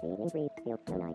Eating breathe feels so nice.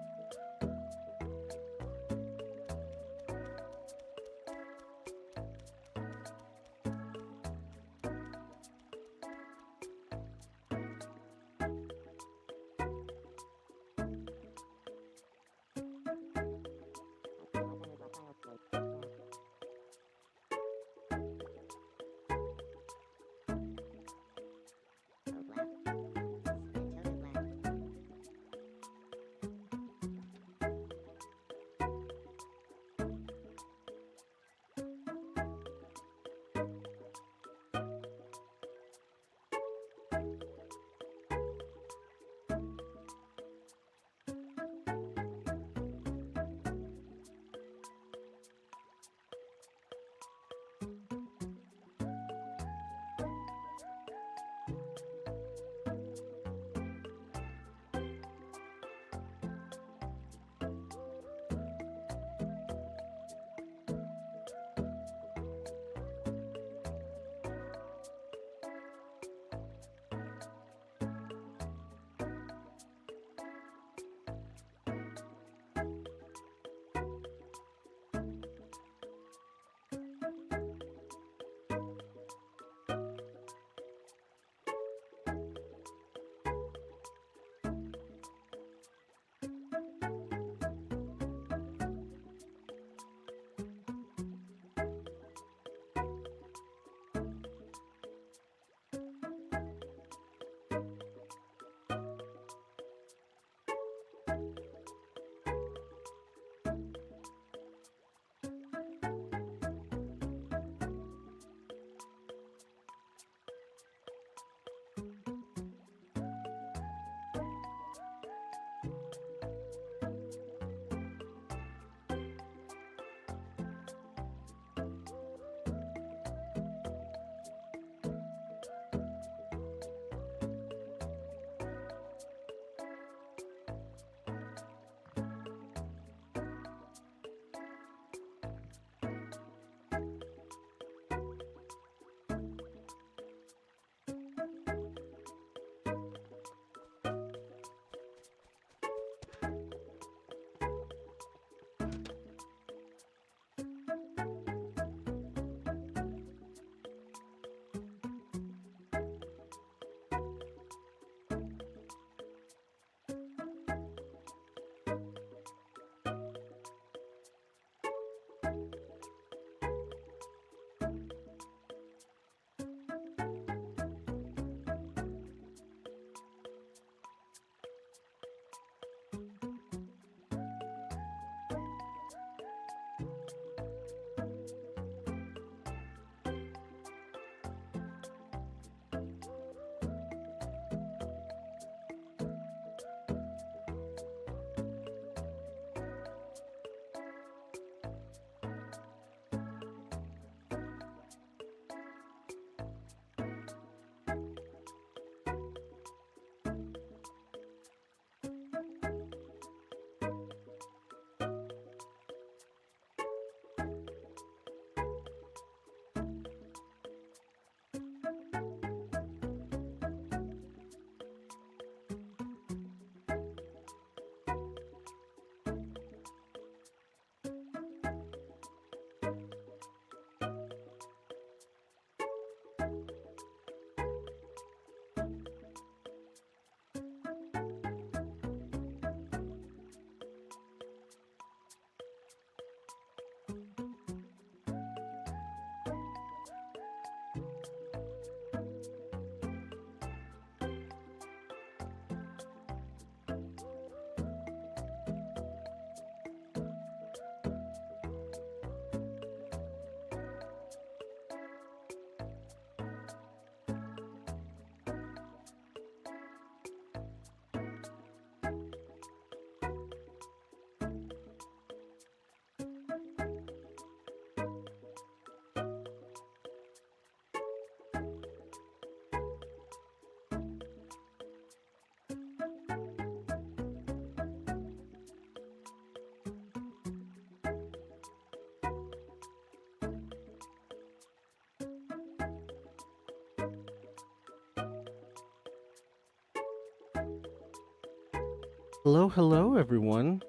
Hello, hello, everyone.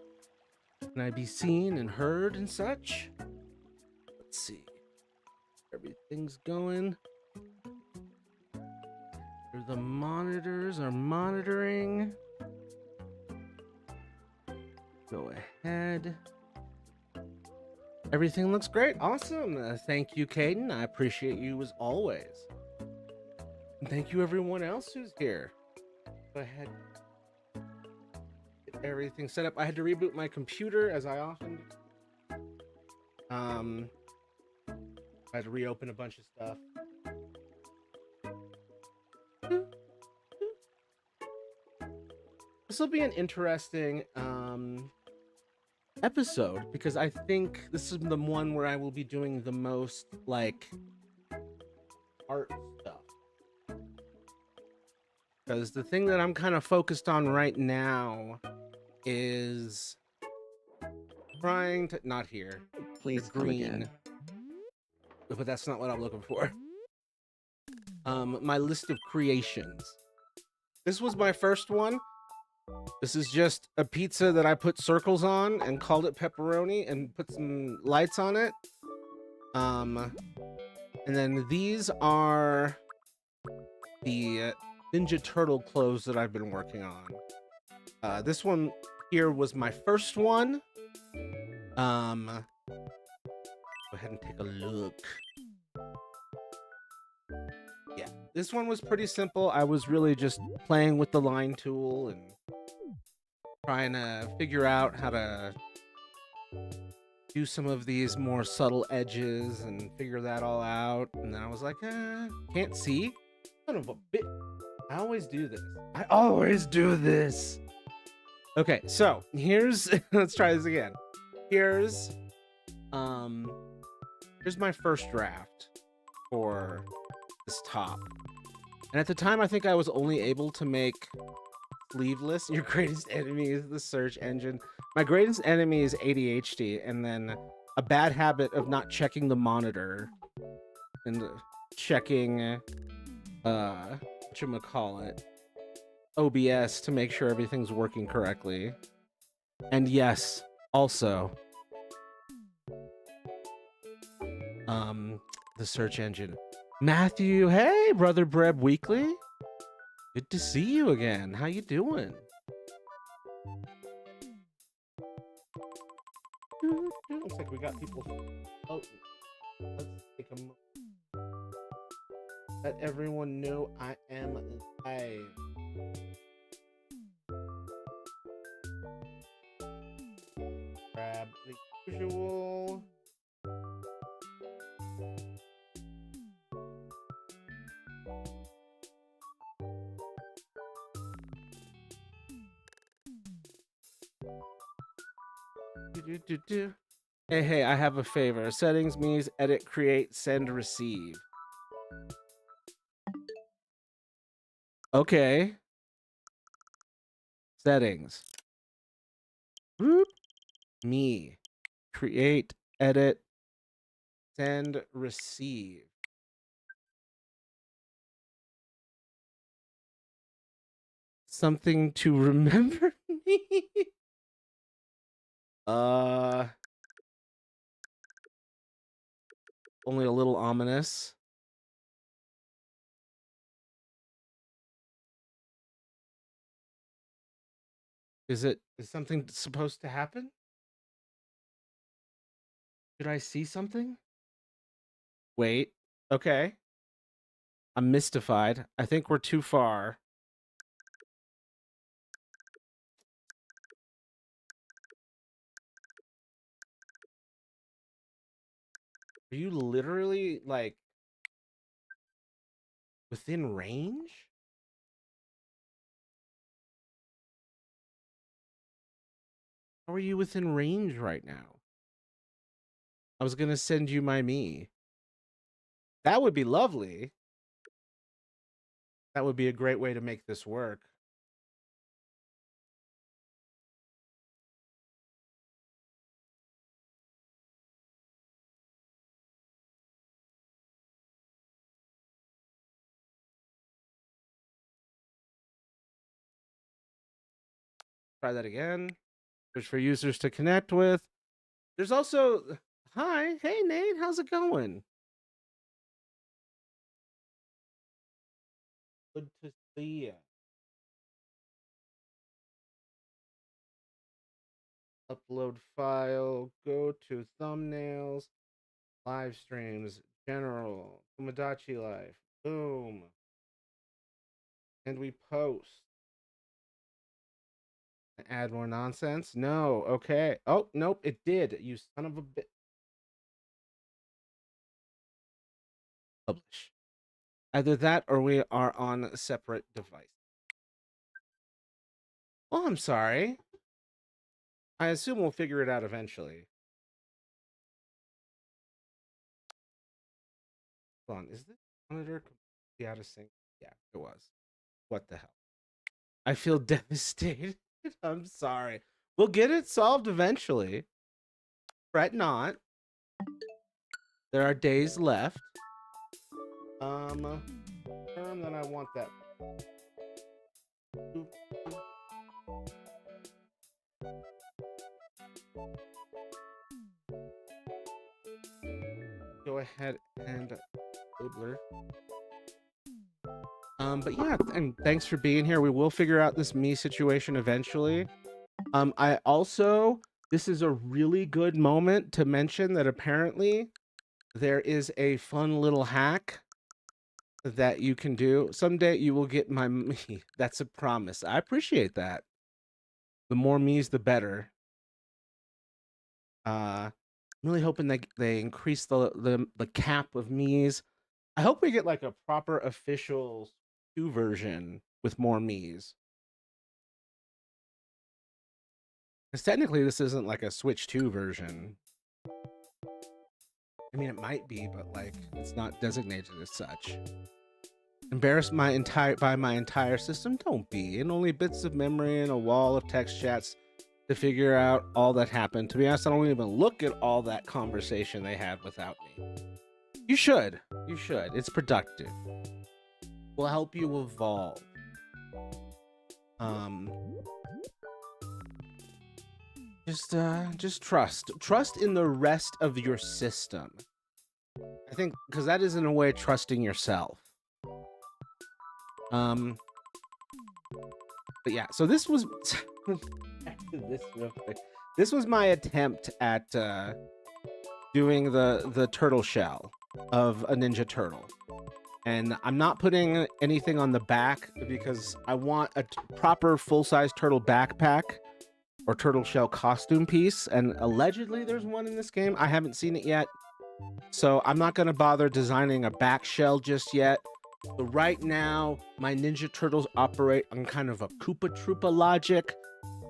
Can I be seen and heard and such? Let's see. Everything's going. The monitors are monitoring. Go ahead. Everything looks great. Awesome. Thank you, Caden. I appreciate you as always. And thank you, everyone else who's here. Go ahead. Get everything set up. I had to reboot my computer as I often do. I had to reopen a bunch of stuff. This will be an interesting episode because I think this is the one where I will be doing the most like art stuff. Because the thing that I'm kind of focused on right now is trying to not here. Please come green. again. But that's not what I'm looking for. My list of creations. This was my first one. This is just a pizza that I put circles on and called it pepperoni and put some lights on it. And then these are the Ninja Turtle clothes that I've been working on. This one here was my first one. Go ahead and take a look. Yeah, this one was pretty simple. I was really just playing with the line tool and trying to figure out how to do some of these more subtle edges and figure that all out. And then I was like, can't see? Son of a bit. I always do this. I always do this. Okay, so here's let's try this again. Here's my first draft for this top. And at the time I think I was only able to make sleeveless. Your greatest enemy is the search engine. My greatest enemy is ADHD, and then a bad habit of not checking the monitor and checking whatchamacallit, OBS to make sure everything's working correctly. And yes, also the search engine. Matthew, hey, Brother Breb Weekly. Good to see you again. How you doing? Looks like we got people. Oh, let's take a moment. Let everyone know I am live. Grab the usual. Hey, I have a favor. Settings means edit, create, send, receive. Okay. Settings. Me. Create, edit, send, receive. Something to remember me? Only a little ominous. Is something supposed to happen? Should I see something? Wait. Okay. I'm mystified. I think we're too far. Are you literally, like, within range? How are you within range right now? I was gonna send you my me. That would be lovely. That would be a great way to make this work. Try that again. Search for users to connect with. There's also, hi, hey Nate, how's it going? Good to see you. Upload file, go to thumbnails, live streams, general, Tomodachi life, boom. And we post. Add more nonsense? No, okay. Oh, nope, it did. You son of a bit. Publish. Either that or we are on a separate device. Well, I'm sorry. I assume we'll figure it out eventually. Hold on, is this monitor completely out of sync? Yeah, it was. What the hell? I feel devastated. I'm sorry. We'll get it solved eventually. Fret not. There are days left. Term that I want that. Go ahead and Oobler. But yeah, and thanks for being here. We will figure out this me situation eventually. I also, this is a really good moment to mention that apparently there is a fun little hack that you can do. Someday you will get my me. That's a promise. I appreciate that. The more me's, the better. I'm really hoping that they increase the cap of me's. I hope we get like a proper official 2 version with more me's. Because technically this isn't like a Switch 2 version. I mean, it might be, but like it's not designated as such. Embarrassed by my entire system? Don't be. And only bits of memory and a wall of text chats to figure out all that happened. To be honest, I don't even look at all that conversation they had without me. You should. You should. It's productive. Will help you evolve. Just trust in the rest of your system. I think because that is in a way trusting yourself. But yeah, so this was this real quick. This was my attempt at doing the turtle shell of a Ninja Turtle. And I'm not putting anything on the back because I want a proper full-size turtle backpack or turtle shell costume piece. And allegedly there's one in this game. I haven't seen it yet. So I'm not going to bother designing a back shell just yet. So right now, my Ninja Turtles operate on kind of a Koopa Troopa logic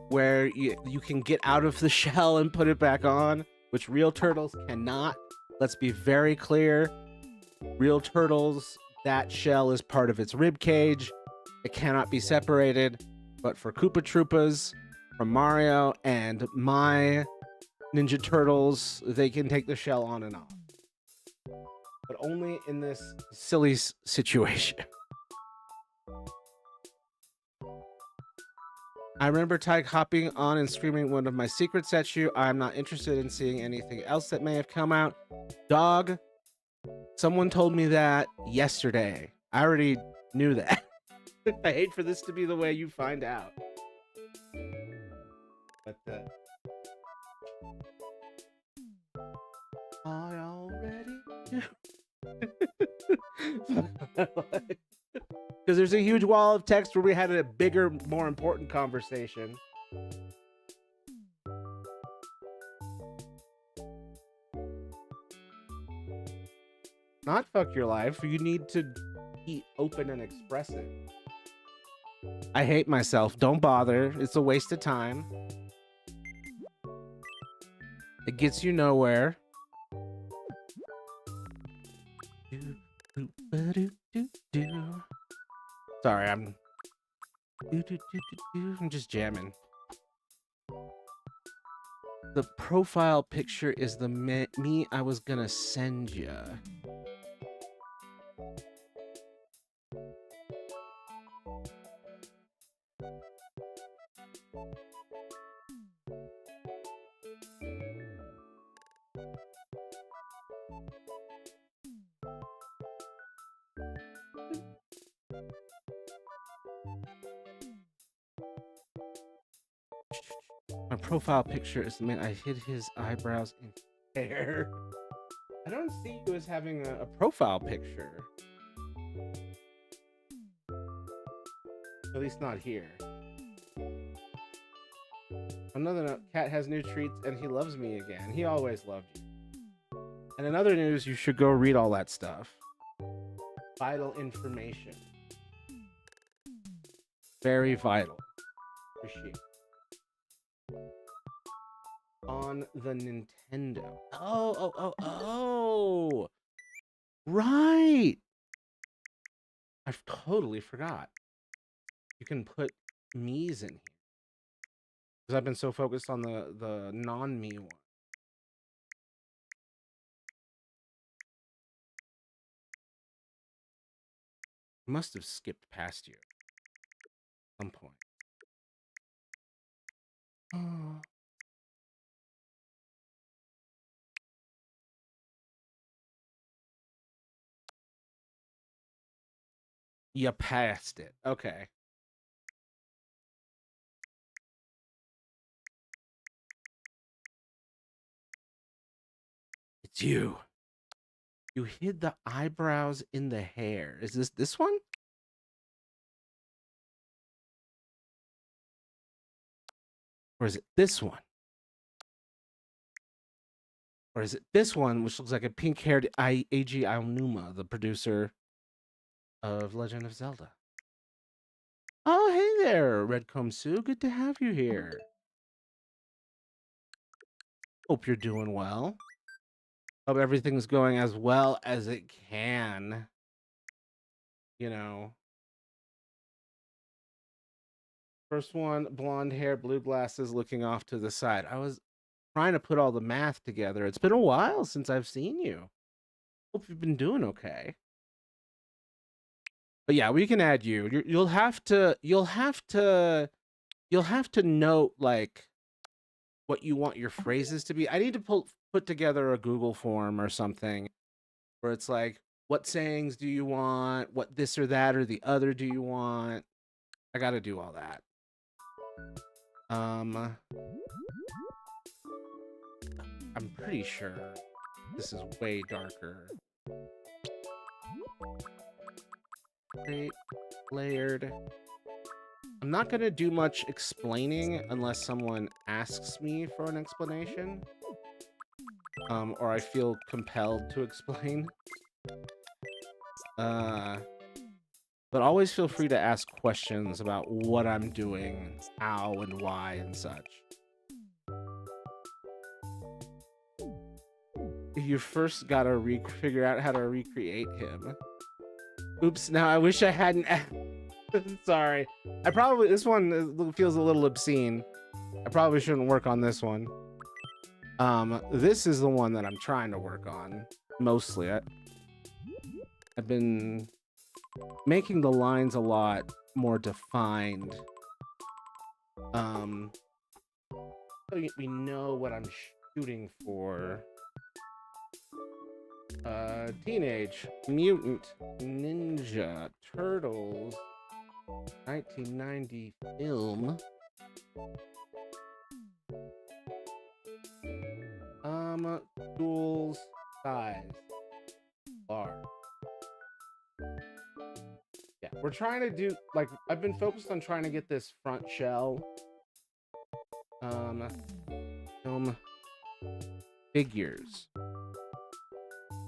where you can get out of the shell and put it back on, which real turtles cannot. Let's be very clear. Real turtles, that shell is part of its rib cage. It cannot be separated. But for Koopa Troopas, from Mario, and my Ninja Turtles, they can take the shell on and off. But only in this silly situation. I remember Tyke hopping on and screaming one of my secrets at you. I'm not interested in seeing anything else that may have come out. Dog, someone told me that yesterday. I already knew that. I hate for this to be the way you find out. But I already knew. Because there's a huge wall of text where we had a bigger, more important conversation. Not fuck your life. You need to be open and expressive. I hate myself. Don't bother. It's a waste of time. It gets you nowhere. Sorry, I'm just jamming. The profile picture is the me I was gonna send you. My profile picture is the man. I hid his eyebrows and hair. I don't see you as having a profile picture. At least not here. Another note, Cat has new treats and he loves me again. He always loved you. And in other news, you should go read all that stuff. Vital information. Very vital. Appreciate it. On the Nintendo. Oh. Right. I've totally forgot. You can put Mii's in here. Because I've been so focused on the non-Mii one. I must have skipped past you at some point. Oh. You passed it. Okay. It's you. You hid the eyebrows in the hair. Is this one? Or is it this one? Or is it this one, which looks like a pink-haired Eiji Aonuma, the producer of Legend of Zelda? Oh, hey there, Redcomb Sue. Good to have you here. Hope you're doing well. Hope everything's going as well as it can. You know. First one, blonde hair, blue glasses, looking off to the side. I was trying to put all the math together. It's been a while since I've seen you. Hope you've been doing okay. But yeah, we can add you. You'll have to note like what you want your phrases to be. I need to put together a Google form or something where it's like, what sayings do you want? What this or that or the other do you want? I got to do all that. I'm pretty sure this is way darker. Great. Layered. I'm not going to do much explaining unless someone asks me for an explanation. Or I feel compelled to explain. But always feel free to ask questions about what I'm doing, how and why and such. You first gotta figure out how to recreate him. Oops, now I wish I hadn't. Sorry. This one feels a little obscene. I probably shouldn't work on this one. This is the one that I'm trying to work on, mostly. I've been making the lines a lot more defined. So we know what I'm shooting for. Teenage Mutant Ninja Turtles 1990 film. Tools size bar. Yeah, we're trying to do like I've been focused on trying to get this front shell. Film figures.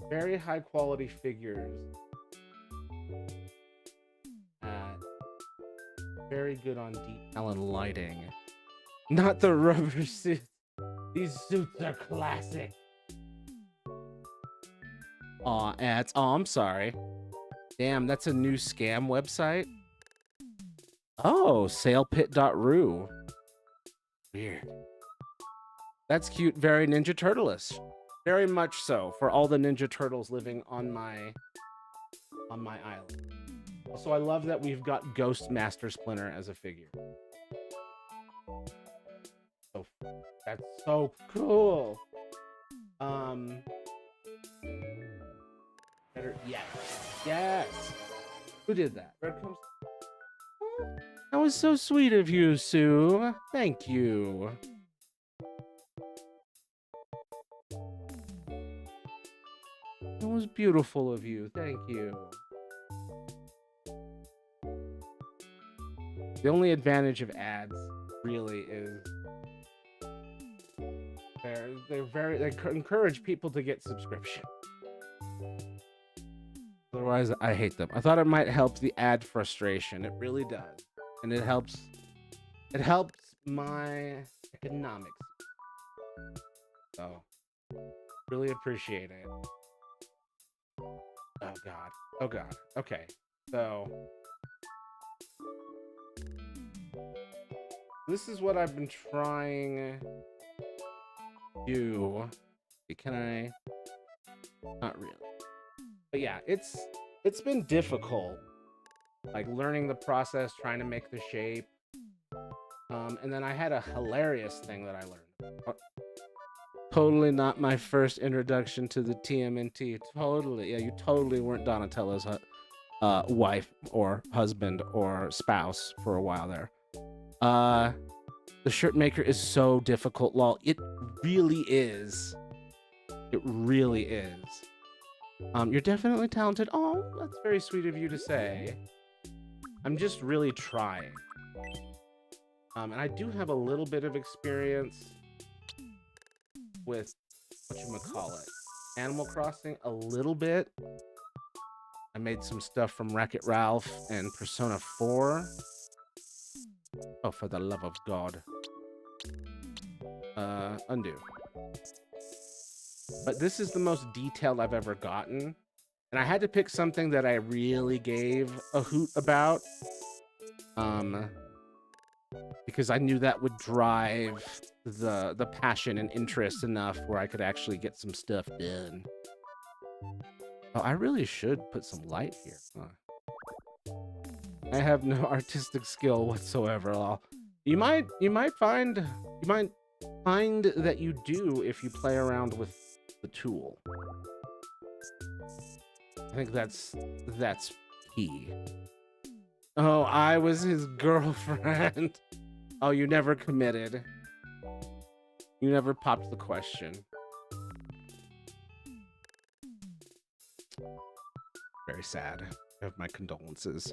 Very high quality figures. Very good on detail and lighting. Not the rubber suits. These suits are classic. Aw, ads. Oh, I'm sorry. Damn, that's a new scam website. Oh, salepit.ru. Weird. That's cute. Very Ninja Turtle-ish. Very much so for all the Ninja Turtles living on my island. Also, I love that we've got Ghost Master Splinter as a figure. So that's so cool. Yes. Who did that? Red comes. Oh, was so sweet of you, Sue. Thank you. It was beautiful of you. Thank you. The only advantage of ads really is they encourage people to get subscription. Otherwise, I hate them. I thought it might help the ad frustration. It really does. And it helps my economics. So, really appreciate it. Oh god. Oh god. Okay. So this is what I've been trying to do. Can I? Not really. But yeah, it's been difficult. Like learning the process, trying to make the shape. And then I had a hilarious thing that I learned. Totally not my first introduction to the TMNT. Totally. Yeah, you totally weren't Donatello's wife or husband or spouse for a while there. The shirt maker is so difficult, lol. It really is. It really is. You're definitely talented. Oh, that's very sweet of you to say. I'm just really trying. And I do have a little bit of experience with whatchamacallit, Animal Crossing, a little bit. I made some stuff from Wreck-It Ralph and Persona 4. Oh, for the love of God. Undo. But this is the most detailed I've ever gotten. And I had to pick something that I really gave a hoot about. Because I knew that would drive the passion and interest enough where I could actually get some stuff done. Oh, I really should put some light here. Huh? I have no artistic skill whatsoever. You might find that you do if you play around with the tool. I think that's key. Oh, I was his girlfriend. Oh, you never committed. You never popped the question. Very sad. I have my condolences.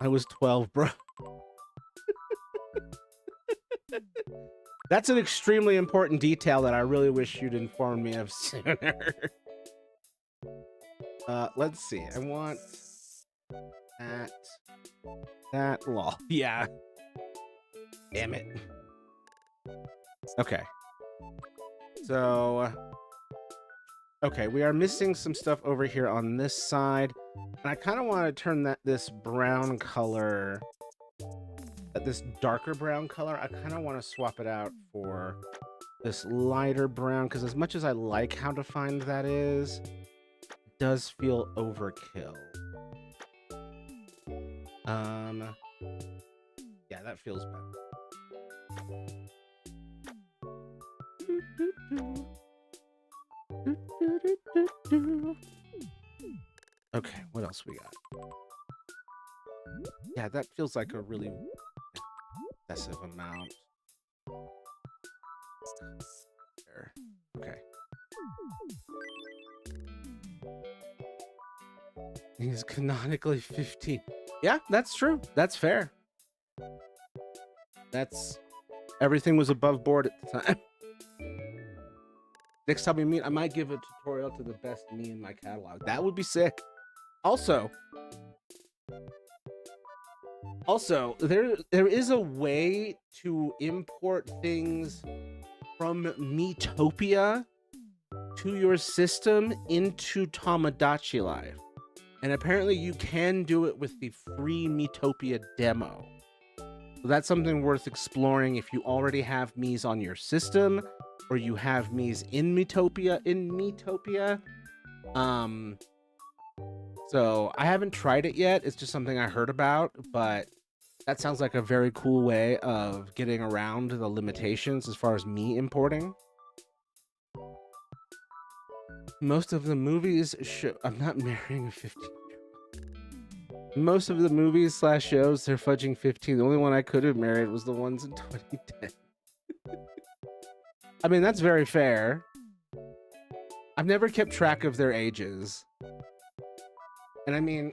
I was 12, bro. That's an extremely important detail that I really wish you'd informed me of sooner. Let's see. I want that lol. Yeah. Damn it. Okay. So, okay, we are missing some stuff over here on this side. And I kind of want to turn this brown color, this darker brown color, I kind of want to swap it out for this lighter brown, because as much as I like how defined that is, it does feel overkill. Yeah, that feels better. Okay, what else we got? Yeah, that feels like a really excessive amount. There. Okay. He's canonically 15. Yeah, that's true. That's fair. Everything was above board at the time. Next time we meet, I might give a tutorial to the best me in my catalog. That would be sick. Also, there is a way to import things from Miitopia to your system into Tomodachi Life. And apparently you can do it with the free Miitopia demo. So that's something worth exploring if you already have Miis on your system, or you have Miis in Miitopia. So I haven't tried it yet. It's just something I heard about, but that sounds like a very cool way of getting around the limitations as far as Mii importing. Most of the movies show I'm not marrying a 15-year-old. Most of the movies slash shows, they're fudging 15. The only one I could have married was the ones in 2010. I mean, that's very fair. I've never kept track of their ages. And I mean,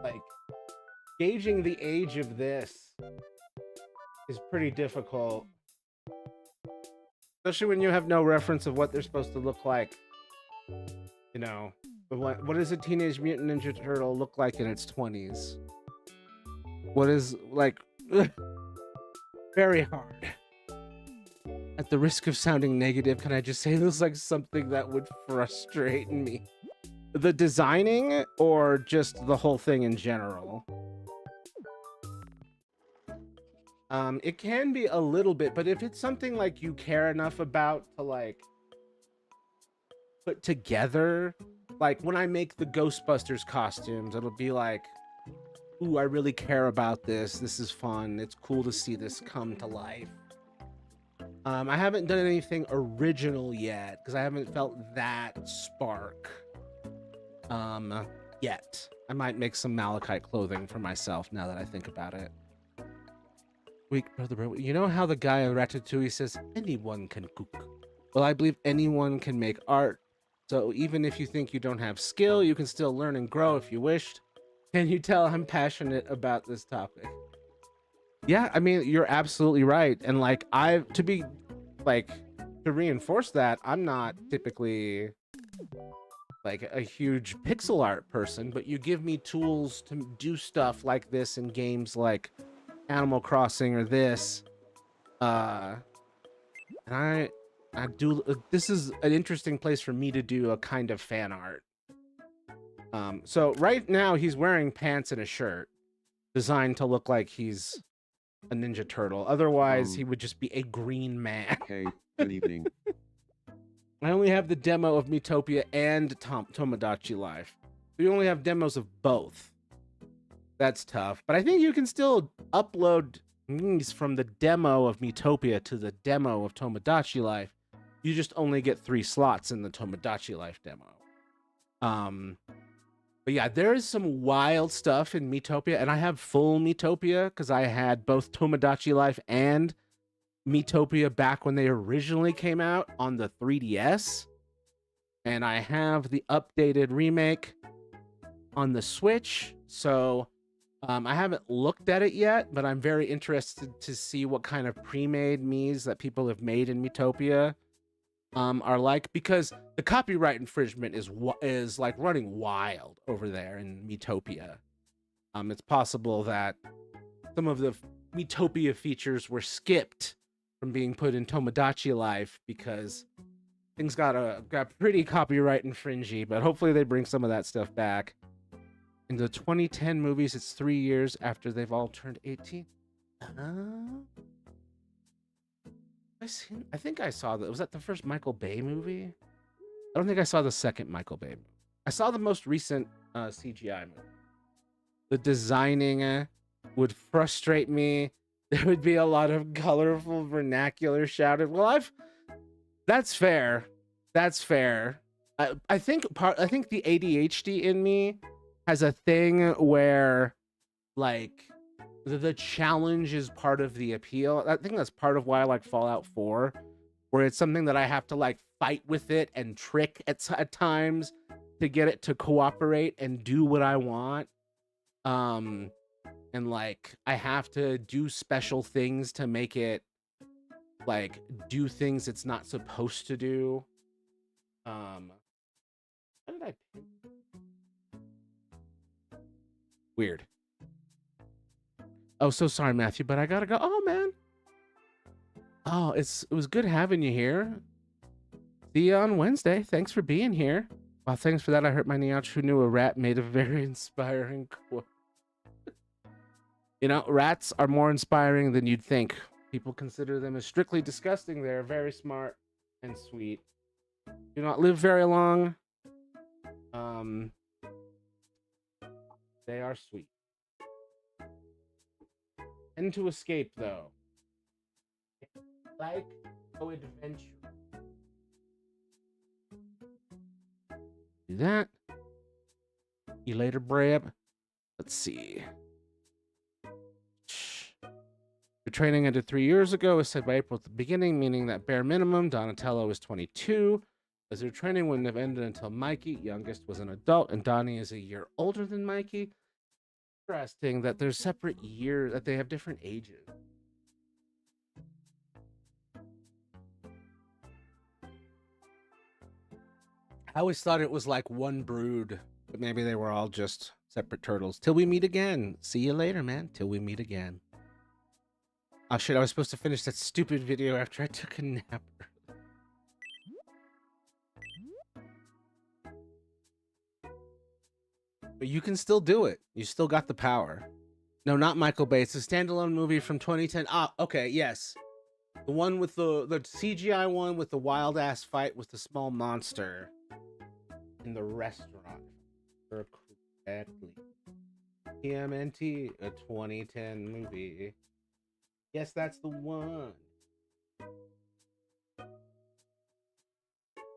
like, gauging the age of this is pretty difficult. Especially when you have no reference of what they're supposed to look like. You know, what does a Teenage Mutant Ninja Turtle look like in its 20s? What is, like, very hard. At the risk of sounding negative, can I just say this is like something that would frustrate me? The designing or just the whole thing in general? It can be a little bit, but if it's something like you care enough about to like put together, like when I make the Ghostbusters costumes, it'll be like, ooh, I really care about this. This is fun. It's cool to see this come to life. I haven't done anything original yet because I haven't felt that spark yet. I might make some malachite clothing for myself now that I think about it. Weak brother, bro. You know how the guy in Ratatouille says anyone can cook? Well, I believe anyone can make art. So even if you think you don't have skill, you can still learn and grow if you wished. Can you tell I'm passionate about this topic? Yeah, I mean, you're absolutely right. And like, to reinforce that, I'm not typically like a huge pixel art person, but you give me tools to do stuff like this in games like Animal Crossing or this. And I do, this is an interesting place for me to do a kind of fan art. So right now he's wearing pants and a shirt designed to look like he's a Ninja Turtle. Otherwise, he would just be a green man. Hey, good evening. I only have the demo of Miitopia and Tomodachi Life. We only have demos of both. That's tough. But I think you can still upload memes from the demo of Miitopia to the demo of Tomodachi Life. You just only get 3 slots in the Tomodachi Life demo. But yeah, there is some wild stuff in Miitopia, and I have full Miitopia because I had both Tomodachi Life and Miitopia back when they originally came out on the 3DS. And I have the updated remake on the Switch. So I haven't looked at it yet, but I'm very interested to see what kind of pre-made Miis that people have made in Miitopia are like, because the copyright infringement is like running wild over there in Miitopia. It's possible that some of the Miitopia features were skipped from being put in Tomodachi Life because things got pretty copyright infringy, but hopefully they bring some of that stuff back. In the 2010 movies, it's 3 years after they've all turned 18. I think I saw that. Was that the first Michael Bay movie? I don't think I saw the second Michael Bay movie. I saw the most recent CGI movie. The designing would frustrate me. There would be a lot of colorful vernacular shouted. Well, that's fair. That's fair. I think the ADHD in me has a thing where like the challenge is part of the appeal. I think that's part of why I like Fallout 4, where it's something that I have to like fight with it and trick at times to get it to cooperate and do what I want. And like I have to do special things to make it like do things it's not supposed to do. How did I pick? Weird. Oh, so sorry, Matthew, but I gotta go. Oh man. Oh, it was good having you here. See you on Wednesday. Thanks for being here. Well, thanks for that. I hurt my knee. Who knew a rat made a very inspiring quote. You know, rats are more inspiring than you'd think. People consider them as strictly disgusting. They're very smart and sweet. Do not live very long. They are sweet. And to escape, though. Like no adventure. Do that. You later, Brab. Let's see. Your training ended 3 years ago, was said by April at the beginning, meaning that bare minimum, Donatello was 22. As their training wouldn't have ended until Mikey, youngest, was an adult, and Donnie is a year older than Mikey. Interesting that there's separate years, that they have different ages. I always thought it was like one brood, but maybe they were all just separate turtles. Till we meet again. See you later, man. Till we meet again. Oh shit, I was supposed to finish that stupid video after I took a nap. But you can still do it. You still got the power. No, not Michael Bay. It's a standalone movie from 2010. Ah, okay, yes. The one with the CGI one with the wild ass fight with the small monster in the restaurant. Correctly. TMNT, a 2010 movie. Yes, that's the one.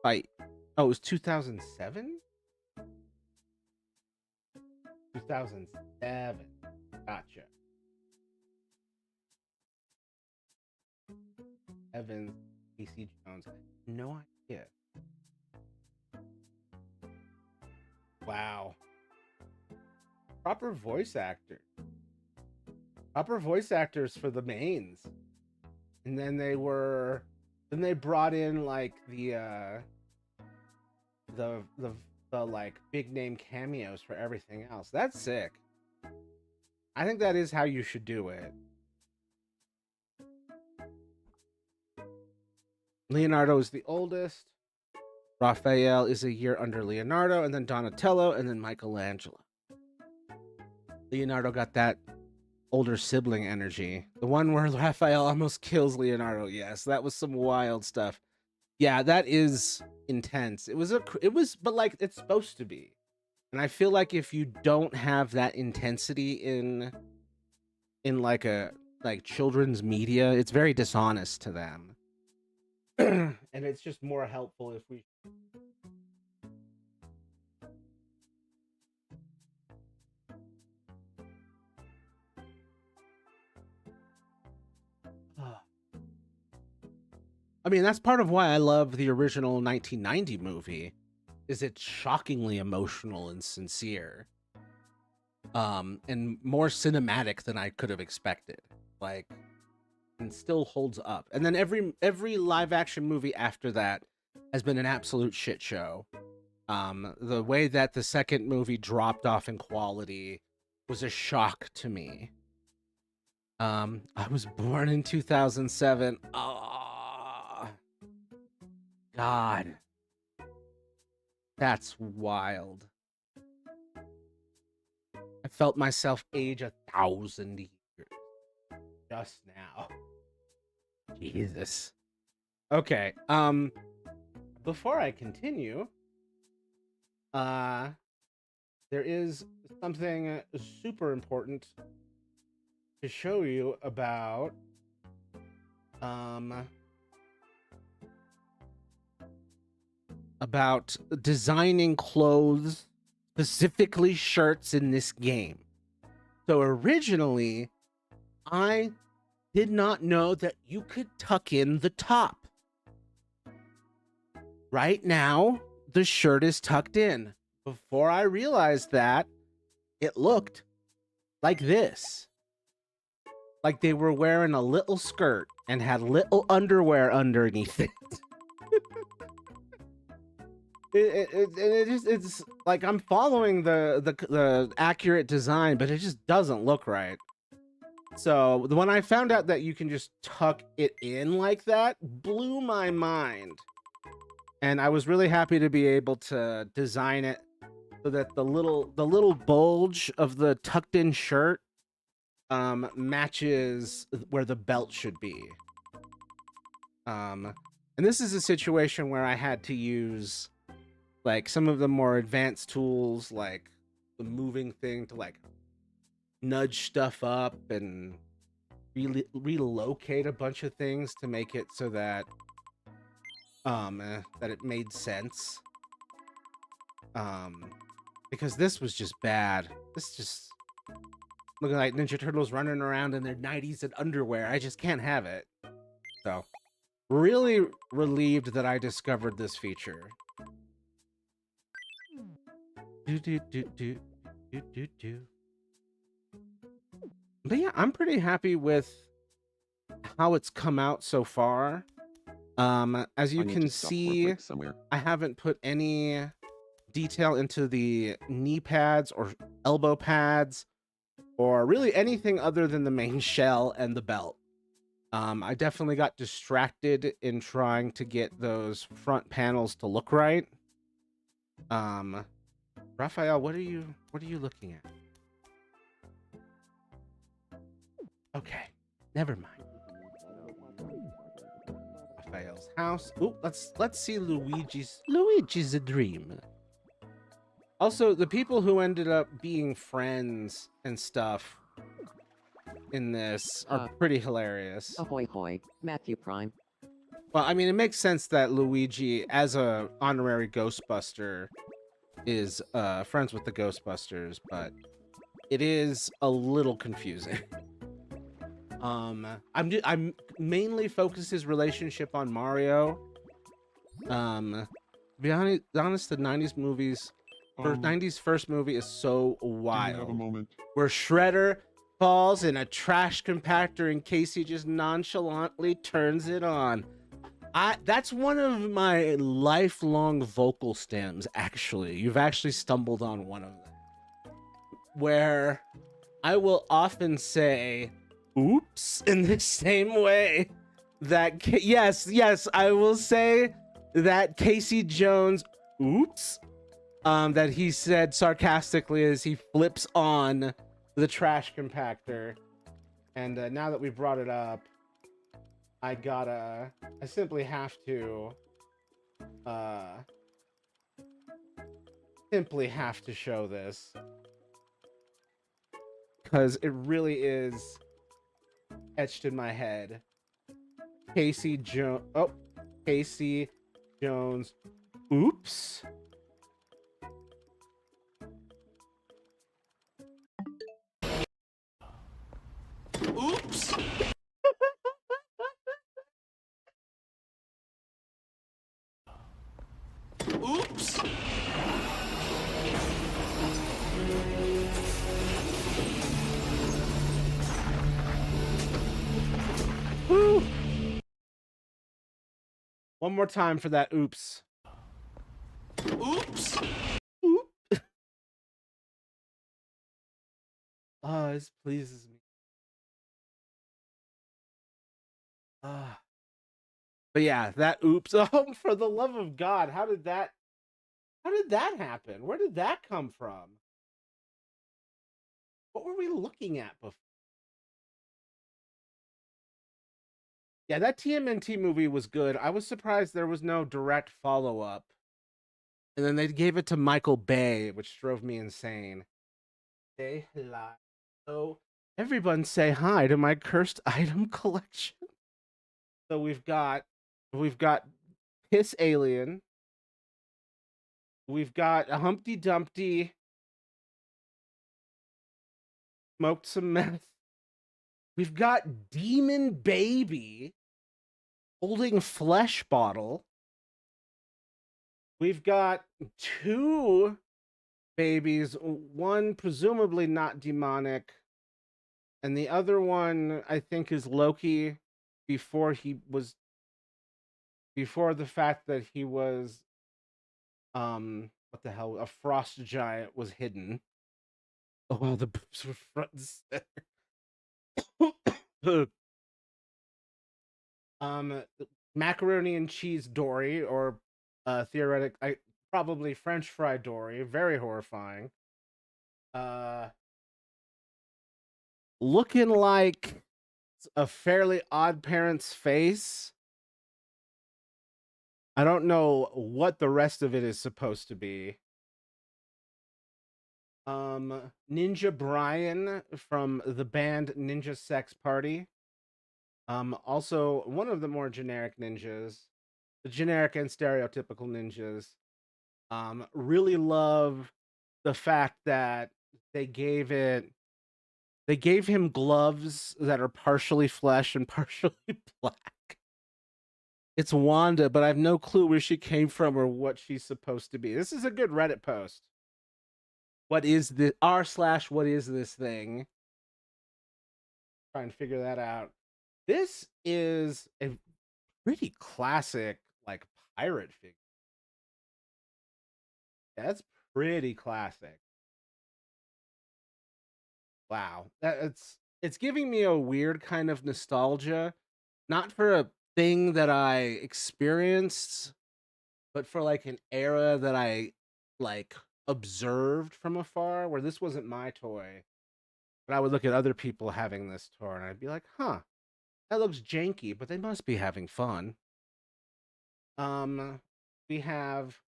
Fight. Oh, it was 2007? 2007. Gotcha. Evans, Casey Jones. No idea. Wow. Proper voice actor. Proper voice actors for the mains. And then they brought in like the like big name cameos for everything else. That's sick. I think that is how you should do it. Leonardo is the oldest. Raphael is a year under Leonardo, and then Donatello, and then Michelangelo. Leonardo got that older sibling energy. The one where Raphael almost kills Leonardo. Yes, that was some wild stuff. Yeah, that is intense. It was, but like it's supposed to be. And I feel like if you don't have that intensity in like children's media, it's very dishonest to them. And it's just more helpful if we I mean, that's part of why I love the original 1990 movie, is it's shockingly emotional and sincere. And more cinematic than I could have expected. Like, and still holds up. And then every live action movie after that has been an absolute shit show. The way that the second movie dropped off in quality was a shock to me. I was born in 2007. Oh, God. That's wild. I felt myself age 1,000 years just now. Jesus. Okay. Before I continue, there is something super important to show you about designing clothes, specifically shirts in this game. So originally, I did not know that you could tuck in the top. Right now, the shirt is tucked in. Before I realized that, it looked like this. Like they were wearing a little skirt and had little underwear underneath it. It's like I'm following the accurate design, but it just doesn't look right. So when I found out that you can just tuck it in like that, blew my mind. And I was really happy to be able to design it so that the little bulge of the tucked in shirt matches where the belt should be. And this is a situation where I had to use like some of the more advanced tools, like the moving thing to like nudge stuff up and relocate a bunch of things to make it so that that it made sense. Because this was just bad. This just looking like Ninja Turtles running around in their 90s and underwear. I just can't have it. So, really relieved that I discovered this feature. But yeah, I'm pretty happy with how it's come out so far. As you can see, I haven't put any detail into the knee pads or elbow pads or really anything other than the main shell and the belt. I definitely got distracted in trying to get those front panels to look right. Raphael, what are you looking at? Okay, never mind. Raphael's house. Oh, let's see Luigi's a dream. Also, the people who ended up being friends and stuff in this are pretty hilarious. Ahoy hoy, Matthew Prime. Well, I mean, it makes sense that Luigi, as a honorary Ghostbuster, is friends with the Ghostbusters, but it is a little confusing. I'm mainly focused his relationship on Mario. To be honest, the 90s movies, 90s first movie is so wild. Have a moment. Where Shredder falls in a trash compactor and Casey just nonchalantly turns it on. That's one of my lifelong vocal stems, actually. You've actually stumbled on one of them. Where I will often say, oops, in the same way that, yes, I will say that Casey Jones, oops, that he said sarcastically as he flips on the trash compactor. And now that we brought it up, I simply have to show this, because it really is etched in my head. Casey Jones, oops. Oops. Oops. Woo. One more time for that oops. Oops. Oop. Oh, this pleases me. But yeah, that oops. Oh, for the love of God, how did that happen? Where did that come from? What were we looking at before? Yeah, that TMNT movie was good. I was surprised there was no direct follow-up. And then they gave it to Michael Bay, which drove me insane. Say hello. Everyone say hi to my cursed item collection. So we've got Piss Alien. We've got a Humpty Dumpty. Smoked some meth. We've got Demon Baby holding flesh bottle. We've got two babies, one presumably not demonic, and the other one I think is Loki before the fact that he was what the hell, a frost giant was hidden. Oh wow, the boobs were front and center. Macaroni and cheese Dory, or probably French fry Dory, very horrifying. Looking like a Fairly Odd Parents face. I don't know what the rest of it is supposed to be. Ninja Brian from the band Ninja Sex Party. Also one of the more generic ninjas, the generic and stereotypical ninjas. Really love the fact that they gave it They gave him gloves that are partially flesh and partially black. It's Wanda, but I have no clue where she came from or what she's supposed to be. This is a good Reddit post. What is the r/what is this thing? Try and figure that out. This is a pretty classic, like, pirate figure. That's pretty classic. Wow. It's giving me a weird kind of nostalgia, not for a thing that I experienced, but for like an era that I like observed from afar where this wasn't my toy. But I would look at other people having this toy and I'd be like, huh, that looks janky, but they must be having fun. Um, we have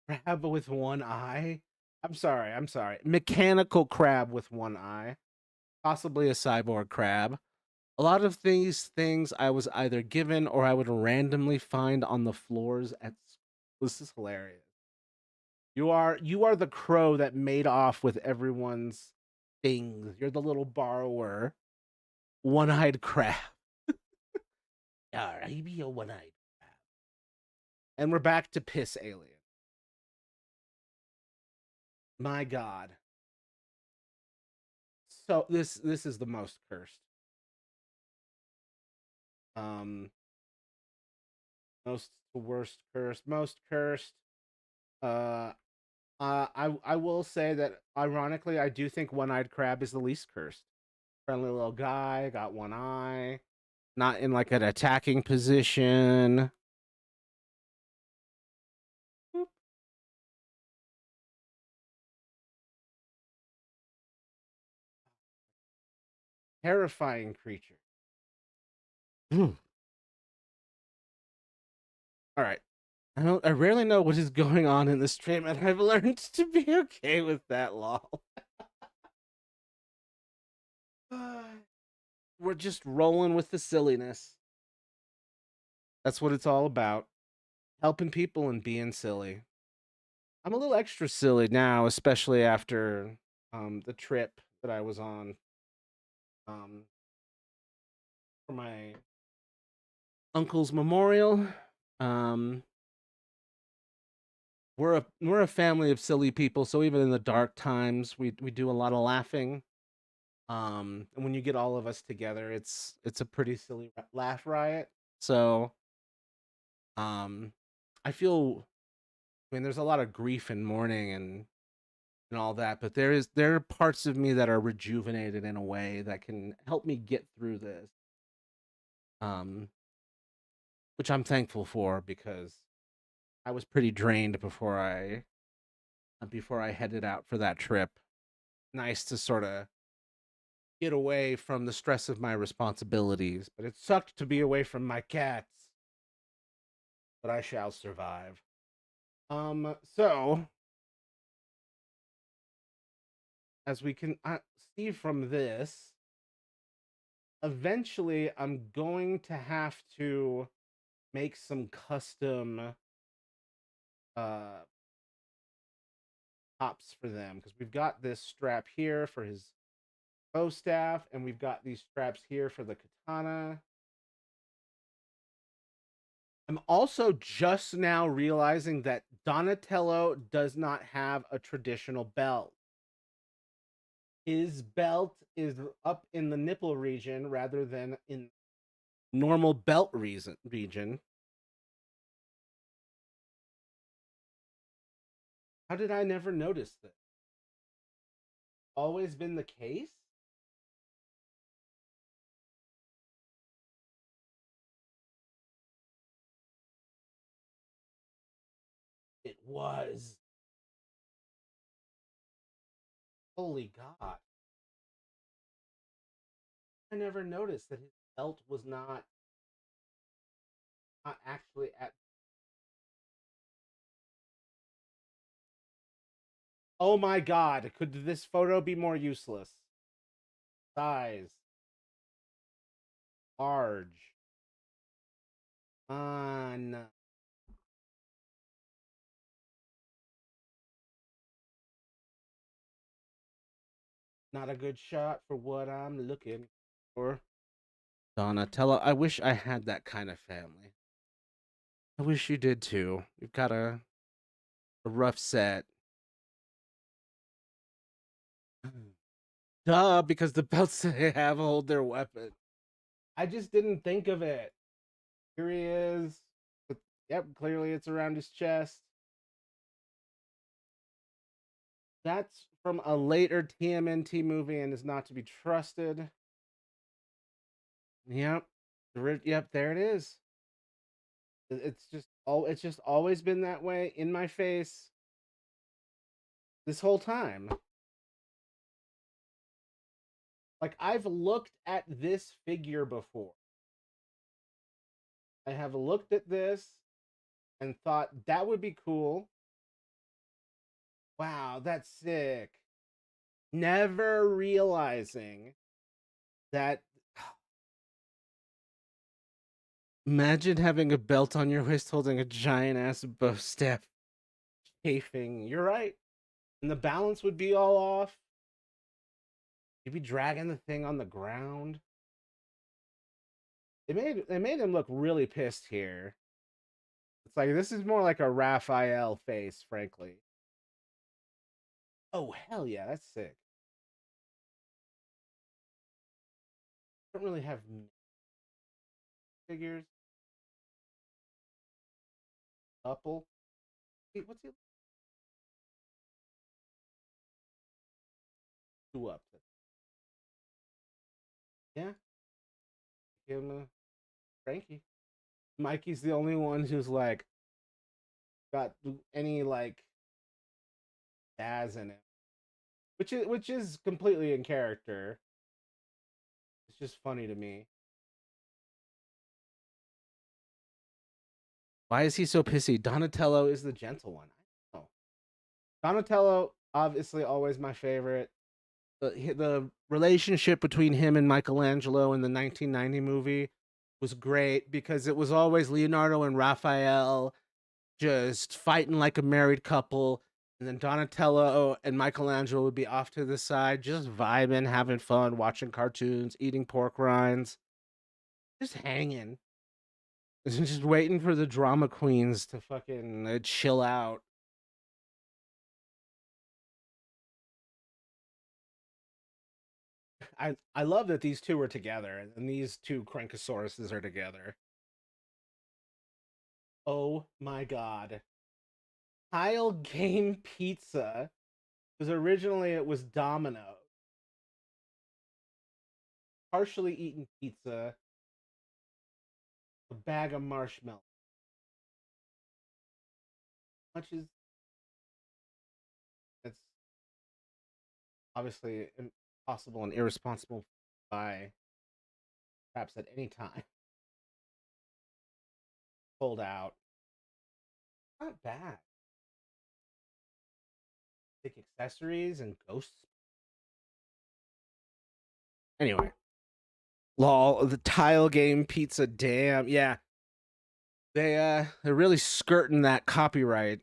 crab with one eye. I'm sorry. Mechanical crab with one eye. Possibly a cyborg crab. A lot of these things I was either given or I would randomly find on the floors at school. This is hilarious. You are the crow that made off with everyone's things. You're the little borrower. One-eyed crab. I be a one-eyed crab. And we're back to piss alien. My God. So this is the most cursed. Um, most worst cursed, most cursed. Uh, I will say that ironically, I do think one-eyed crab is the least cursed. Friendly little guy, got one eye, not in like an attacking position. Boop. Terrifying creature. All right. I rarely know what is going on in this stream, and I've learned to be okay with that, lol. We're just rolling with the silliness. That's what it's all about. Helping people and being silly. I'm a little extra silly now, especially after the trip that I was on um for my uncle's memorial. Um we're a family of silly people, so even in the dark times we do a lot of laughing. And when you get all of us together, it's a pretty silly laugh riot. So um I feel, I mean, there's a lot of grief and mourning and all that, but there are parts of me that are rejuvenated in a way that can help me get through this. Um, which I'm thankful for because I was pretty drained before I headed out for that trip. Nice to sort of get away from the stress of my responsibilities, but it sucked to be away from my cats. But I shall survive. So as we can see from this, eventually I'm going to have to make some custom uh tops for them because we've got this strap here for his bow staff and we've got these straps here for the katana. I'm also just now realizing that Donatello does not have a traditional belt. His belt is up in the nipple region rather than in normal belt region. How did I never notice this? Always been the case? It was. Holy God. I never noticed that his belt was not actually at. Oh my God. Could this photo be more useless? Size. Large. On. Not a good shot for what I'm looking for. Donatello, I wish I had that kind of family. I wish you did too. You've got a rough set. Duh, because the belts they have hold their weapon. I just didn't think of it. Here he is. Yep, clearly it's around his chest. That's from a later TMNT movie and is not to be trusted. Yep. Yep, there it is. It's just always been that way in my face this whole time. Like, I've looked at this figure before. I have looked at this and thought that would be cool. Wow, that's sick. Never realizing that. Imagine having a belt on your wrist holding a giant ass bow staff chafing. You're right. And the balance would be all off. You'd be dragging the thing on the ground. They made him look really pissed here. It's like, this is more like a Raphael face, frankly. Oh, hell yeah, that's sick. I don't really have figures. Couple. Wait, what's he do up to? Yeah, give him a Frankie. Mikey's the only one who's like got any like Daz in it, which is completely in character. It's just funny to me. Why is he so pissy? Donatello is the gentle one. I know. Donatello, obviously, always my favorite. The relationship between him and Michelangelo in the 1990 movie was great because it was always Leonardo and Raphael just fighting like a married couple, and then Donatello and Michelangelo would be off to the side, just vibing, having fun, watching cartoons, eating pork rinds, just hanging, just waiting for the drama queens to fucking chill out. I love that these two are together and these two Crankosauruses are together. Oh my god. Tile Game Pizza. Because originally it was Domino. Partially eaten pizza. A bag of marshmallows. Much is it's obviously impossible and irresponsible by perhaps at any time. Pulled out. Not bad. Thick accessories and ghosts. Anyway. Lol, the Tile Game Pizza, damn. Yeah. They're really skirting that copyright.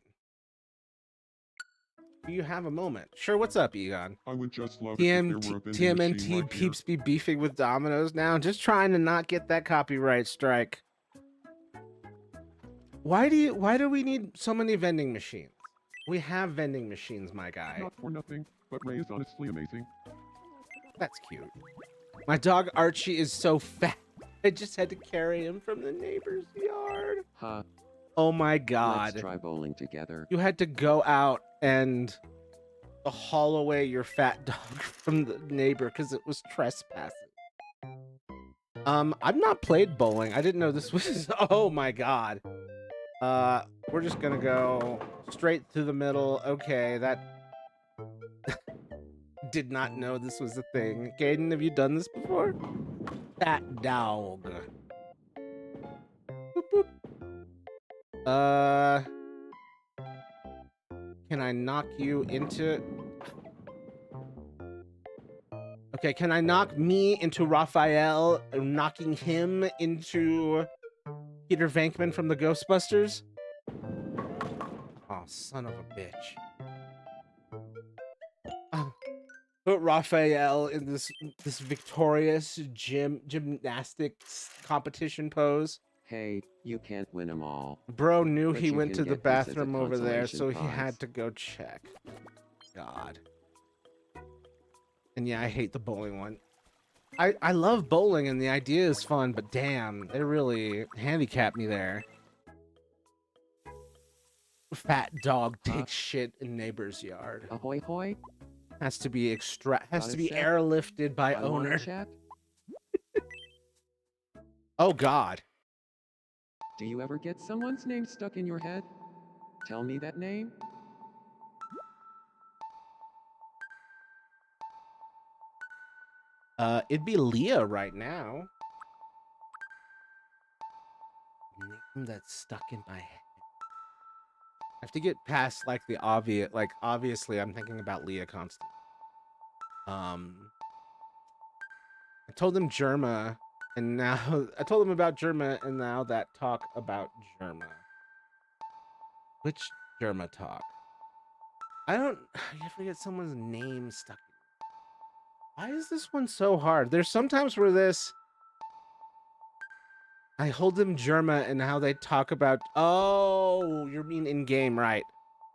Do you have a moment? Sure, what's up, Egon? I would just love it if there were a vending machine TMNT right peeps here. be beefing with Domino's now, just trying to not get that copyright strike. Why do we need so many vending machines? We have vending machines, my guy. Not for nothing, but Ray is honestly amazing. That's cute. My dog Archie is so fat. I just had to carry him from the neighbor's yard. Huh. Oh my god. Let's try bowling together. You had to go out and haul away your fat dog from the neighbor because it was trespassing. I've not played bowling. I didn't know this was. Oh my god. We're just gonna go straight through the middle. Okay, that did not know this was a thing. Caden, have you done this before? Fat dog. Boop, boop. Can I knock you into... Okay, can I knock me into Raphael, knocking him into Peter Venkman from the Ghostbusters? Oh, son of a bitch. Oh. put Raphael in this victorious gymnastics competition pose. Hey, you can't win them all. Bro knew But he you went can to the get this as a bathroom over there, consolation so he prize. had to go check. God. And yeah, I hate the bowling one. I love bowling and the idea is fun, but damn, they really handicapped me there. Fat dog takes shit in neighbor's yard. Ahoy hoy, Has to be Got it set? airlifted by I wanna owner. chat? Oh God. Do you ever get someone's name stuck in your head? Tell me that name. It'd be Leah right now. Name that's stuck in my head. I have to get past like the obvious. Like obviously, I'm thinking about Leah constantly. I told him Germa, and now I told him about Germa, and now that talk about Germa. Which Germa talk? I don't. You forget someone's name stuck. Why is this one so hard? There's sometimes where this. I hold them Germa and how they talk about. Oh, you mean in game, right?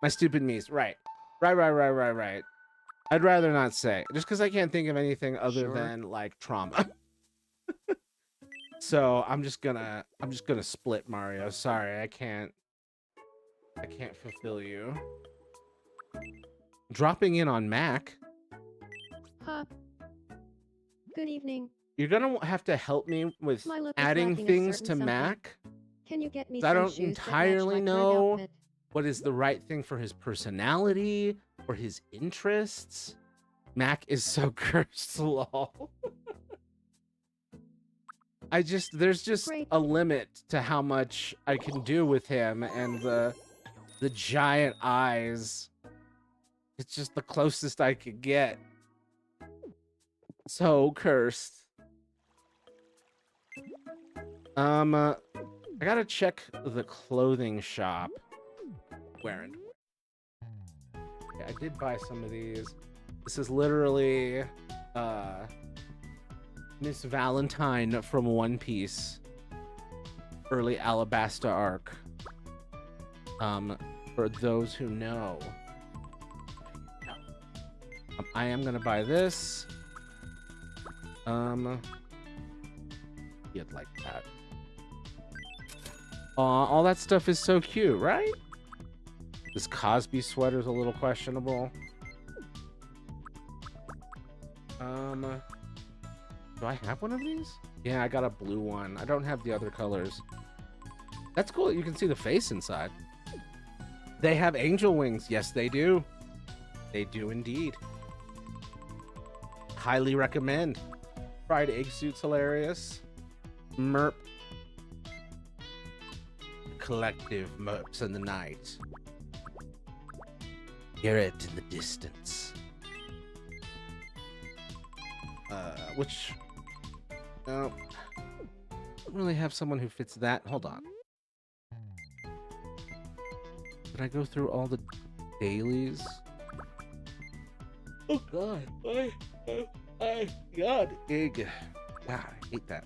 My stupid me's right. Right. I'd rather not say, just because I can't think of anything other Sure. than like trauma. So I'm just gonna split Mario. Sorry, I can't fulfill you. Dropping in on Mac. Huh. Good evening. You're gonna have to help me with My look is adding lacking a things certain to something. Mac. Can you get me I some don't shoes that match entirely my current know outfit? what is the right thing for his personality or his interests. Mac is so cursed, lol. There's just Great. a limit to how much I can do with him, and the giant eyes. It's just the closest I could get. So cursed. I gotta check the clothing shop. Where and yeah, I did buy some of these. This is literally Miss Valentine from One Piece. Early Alabasta arc. For those who know. I am gonna buy this. You'd like that. All that stuff is so cute, right? This Cosby sweater's a little questionable. Do I have one of these? Yeah, I got a blue one. I don't have the other colors. That's cool. You can see the face inside. They have angel wings. Yes, they do. They do indeed. Highly recommend. Fried egg suit's hilarious. Merp. Collective merps in the night. Hear it in the distance. Which... No. Don't really have someone who fits that. Hold on. Did I go through all the dailies? Oh god. God. Egg. God, I hate that.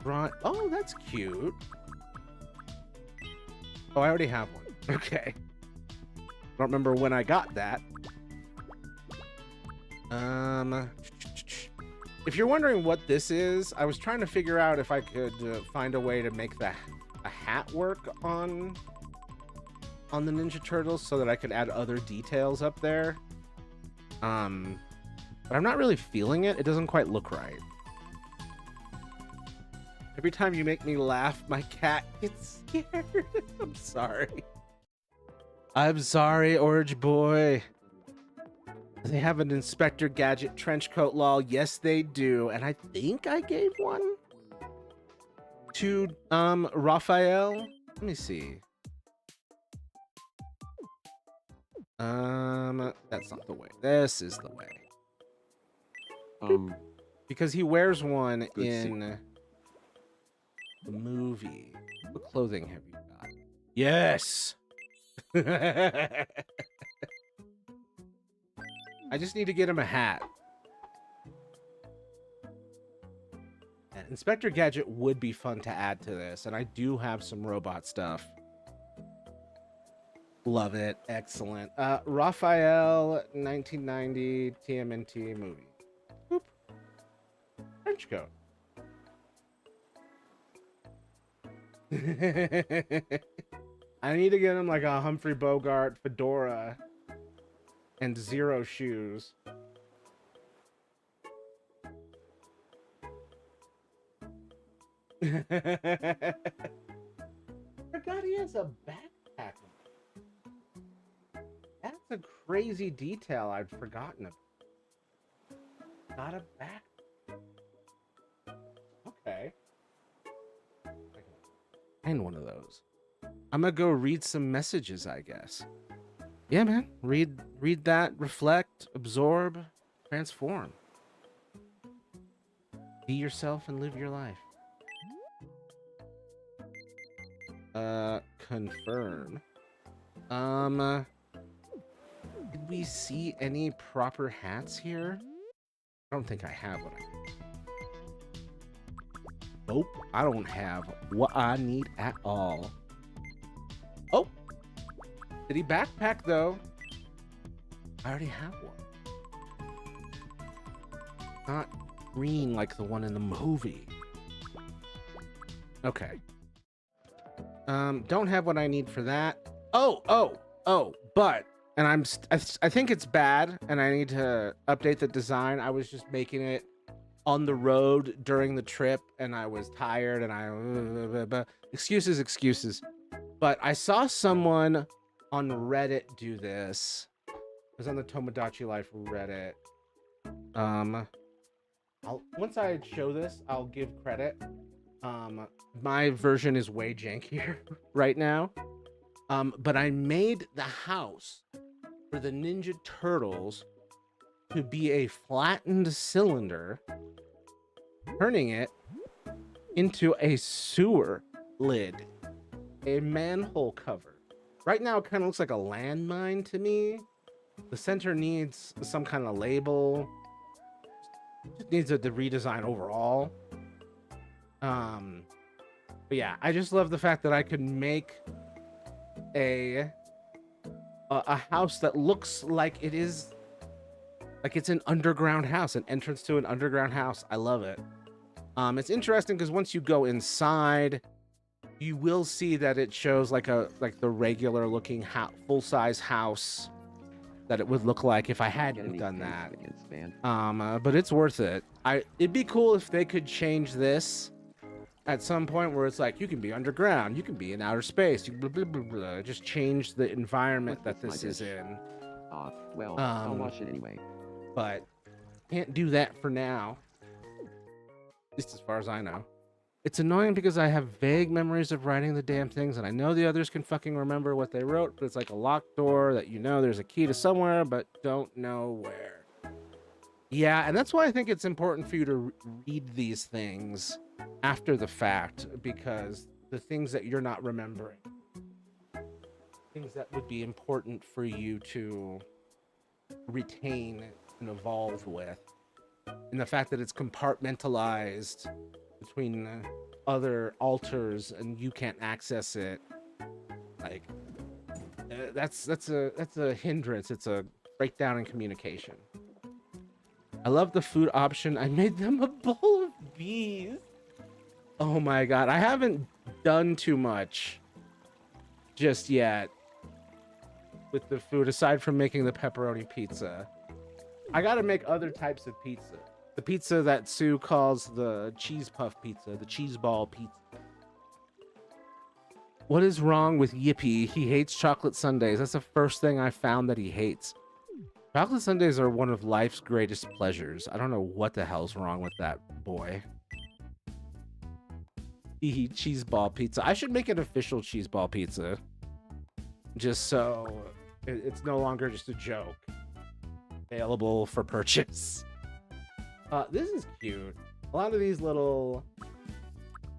Right. Oh, that's cute. Oh, I already have one. Okay. Don't remember when I got that. If you're wondering what this is, I was trying to figure out if I could find a way to make a hat work on the Ninja Turtles so that I could add other details up there. But I'm not really feeling it. It doesn't quite look right. Every time you make me laugh, my cat gets scared. I'm sorry. I'm sorry, Orange Boy. They have an Inspector Gadget trench coat, lol. Yes, they do. And I think I gave one to Raphael. Let me see. That's not the way. This is the way. Because he wears one in the movie. What clothing have you got? Yes. I just need to get him a hat. Inspector Gadget would be fun to add to this, and I do have some robot stuff. Love it. Excellent. Raphael, 1990 TMNT movie. Boop. French coat. I need to get him like a Humphrey Bogart fedora and zero shoes. Forgot he has a backpack. That's a crazy detail I'd forgotten about. Not a back. Okay. Find one of those. I'm gonna go read some messages, I guess. Yeah, man. Read that, reflect, absorb, transform. Be yourself and live your life. Confirm. Did we see any proper hats here? I don't think I have what I need. Nope, I don't have what I need at all. Oh! Did he backpack, though? I already have one. Not green like the one in the movie. Okay. Don't have what I need for that. But, and I think it's bad, and I need to update the design. I was just making it on the road during the trip, and I was tired, and excuses. But I saw someone on Reddit do this. It was on the Tomodachi Life Reddit. Once I show this, I'll give credit. My version is way jankier right now. But I made the house for the Ninja Turtles to be a flattened cylinder, turning it into a sewer lid, a manhole cover. Right now, it kind of looks like a landmine to me. The center needs some kind of label. It needs the redesign overall. But yeah, I just love the fact that I could make a house that looks like it is, like it's an underground house, an entrance to an underground house. I love it. It's interesting because once you go inside, you will see that it shows like the regular looking full-size house that it would look like if I hadn't done that. But it's worth it. It'd be cool if they could change this at some point where it's like you can be underground, you can be in outer space, you blah, blah, blah, blah. Just change the environment that this is in. Well, I'll watch it anyway. But can't do that for now. At least as far as I know. It's annoying because I have vague memories of writing the damn things, and I know the others can fucking remember what they wrote, but it's like a locked door that you know there's a key to somewhere, but don't know where. Yeah, and that's why I think it's important for you to read these things after the fact, because the things that you're not remembering, things that would be important for you to retain and evolve with, and the fact that it's compartmentalized between other altars and you can't access it, like that's a hindrance. It's a breakdown in communication. I love the food option. I made them a bowl of bees. Oh my god, I haven't done too much just yet with the food aside from making the pepperoni pizza. I gotta make other types of pizza. The pizza that Sue calls the cheese puff pizza, the cheese ball pizza. What is wrong with Yippee? He hates chocolate sundaes. That's the first thing I found that he hates. Chocolate sundaes are one of life's greatest pleasures. I don't know what the hell's wrong with that boy. Cheese ball pizza. I should make an official cheese ball pizza. Just so it's no longer just a joke. Available for purchase. This is cute. A lot of these little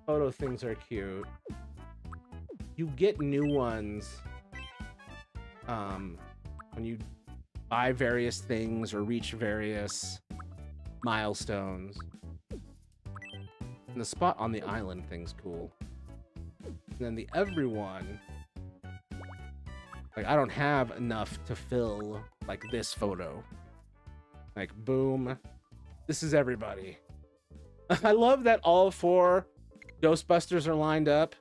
photo things are cute. You get new ones when you buy various things or reach various milestones. And the spot on the island thing's cool. And then the everyone, like, I don't have enough to fill like this photo. Like, boom, this is everybody. I love that all 4 Ghostbusters are lined up.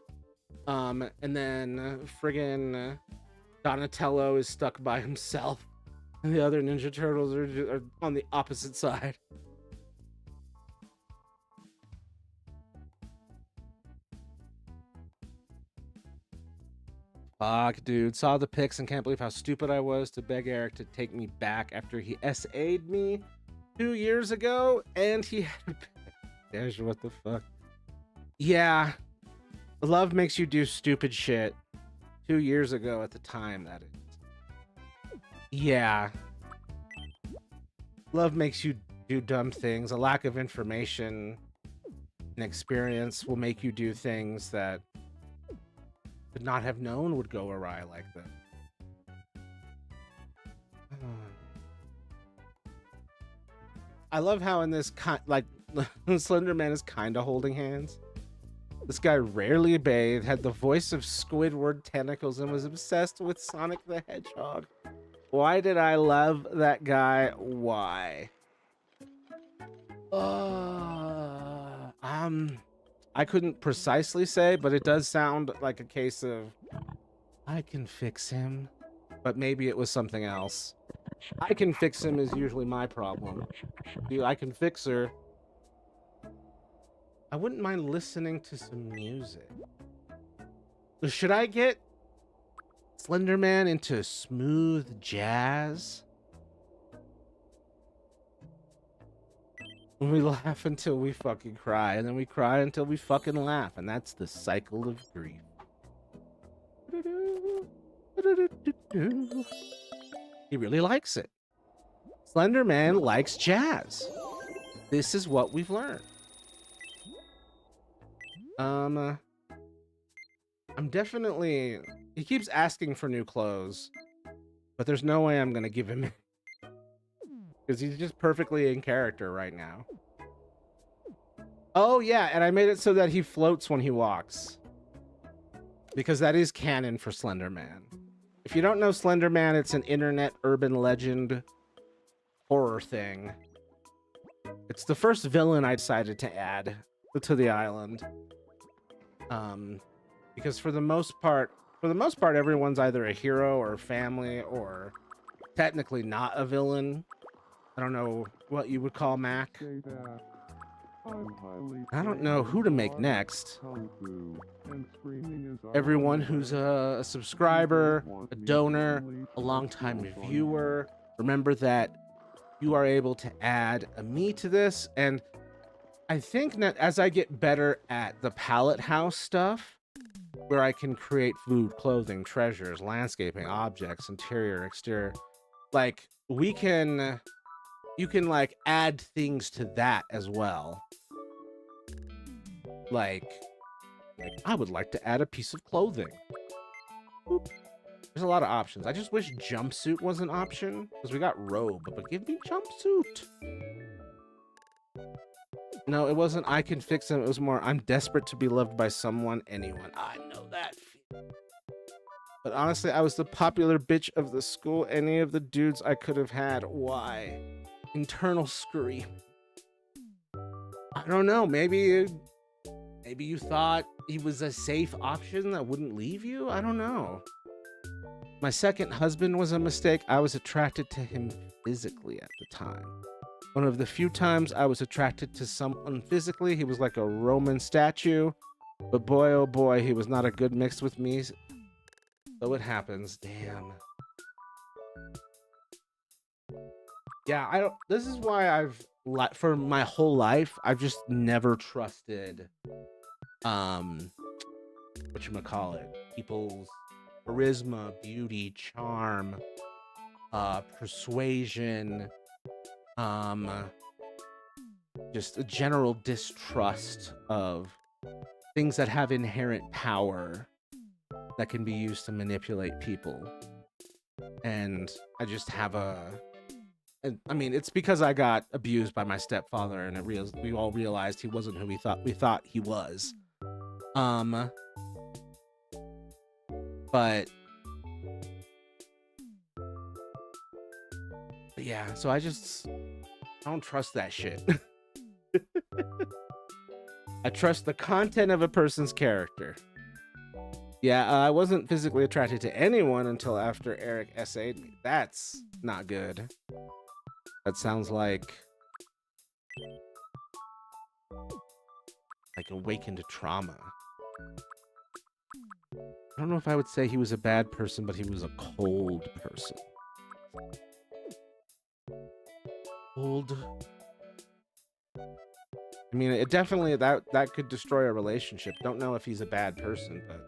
And then friggin' Donatello is stuck by himself. And the other Ninja Turtles are on the opposite side. Fuck, dude. Saw the pics and can't believe how stupid I was to beg Eric to take me back after he SA'd me 2 years ago. And he had... There's what the fuck. Yeah. Love makes you do stupid shit. 2 years ago at the time, that is. Yeah. Love makes you do dumb things. A lack of information and experience will make you do things that could not have known would go awry like that. I love how in this like Slender Man is kind of holding hands. This guy rarely bathed, had the voice of Squidward tentacles, and was obsessed with Sonic the Hedgehog. Why did I love that guy? Why? I couldn't precisely say, but it does sound like a case of I can fix him, but maybe it was something else. I can fix him is usually my problem. Dude, I can fix her. I wouldn't mind listening to some music. Should I get Slender Man into smooth jazz? We laugh until we fucking cry, and then we cry until we fucking laugh, and that's the cycle of grief. He really likes it. Slender Man likes jazz. This is what we've learned. I'm definitely... He keeps asking for new clothes, but there's no way I'm gonna give him... Because he's just perfectly in character right now. Oh, yeah, and I made it so that he floats when he walks. Because that is canon for Slender Man. If you don't know Slender Man, it's an internet urban legend horror thing. It's the first villain I decided to add to the island. Because for the most part, everyone's either a hero or family or technically not a villain. I don't know what you would call Mac. I don't know who to make next. Everyone who's a subscriber, a donor, a longtime viewer, remember that you are able to add a me to this. And I think that as I get better at the palette house stuff, where I can create food, clothing, treasures, landscaping, objects, interior, exterior, like you can like add things to that as well. Like I would like to add a piece of clothing. Boop. There's a lot of options. I just wish jumpsuit was an option, because we got robe, but give me jumpsuit. No, it wasn't I can fix him. It was more I'm desperate to be loved by someone, anyone. I know that feeling. But honestly, I was the popular bitch of the school. Any of the dudes I could have had. Why? Internal scream. I don't know. Maybe you thought he was a safe option that wouldn't leave you? I don't know. My second husband was a mistake. I was attracted to him physically at the time. One of the few times I was attracted to someone physically, he was like a Roman statue. But boy, oh boy, he was not a good mix with me. So it happens. Damn. Yeah, I don't... This is why I've... For my whole life, I've just never trusted... whatchamacallit? People's charisma, beauty, charm, persuasion... just a general distrust of things that have inherent power that can be used to manipulate people. and I just have and I mean, it's because I got abused by my stepfather, and we all realized he wasn't who we thought he was. But yeah, so I don't trust that shit. I trust the content of a person's character. Yeah, I wasn't physically attracted to anyone until after Eric essayed me. That's not good. That sounds like awakened trauma. I don't know if I would say he was a bad person, but he was a cold person. Cold. I mean, it definitely that could destroy a relationship. Don't know if he's a bad person, but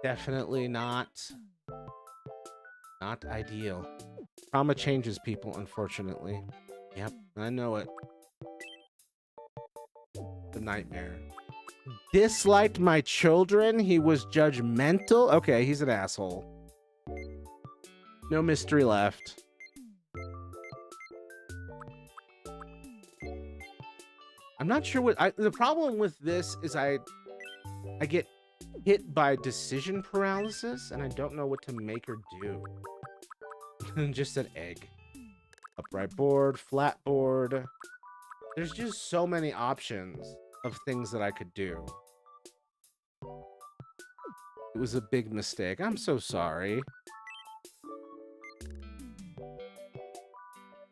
definitely not ideal. Trauma changes people, unfortunately. Yep, I know it. The nightmare. Disliked my children. He was judgmental. Okay, he's an asshole. No mystery left. I'm not sure what the problem with this is. I get hit by decision paralysis, and I don't know what to make or do. Just an egg. Upright board, flat board. There's just so many options of things that I could do. It was a big mistake. I'm so sorry.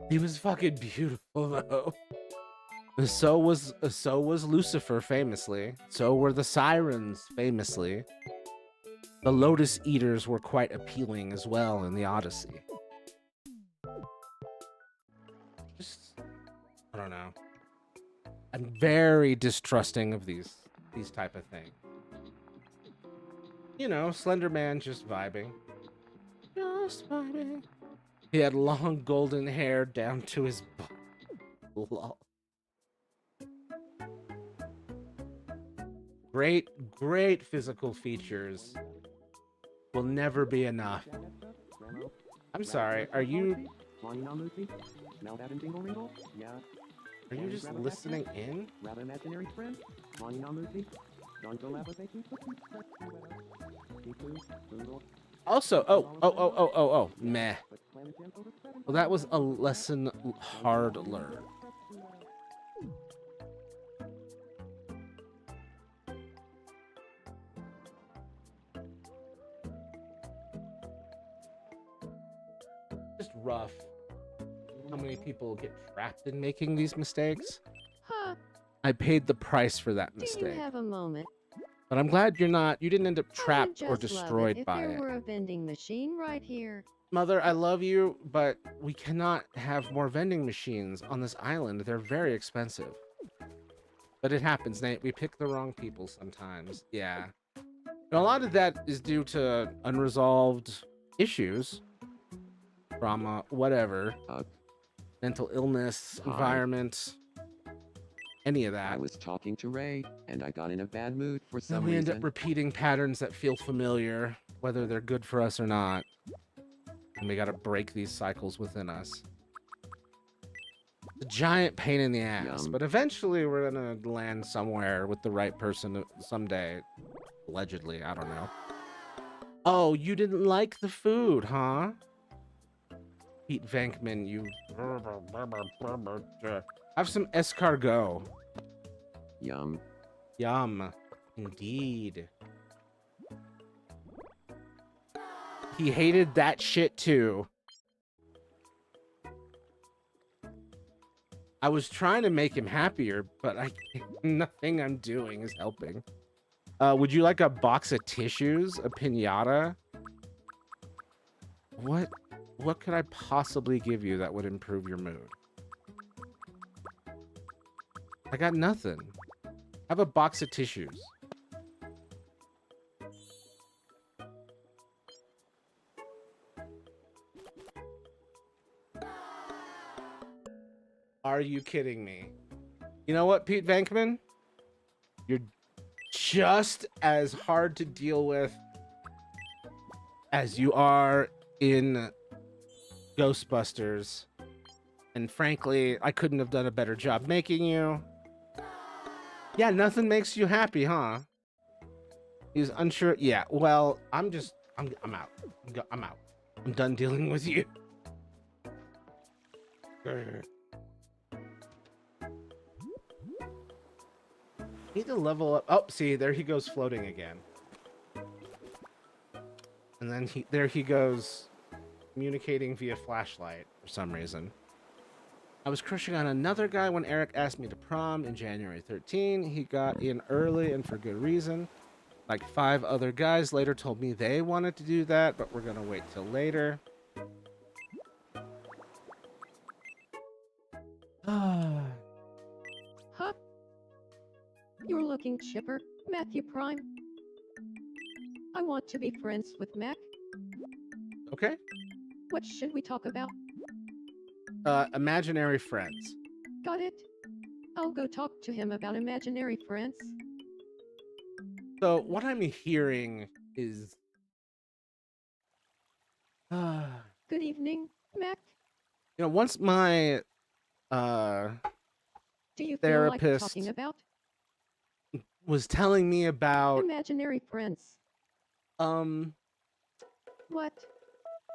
He was fucking beautiful though. So was Lucifer famously. So were the sirens famously. The Lotus Eaters were quite appealing as well in the Odyssey. Just, I don't know. I'm very distrusting of these type of things. You know, Slender Man just vibing. Just vibing. He had long golden hair down to his butt. Lol. Great physical features will never be enough. I'm sorry, are you just listening in? Also, oh, meh. Well, that was a lesson hard learned. Just rough. How many people get trapped in making these mistakes? Huh. I paid the price for that Do mistake. you have a moment? But I'm glad you didn't end up I would trapped or just love destroyed it by if it. there were a vending machine right here. Mother, I love you, but we cannot have more vending machines on this island. They're very expensive. But it happens, Nate. We pick the wrong people sometimes. Yeah. And a lot of that is due to unresolved issues. Trauma, whatever. Mental illness, environment. Any of that. I was talking to Ray, and I got in a bad mood for some And we end reason. up repeating patterns that feel familiar, whether they're good for us or not. And we gotta break these cycles within us. It's a giant pain in the ass, Yum. but eventually we're gonna land somewhere with the right person someday. Allegedly, I don't know. Oh, you didn't like the food, huh? Pete Venkman, you... Have some escargot. Yum. Yum. Indeed. He hated that shit too. I was trying to make him happier, but nothing I'm doing is helping. Would you like a box of tissues? A piñata? What could I possibly give you that would improve your mood? I got nothing. Have a box of tissues. Are you kidding me? You know what, Pete Venkman? You're just as hard to deal with as you are in Ghostbusters. And frankly, I couldn't have done a better job making you. Yeah, nothing makes you happy, huh? He's unsure. Yeah, well, I'm out. I'm out. I'm done dealing with you. Need to level up. Oh, see, there he goes floating again. And then there he goes communicating via flashlight for some reason. I was crushing on another guy when Eric asked me to prom in January 13. He got in early and for good reason. Like 5 other guys later told me they wanted to do that, but we're gonna wait till later. Huh? You're looking chipper, Matthew Prime. I want to be friends with Mac. Okay. What should we talk about? Imaginary friends. Got it? I'll go talk to him about imaginary friends. So what I'm hearing is Good evening, Mac. once my Do you feel like therapist talking about was telling me about imaginary friends? What?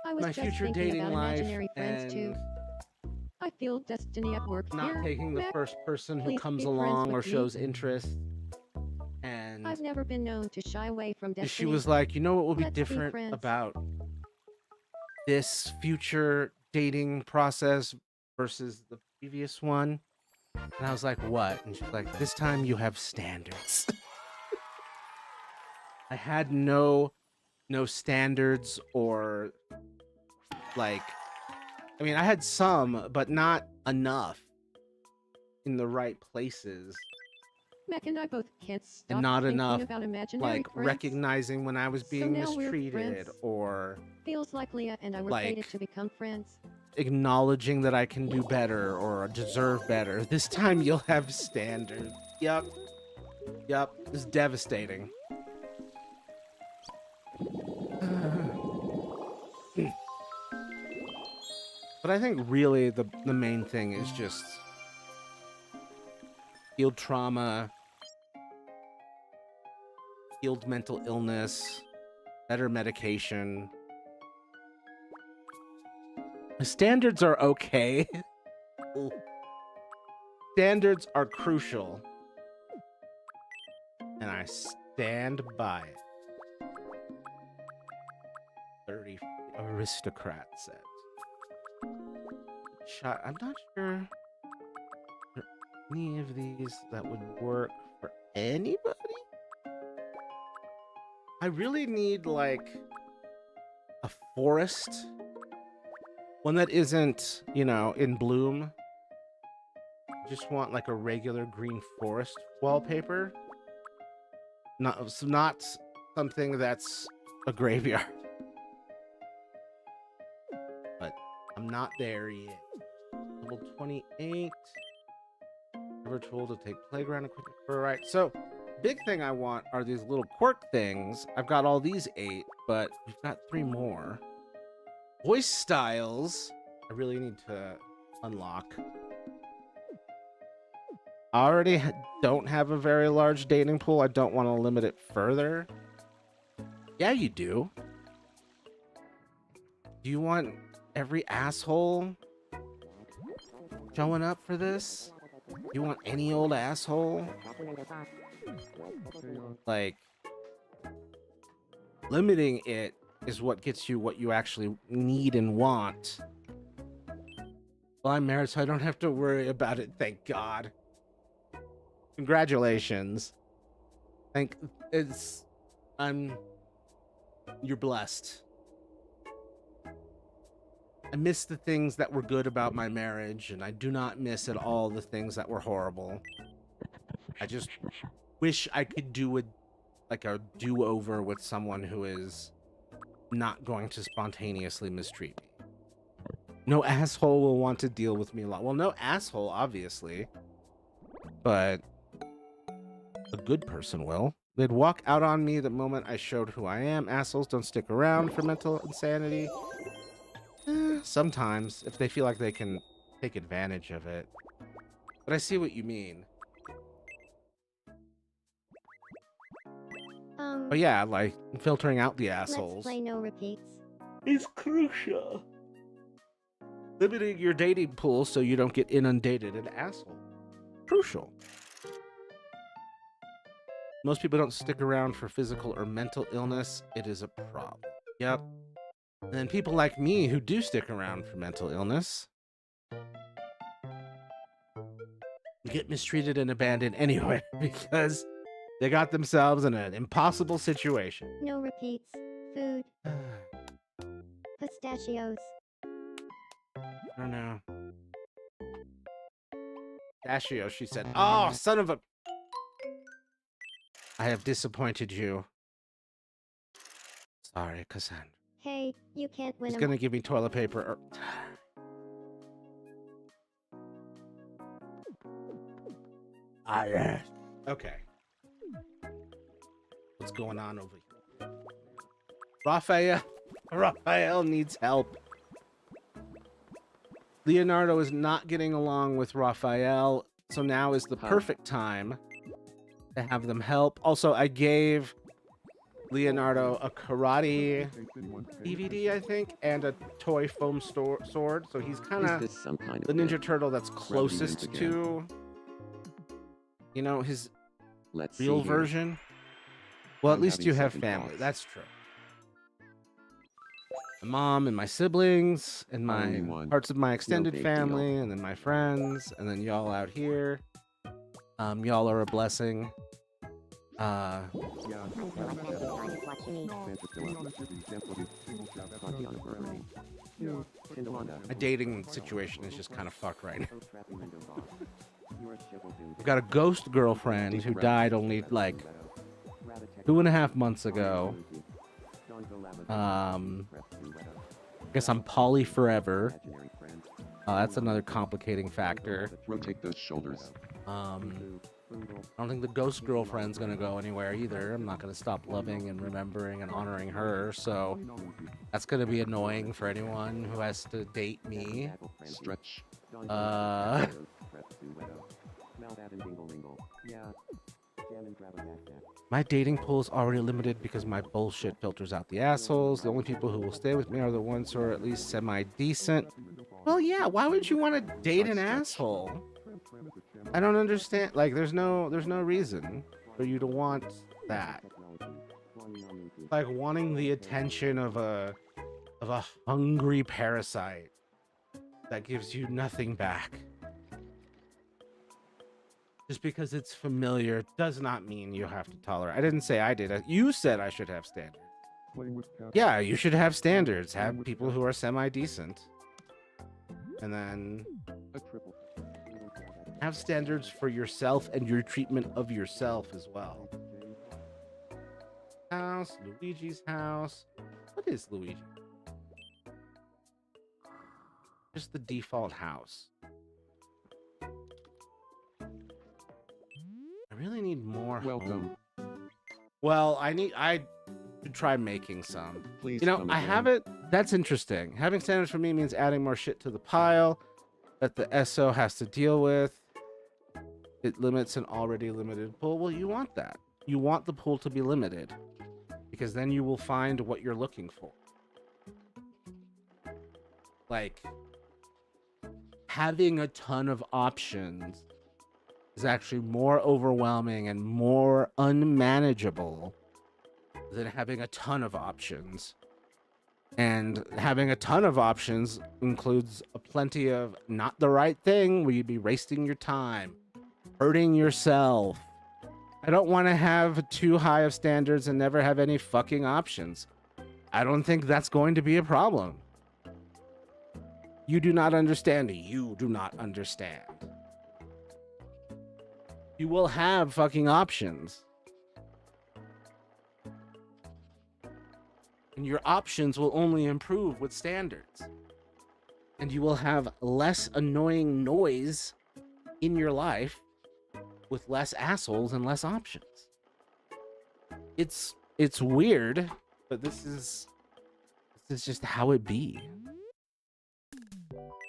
I was my just future thinking dating about life imaginary friends too. and I feel destiny at work not here, taking the Mac. first person who Please comes be friends along with or me. shows interest. And I've never been known to shy away from destiny. she was like, you know what will be Let's be different friends. about this future dating process versus the previous one? And I was like, what? And she's like, this time you have standards. I had no standards or like, I mean, I had some, but not enough in the right places. Mac and I both can't stop And not thinking enough, about imaginary like friends. recognizing when I was being now we're mistreated friends. or Feels like Leah and I were like- fated to become friends. acknowledging that I can do better or deserve better. This time you'll have standards. Yep. It's devastating. But I think really the main thing is just healed trauma, healed mental illness, better medication. The standards are okay. Standards are crucial. And I stand by it. 30 aristocrat set. I'm not sure there are any of these that would work for anybody. I really need like a forest. One that isn't, in bloom. Just want like a regular green forest wallpaper. Not something that's a graveyard. But I'm not there yet. Level 28. Never told to take playground equipment for a ride. So, big thing I want are these little quirk things. I've got all these 8, but we've got 3 more. Voice styles, I really need to unlock. I already don't have a very large dating pool. I don't want to limit it further. Yeah, you do. Do you want every asshole showing up for this? Do you want any old asshole? Like, limiting it is what gets you what you actually need and want. Well, I'm married, so I don't have to worry about it, thank God. Congratulations. You're blessed. I miss the things that were good about my marriage, and I do not miss at all the things that were horrible. I just wish I could do a do-over with someone who is not going to spontaneously mistreat me. No asshole will want to deal with me a lot. Well, no asshole, obviously. But a good person will. They'd walk out on me the moment I showed who I am. Assholes don't stick around for mental insanity. Sometimes, if they feel like they can take advantage of it. But I see what you mean. But yeah, like, filtering out the assholes. Let's play no repeats. Is crucial. Limiting your dating pool so you don't get inundated in asshole. Crucial. Most people don't stick around for physical or mental illness. It is a problem. Yep. And then people like me who do stick around for mental illness get mistreated and abandoned anyway because they got themselves in an impossible situation. No repeats. Food. Pistachios. I don't know. Pistachio, she said. Oh, son of a... I have disappointed you. Sorry, Cassandra. Hey, you can't win. He's gonna give me toilet paper. Yes. Okay. What's going on over here? Raphael needs help. Leonardo is not getting along with Raphael, so now is the perfect time to have them help. Also, I gave Leonardo a karate DVD, I think, and a toy foam sword, so he's kind of the Ninja Turtle that's closest to, you know, his real version. Well, at least you have family. That's true. My mom and my siblings and my parts of my extended family, and then my friends, and then y'all out here. Y'all are a blessing. My dating situation is just kind of fucked right now. I've got a ghost girlfriend who died only like 2.5 months ago. I guess I'm poly forever. That's another complicating factor. Rotate those shoulders. I don't think the ghost girlfriend's gonna go anywhere either. I'm not gonna stop loving and remembering and honoring her, so that's gonna be annoying for anyone who has to date me. Stretch. My dating pool is already limited because my bullshit filters out the assholes. The only people who will stay with me are the ones who are at least semi-decent. Well, yeah, why would you want to date an asshole? I don't understand. Like, there's no reason for you to want that. Like wanting the attention of a hungry parasite that gives you nothing back. Just because it's familiar does not mean you have to tolerate. I didn't say I did. You said I should have standards. Yeah, you should have standards. Have people who are semi-decent. And then have standards for yourself and your treatment of yourself as well. House, Luigi's house. What is Luigi? Just the default house. I really need more. Welcome. Well, I should try making some. Please. You know, I have it. That's interesting. Having standards for me means adding more shit to the pile that the SO has to deal with. It limits an already limited pool. Well, you want that. You want the pool to be limited because then you will find what you're looking for. Like, having a ton of options is actually more overwhelming and more unmanageable than having a ton of options. And having a ton of options includes a plenty of not the right thing where you'd be wasting your time, hurting yourself. I don't want to have too high of standards and never have any fucking options. I don't think that's going to be a problem. You do not understand. You do not understand. You will have fucking options. And your options will only improve with standards. And you will have less annoying noise in your life with less assholes and less options. it's weird, but this is just how it be.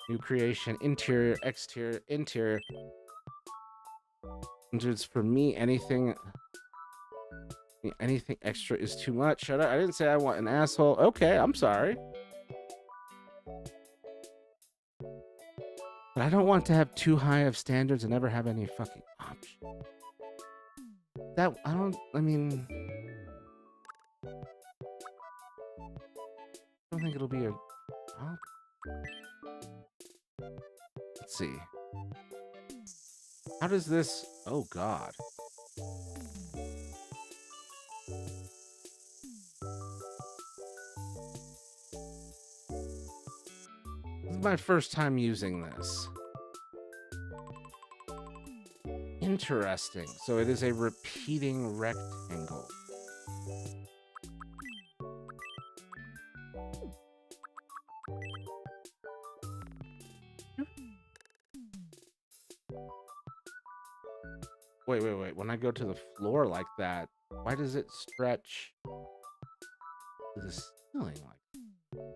New creation, interior, exterior, interior. Dudes, for me, anything extra is too much. Shut up. I didn't say I want an asshole. Okay, I'm sorry. But I don't want to have too high of standards and never have any fucking option. I mean, I don't think it'll be a problem. Let's see. How does this, oh God. This is my first time using this. Interesting. So it is a repeating rectangle. Wait. When I go to the floor like that, why does it stretch to the ceiling like that?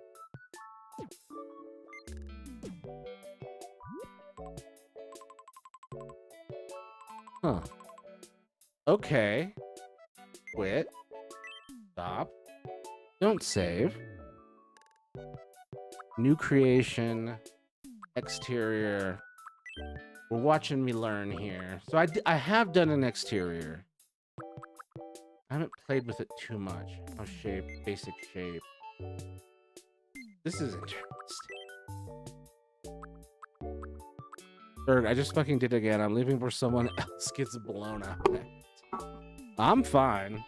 Huh. Okay. Quit. Stop. Don't save. New creation. Exterior. We're watching me learn here. So I have done an exterior. I haven't played with it too much. Oh, shape, basic shape. This is interesting. Berg, I just fucking did it again. I'm leaving before someone else gets blown out. I'm fine.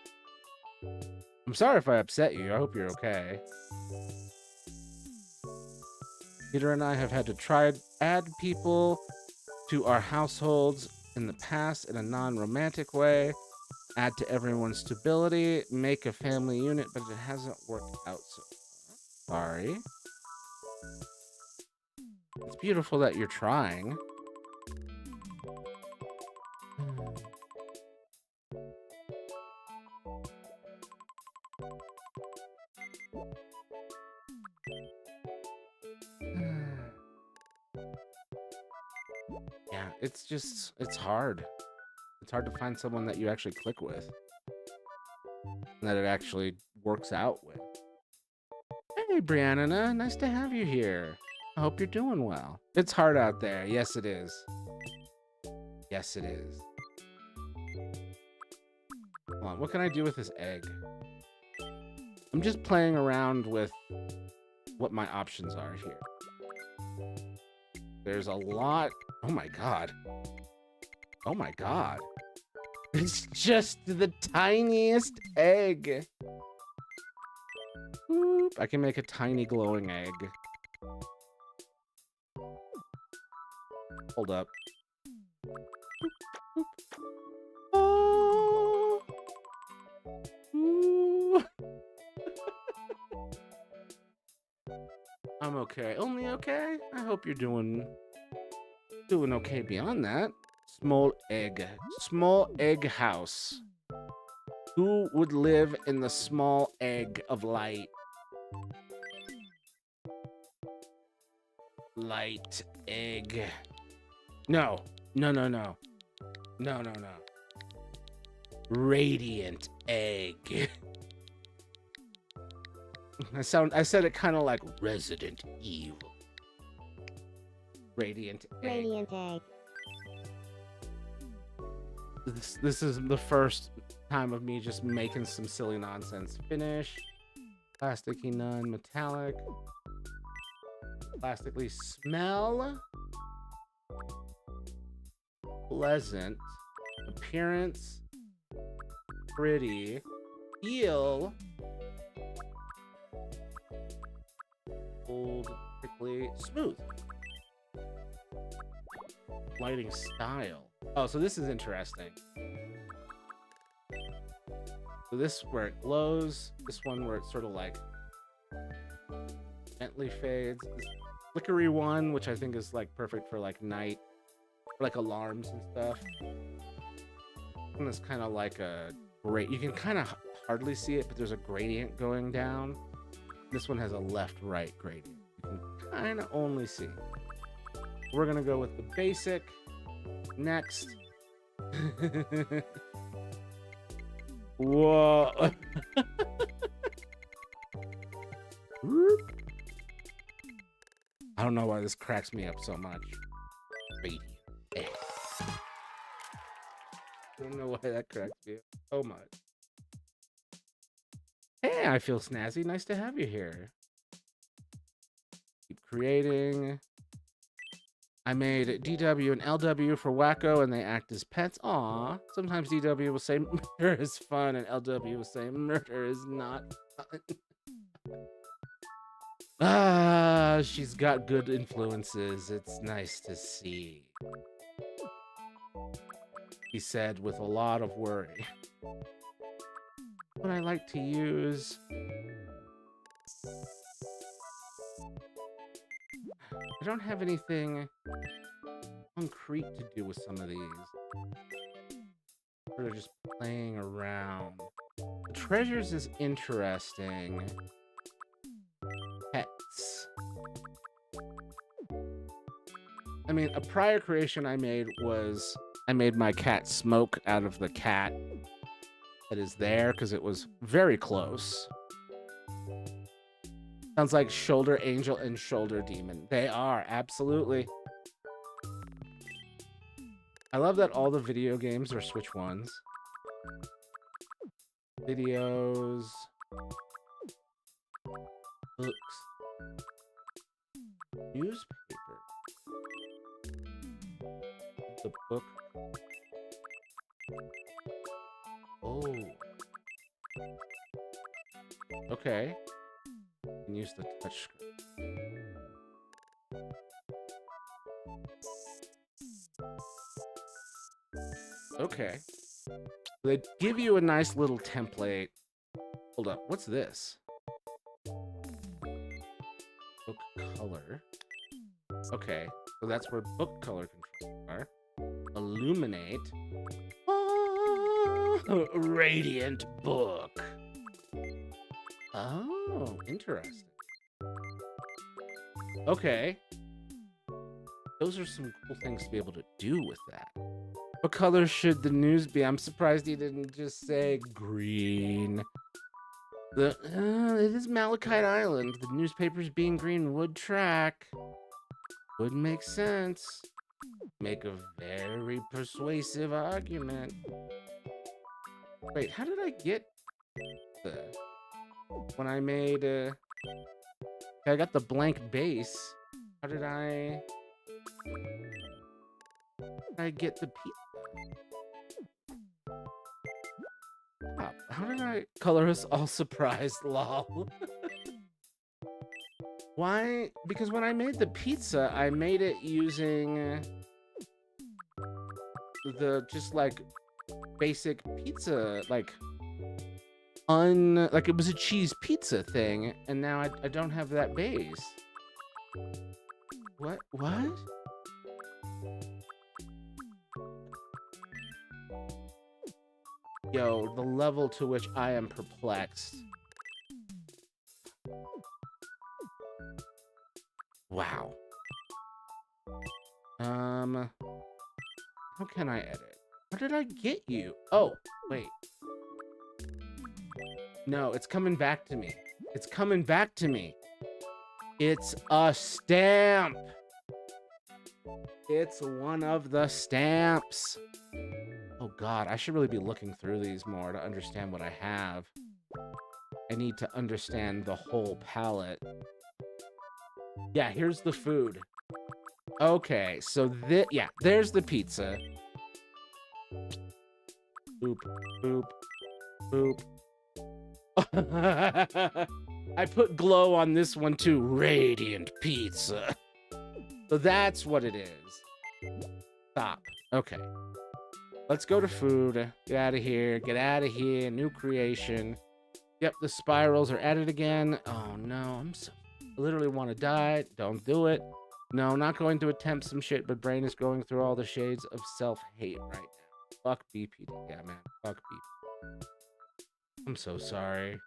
I'm sorry if I upset you. I hope you're okay. Peter and I have had to try add people to our households in the past in a non-romantic way, add to everyone's stability, make a family unit, but it hasn't worked out so far. Sorry. It's beautiful that you're trying. Yeah, it's hard. It's hard to find someone that you actually click with. And that it actually works out with. Hey, Brianna, nice to have you here. I hope you're doing well. It's hard out there. Yes, it is. Yes, it is. Come on, what can I do with this egg? I'm just playing around with what my options are here. There's a lot. Oh my God. Oh my God. It's just the tiniest egg. Boop. I can make a tiny glowing egg. Hold up. Oh. Ooh. I'm okay. Only okay? I hope you're doing okay beyond that. Small egg. Small egg house. Who would live in the small egg of light? Light egg. No. No. Radiant egg. I said it kind of like Resident Evil. Radiant egg. Radiant egg. This is the first time of me just making some silly nonsense. Finish. Plasticky none. Metallic. Plastically smell. Pleasant. Appearance. Pretty. Feel. Bold. Prickly. Smooth. Lighting style. Oh, so this is interesting. So this where it glows. This one where it's sort of like gently fades. This flickery one, which I think is like perfect for like night, for like alarms and stuff. And it's kind of like a great. You can kind of hardly see it, but there's a gradient going down. This one has a left-right gradient. You can kind of only see. We're gonna go with the basic. Next. Whoa. I don't know why this cracks me up so much. Radiant. I don't know why that cracks me up so much. Hey, I feel snazzy. Nice to have you here. Keep creating. I made DW and LW for Wacko, and they act as pets. Aw. Sometimes DW will say murder is fun, and LW will say murder is not fun. Ah, she's got good influences. It's nice to see. He said with a lot of worry. What I like to use... I don't have anything concrete to do with some of these. Sort of just playing around. The treasures is interesting. Pets. I mean, a prior creation I made was I made my cat Smoke out of the cat that is there because it was very close. Sounds like Shoulder Angel and Shoulder Demon. They are, absolutely. I love that all the video games are Switch ones. Videos. Books. Newspaper. The book. Oh. Okay. And use the touch screen. Okay. They give you a nice little template. Hold up, what's this? Book color. Okay, so that's where book color controls are. Illuminate. Oh, radiant book. Oh, interesting. Okay. Those are some cool things to be able to do with that. What color should the news be? I'm surprised he didn't just say green. It is Malachite Island. The newspapers being green would track. Would make sense. Make a very persuasive argument. Wait, how did I get the... When I made I got the blank base. How did I get the how did I color us all surprised? Lol. Why? Because when I made the pizza, I made it using the just like basic pizza, like like it was a cheese pizza thing, and now I don't have that base. What? Yo, the level to which I am perplexed. Wow. How can I edit? How did I get you? Oh, wait. No, it's coming back to me. It's coming back to me. It's a stamp. It's one of the stamps. Oh God, I should really be looking through these more to understand what I have. I need to understand the whole palette. Yeah, here's the food. Okay, so yeah, there's the pizza. Boop, boop, boop. I put glow on this one too. Radiant pizza. So that's what it is. Stop. Okay. Let's go to food. Get out of here. Get out of here. New creation. Yep, the spirals are added again. Oh no, I literally want to die. Don't do it. No, not going to attempt some shit, but brain is going through all the shades of self-hate right now. Fuck BPD. Yeah, man. Fuck BPD. I'm so sorry.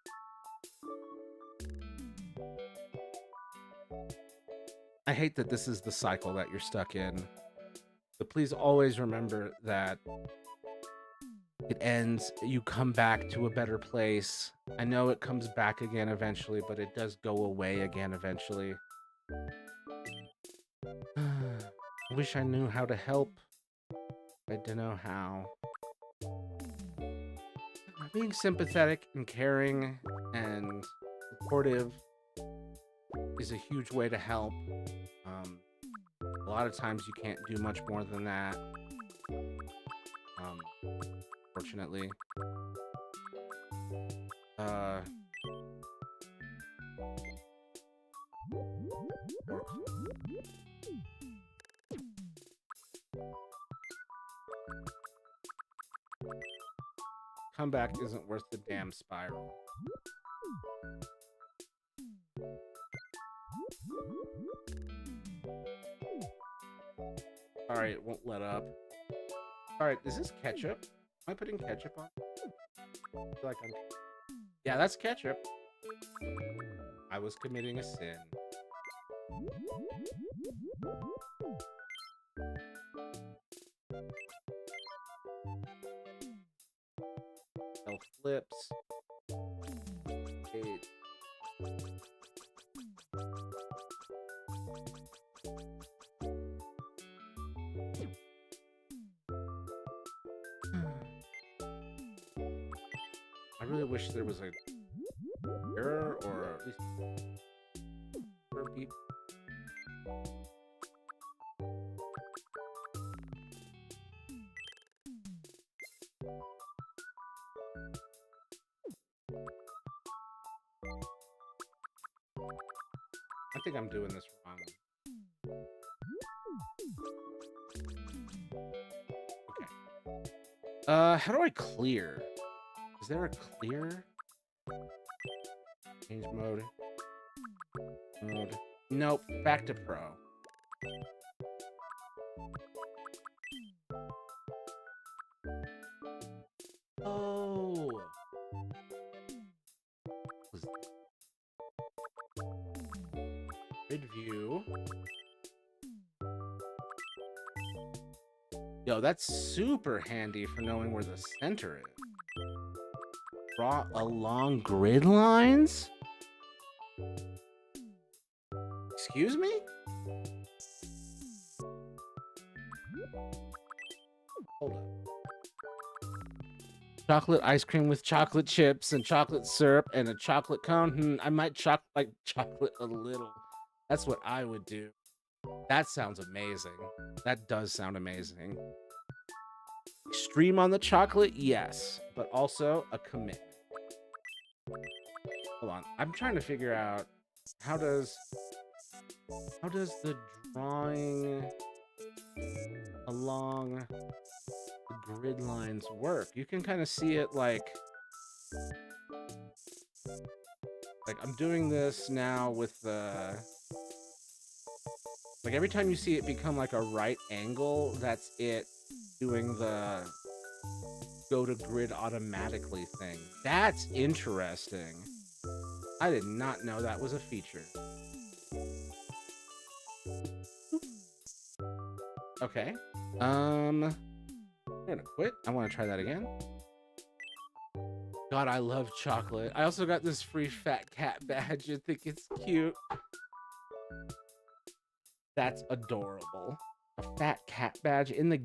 I hate that this is the cycle that you're stuck in. But please always remember that it ends, you come back to a better place. I know it comes back again eventually, but it does go away again eventually. I wish I knew how to help. I don't know how. Being sympathetic and caring and supportive is a huge way to help. A lot of times you can't do much more than that. Fortunately. Comeback isn't worth the damn spiral. Alright, it won't let up. Alright, is this ketchup? Am I putting ketchup on? I feel like I'm... Yeah, that's ketchup. I was committing a sin. Health flips. 8. I really wish there was a error or at least beep. I think I'm doing this wrong. Okay. How do I clear? Is there a clear? Change mode. Mode. Nope. Back to pro. Oh. Grid view. Yo, that's super handy for knowing where the center is. Draw along grid lines? Excuse me? Hold up. Chocolate ice cream with chocolate chips and chocolate syrup and a chocolate cone. I might like chocolate a little. That's what I would do. That sounds amazing. That does sound amazing. Extreme on the chocolate, yes, but also a commitment. Hold on, I'm trying to figure out how does the drawing along the grid lines work? You can kind of see it like I'm doing this now with the like every time you see it become like a right angle, that's it doing the go to grid automatically thing. That's interesting. I did not know that was a feature. Okay. I'm gonna quit. I want to try that again. God, I love chocolate. I also got this free fat cat badge. I think it's cute. That's adorable. A fat cat badge in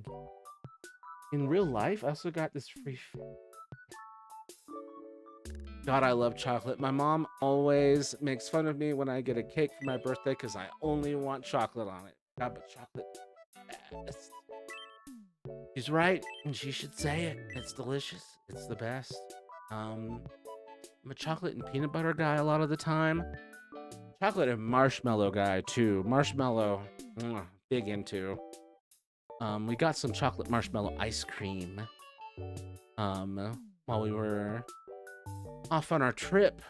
real life. I also got this free. God, I love chocolate. My mom always makes fun of me when I get a cake for my birthday because I only want chocolate on it. God, but chocolate. Best. She's right, and she should say it. It's delicious. It's the best. I'm a chocolate and peanut butter guy a lot of the time. Chocolate and marshmallow guy too. Marshmallow, big into. We got some chocolate marshmallow ice cream. While we were off on our trip.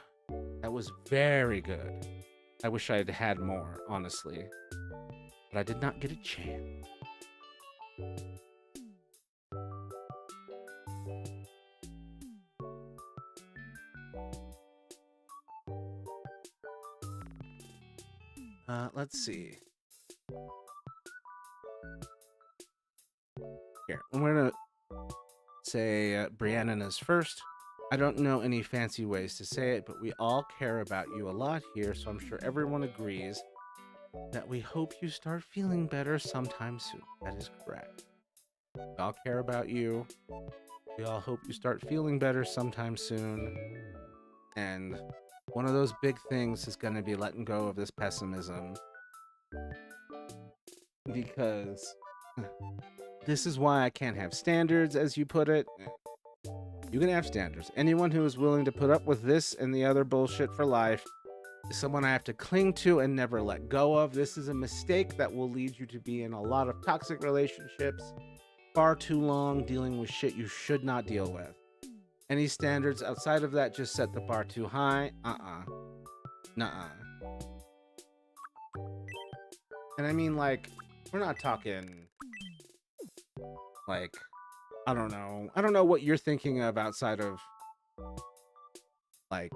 That was very good. I wish I had had more, honestly. But I did not get a chance. Let's see. Here, I'm gonna say Brianna's first. I don't know any fancy ways to say it, but we all care about you a lot here, so I'm sure everyone agrees that we hope you start feeling better sometime soon. That is correct. We all care about you. We all hope you start feeling better sometime soon. And one of those big things is going to be letting go of this pessimism. Because this is why I can't have standards, as you put it. You can have standards. Anyone who is willing to put up with this and the other bullshit for life is someone I have to cling to and never let go of. This is a mistake that will lead you to be in a lot of toxic relationships far too long, dealing with shit you should not deal with. Any standards outside of that just set the bar too high. Nuh-uh. And I mean, like, we're not talking, like, I don't know what you're thinking of outside of, like,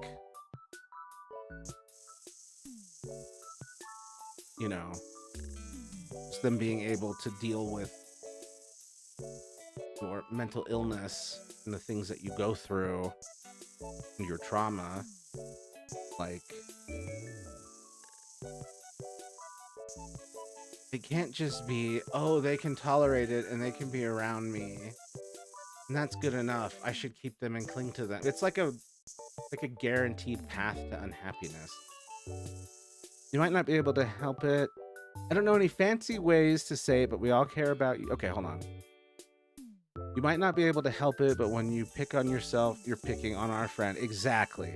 you know, just them being able to deal with your mental illness and the things that you go through and your trauma. Like, it can't just be, oh, they can tolerate it and they can be around me and that's good enough. I should keep them and cling to them. It's like a guaranteed path to unhappiness. You might not be able to help it. I don't know any fancy ways to say it, but we all care about you. Okay, hold on. You might not be able to help it, but when you pick on yourself, you're picking on our friend. Exactly.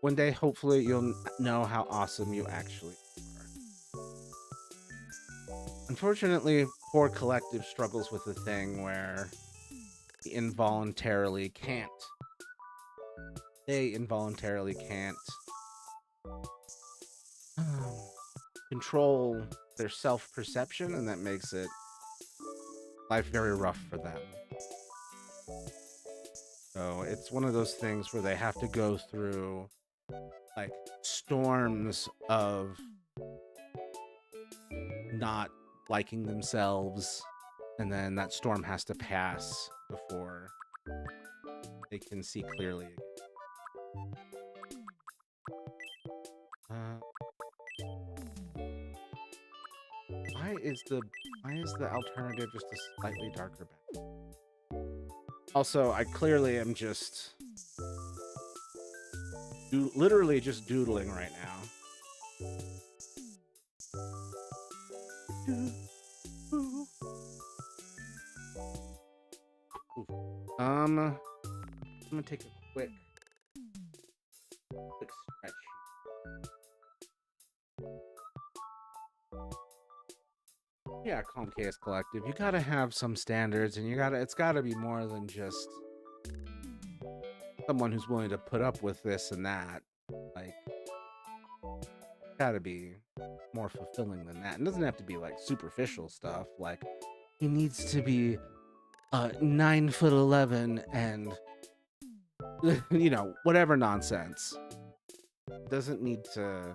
One day, hopefully, you'll know how awesome you actually are. Unfortunately, poor collective struggles with the thing where he involuntarily can't. They involuntarily can't control their self-perception, and that makes it life very rough for them. So it's one of those things where they have to go through like storms of not liking themselves, and then that storm has to pass before they can see clearly again. Why is the alternative just a slightly darker back? Also, I clearly am just literally just doodling right now. I'm gonna take a quick stretch here. Yeah, Calm Chaos Collective. You gotta have some standards, and it's gotta be more than just someone who's willing to put up with this and that. Like, gotta be more fulfilling than that. It doesn't have to be like superficial stuff. Like, he needs to be 9'11" and you know, whatever nonsense. It doesn't need to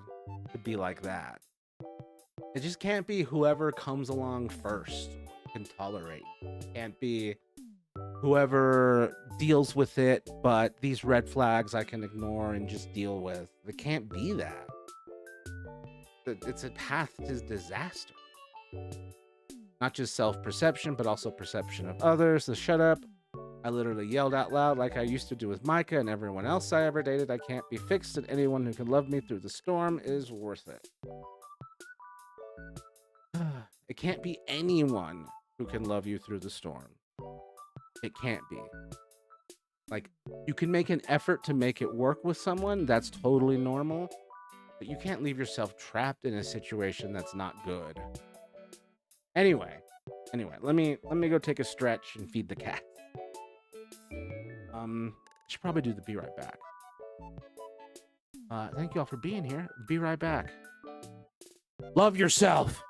be like that. It just can't be whoever comes along first can tolerate. It can't be whoever deals with it, but these red flags I can ignore and just deal with. It can't be that. It's a path to disaster. Not just self-perception, but also perception of others. So shut up. I literally yelled out loud like I used to do with Micah and everyone else I ever dated. I can't be fixed, and anyone who can love me through the storm is worth it. It can't be anyone who can love you through the storm. It can't be. Like, you can make an effort to make it work with someone. That's totally normal. But you can't leave yourself trapped in a situation that's not good. Anyway, let me go take a stretch and feed the cat. Should probably do the be right back. Thank you all for being here. Be right back. Love yourself.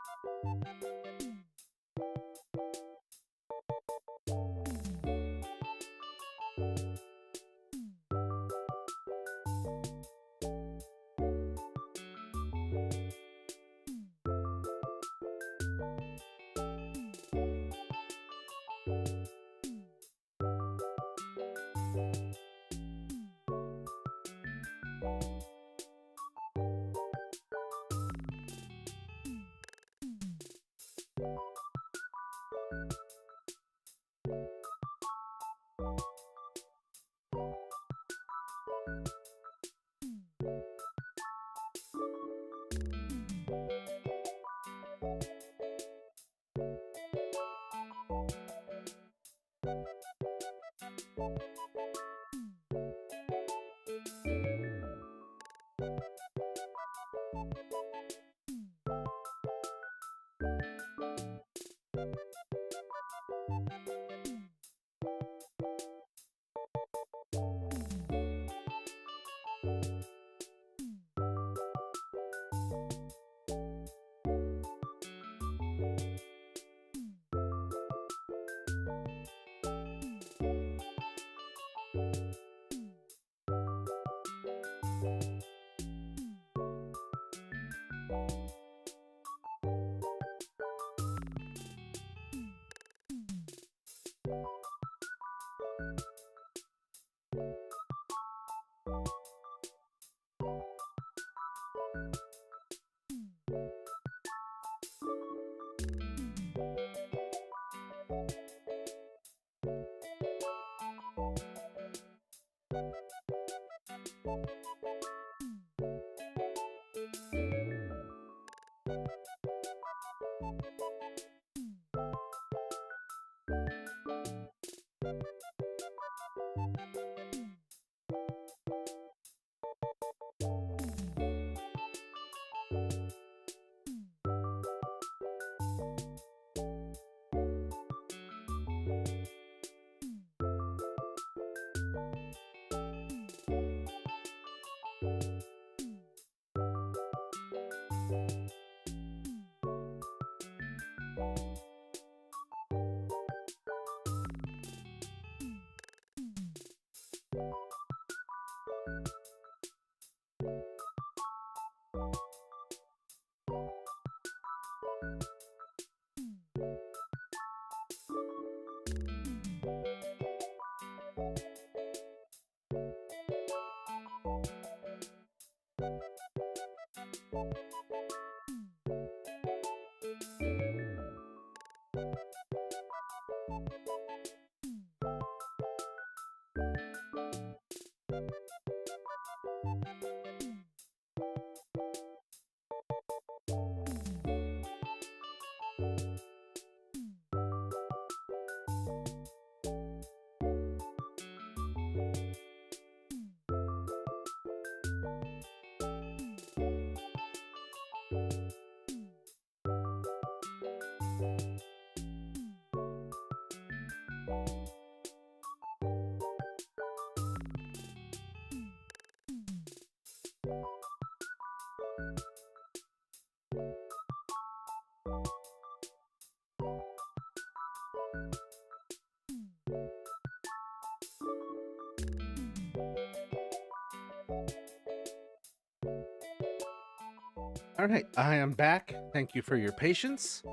All right, I am back. Thank you for your patience.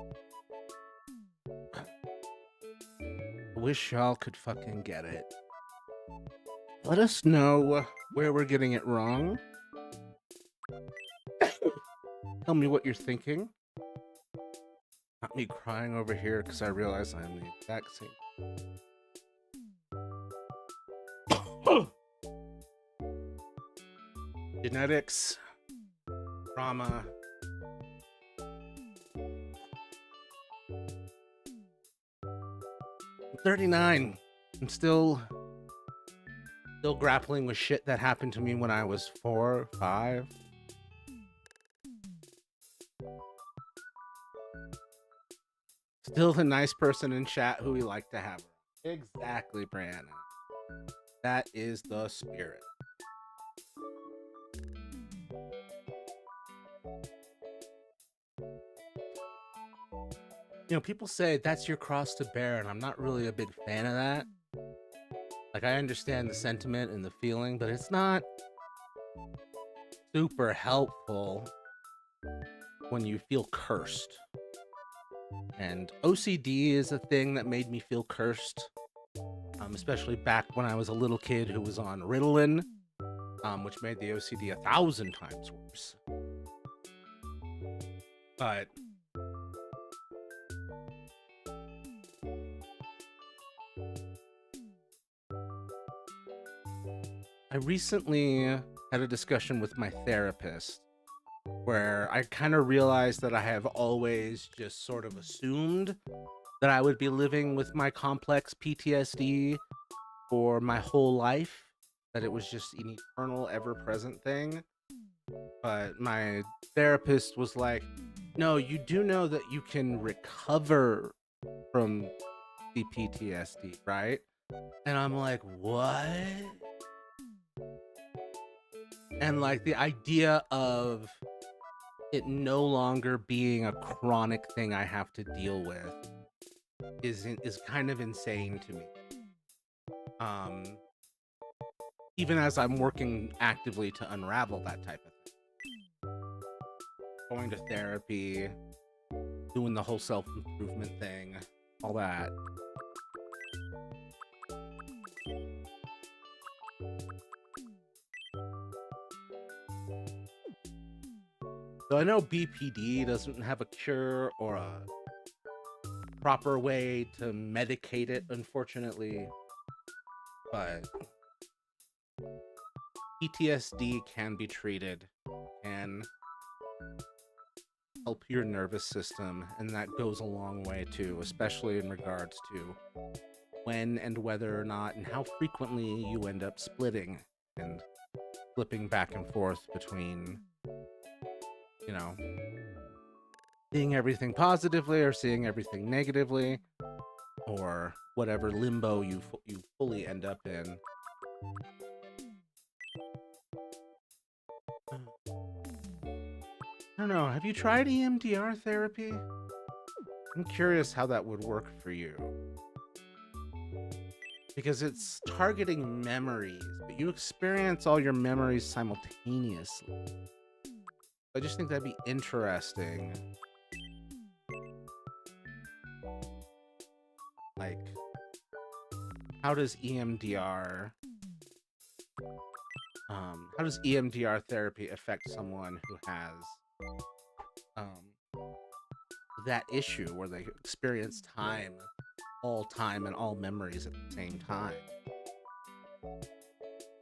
Wish y'all could fucking get it. Let us know where we're getting it wrong. Tell me what you're thinking. Not me crying over here because I realize I'm the exact same. Genetics, trauma. I'm 39. I'm still grappling with shit that happened to me when I was 4, 5. Still the nice person in chat who we like to have. Exactly, Brianna. That is the spirit. You know, people say that's your cross to bear, and I'm not really a big fan of that. Like, I understand the sentiment and the feeling, but it's not super helpful when you feel cursed. And OCD is a thing that made me feel cursed. especially back when I was a little kid who was on Ritalin, which made the OCD 1,000 times worse. But I recently had a discussion with my therapist where I kind of realized that I have always just sort of assumed that I would be living with my complex PTSD for my whole life, that it was just an eternal, ever-present thing. But my therapist was like, no, you do know that you can recover from the PTSD, right? And I'm like, what? And like the idea of it no longer being a chronic thing I have to deal with is kind of insane to me. Even as I'm working actively to unravel that type of thing. Going to therapy, doing the whole self-improvement thing, all that. So I know BPD doesn't have a cure or a proper way to medicate it, unfortunately, but PTSD can be treated and help your nervous system, and that goes a long way too, especially in regards to when and whether or not and how frequently you end up splitting and flipping back and forth between, you know, seeing everything positively or seeing everything negatively, or whatever limbo you fully end up in. I don't know, have you tried EMDR therapy? I'm curious how that would work for you. Because it's targeting memories, but you experience all your memories simultaneously. I just think that'd be interesting. Like, how does EMDR therapy affect someone who has that issue where they experience all time and all memories at the same time?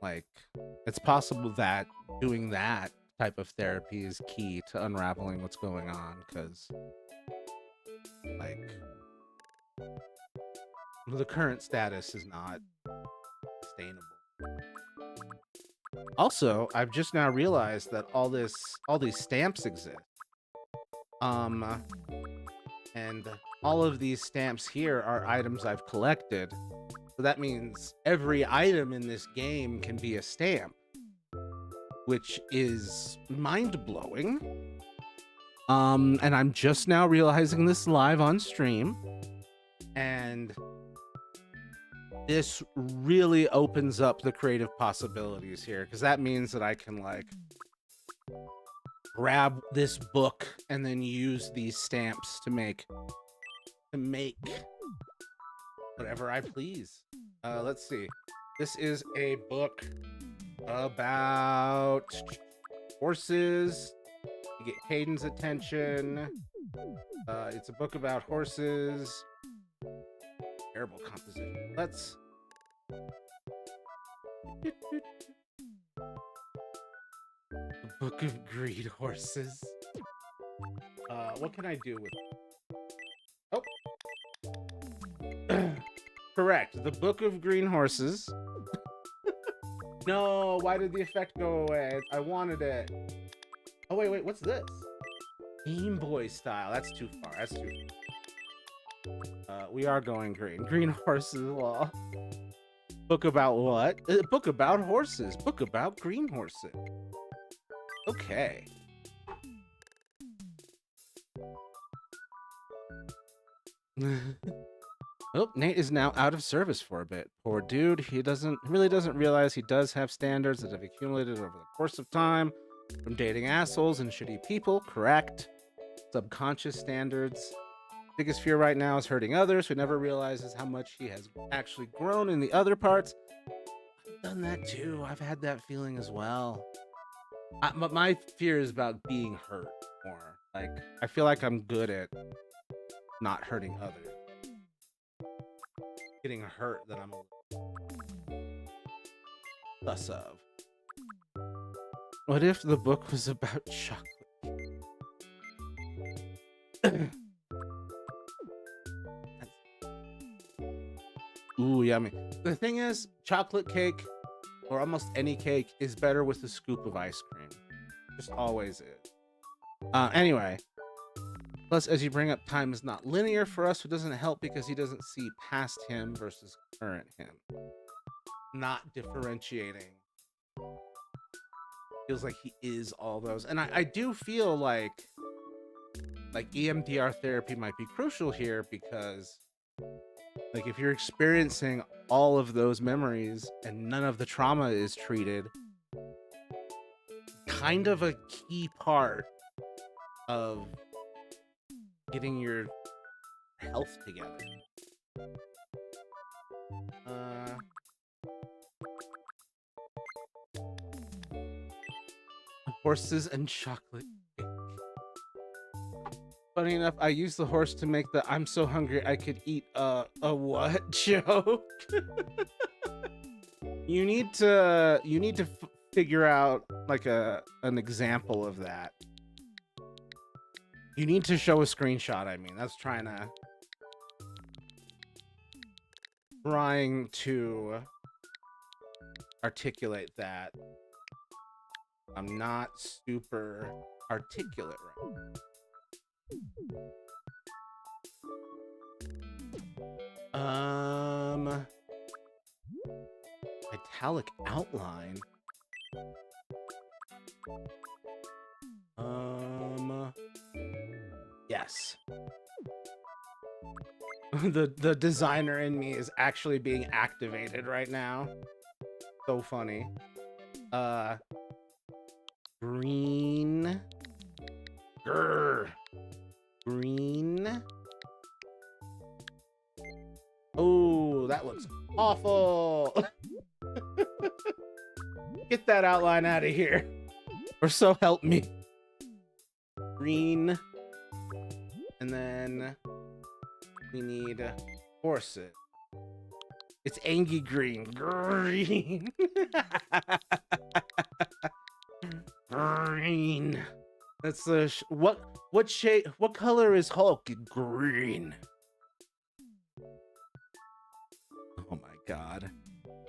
Like, it's possible that doing that type of therapy is key to unraveling what's going on, because like the current status is not sustainable. Also, I've just now realized that all these stamps exist. And all of these stamps here are items I've collected. So that means every item in this game can be a stamp, which is mind-blowing. And I'm just now realizing this live on stream. And this really opens up the creative possibilities here, because that means that I can like grab this book and then use these stamps to make whatever I please. Let's see. This is a book about horses. You get Hayden's attention. It's a book about horses. Terrible composition. Let's The Book of Greed Horses. What can I do with it? Oh. Correct. The Book of Green Horses. No, why did the effect go away? I wanted it. Oh, wait, what's this? Game Boy style. That's too far. That's too far. We are going green. Green Horses Law. Book about what? Book about horses. Book about green horses. Okay. Oh, Nate is now out of service for a bit. Poor dude. He really doesn't realize he does have standards that have accumulated over the course of time from dating assholes and shitty people. Correct. Subconscious standards. biggest fear right now is hurting others, who never realizes how much he has actually grown in the other parts. I've done that too. I've had that feeling as well. But my fear is about being hurt more. Like, I feel like I'm good at not hurting others. Getting hurt that I'm less of. What if the book was about chocolate? Ooh, yummy. The thing is, chocolate cake, or almost any cake, is better with a scoop of ice cream. Just always is. Anyway. Plus, as you bring up, time is not linear for us, so it doesn't help because he doesn't see past him versus current him. Not differentiating. Feels like he is all those. And I do feel like EMDR therapy might be crucial here because, like, if you're experiencing all of those memories and none of the trauma is treated, kind of a key part of getting your health together. Horses and chocolate cake. Funny enough, I used the horse to make the "I'm so hungry I could eat a what" joke. You need to figure out like an example of that. You need to show a screenshot. I mean, that's trying to articulate that. I'm not super articulate right now. Italic outline. Yes. The designer in me is actually being activated right now. So funny. Green. Green. Oh, that looks awful. Get that outline out of here. Or so help me. Green. And then we need horses. It's Angie Green. Green. Green. That's the what shade? What color is Hulk? Green. Oh my god.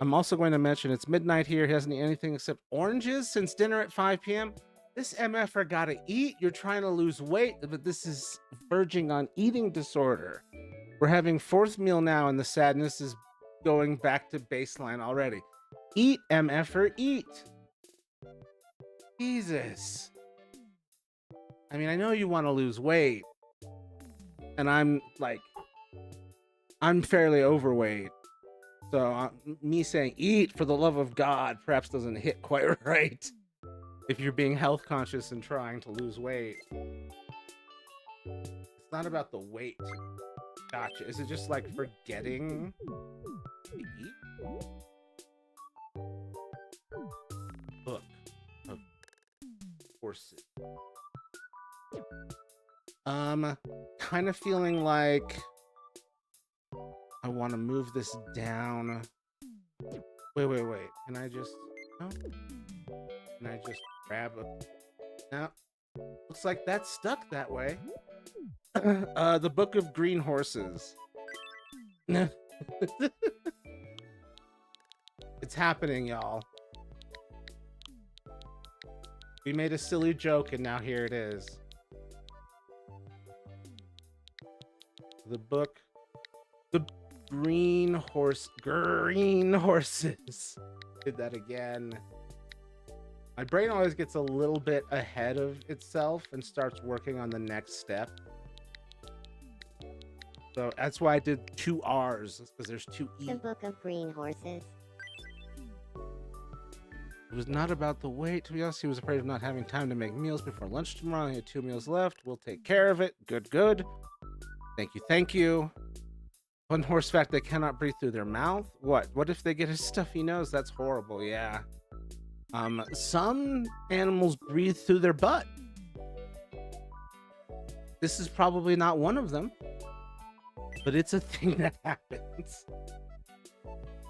I'm also going to mention it's midnight here. He hasn't eaten anything except oranges since dinner at 5 p.m. This MFer gotta eat. You're trying to lose weight, but this is verging on eating disorder. We're having fourth meal now, and the sadness is going back to baseline already. Eat, MFer, eat. Jesus. I mean, I know you want to lose weight, and I'm fairly overweight. So me saying eat for the love of God perhaps doesn't hit quite right. If you're being health conscious and trying to lose weight. It's not about the weight. Gotcha. Is it just like forgetting to eat? Book of horses. Kind of feeling like I want to move this down. Wait. Can I just... No? Can I just grab a... No. Looks like that's stuck that way. The Book of Green Horses. It's happening, y'all. We made a silly joke and now here it is. The book... The Green Horses. Did that again. My brain always gets a little bit ahead of itself and starts working on the next step. So that's why I did 2 R's, because there's 2 E. The Book of Green Horses. It was not about the weight, to be honest. He was afraid of not having time to make meals before lunch tomorrow. He had 2 meals left. We'll take care of it. Good. Thank you, thank you. Fun horse fact, they cannot breathe through their mouth. What if they get a stuffy nose? That's horrible. Yeah. Some animals breathe through their butt. This is probably not one of them, but it's a thing that happens.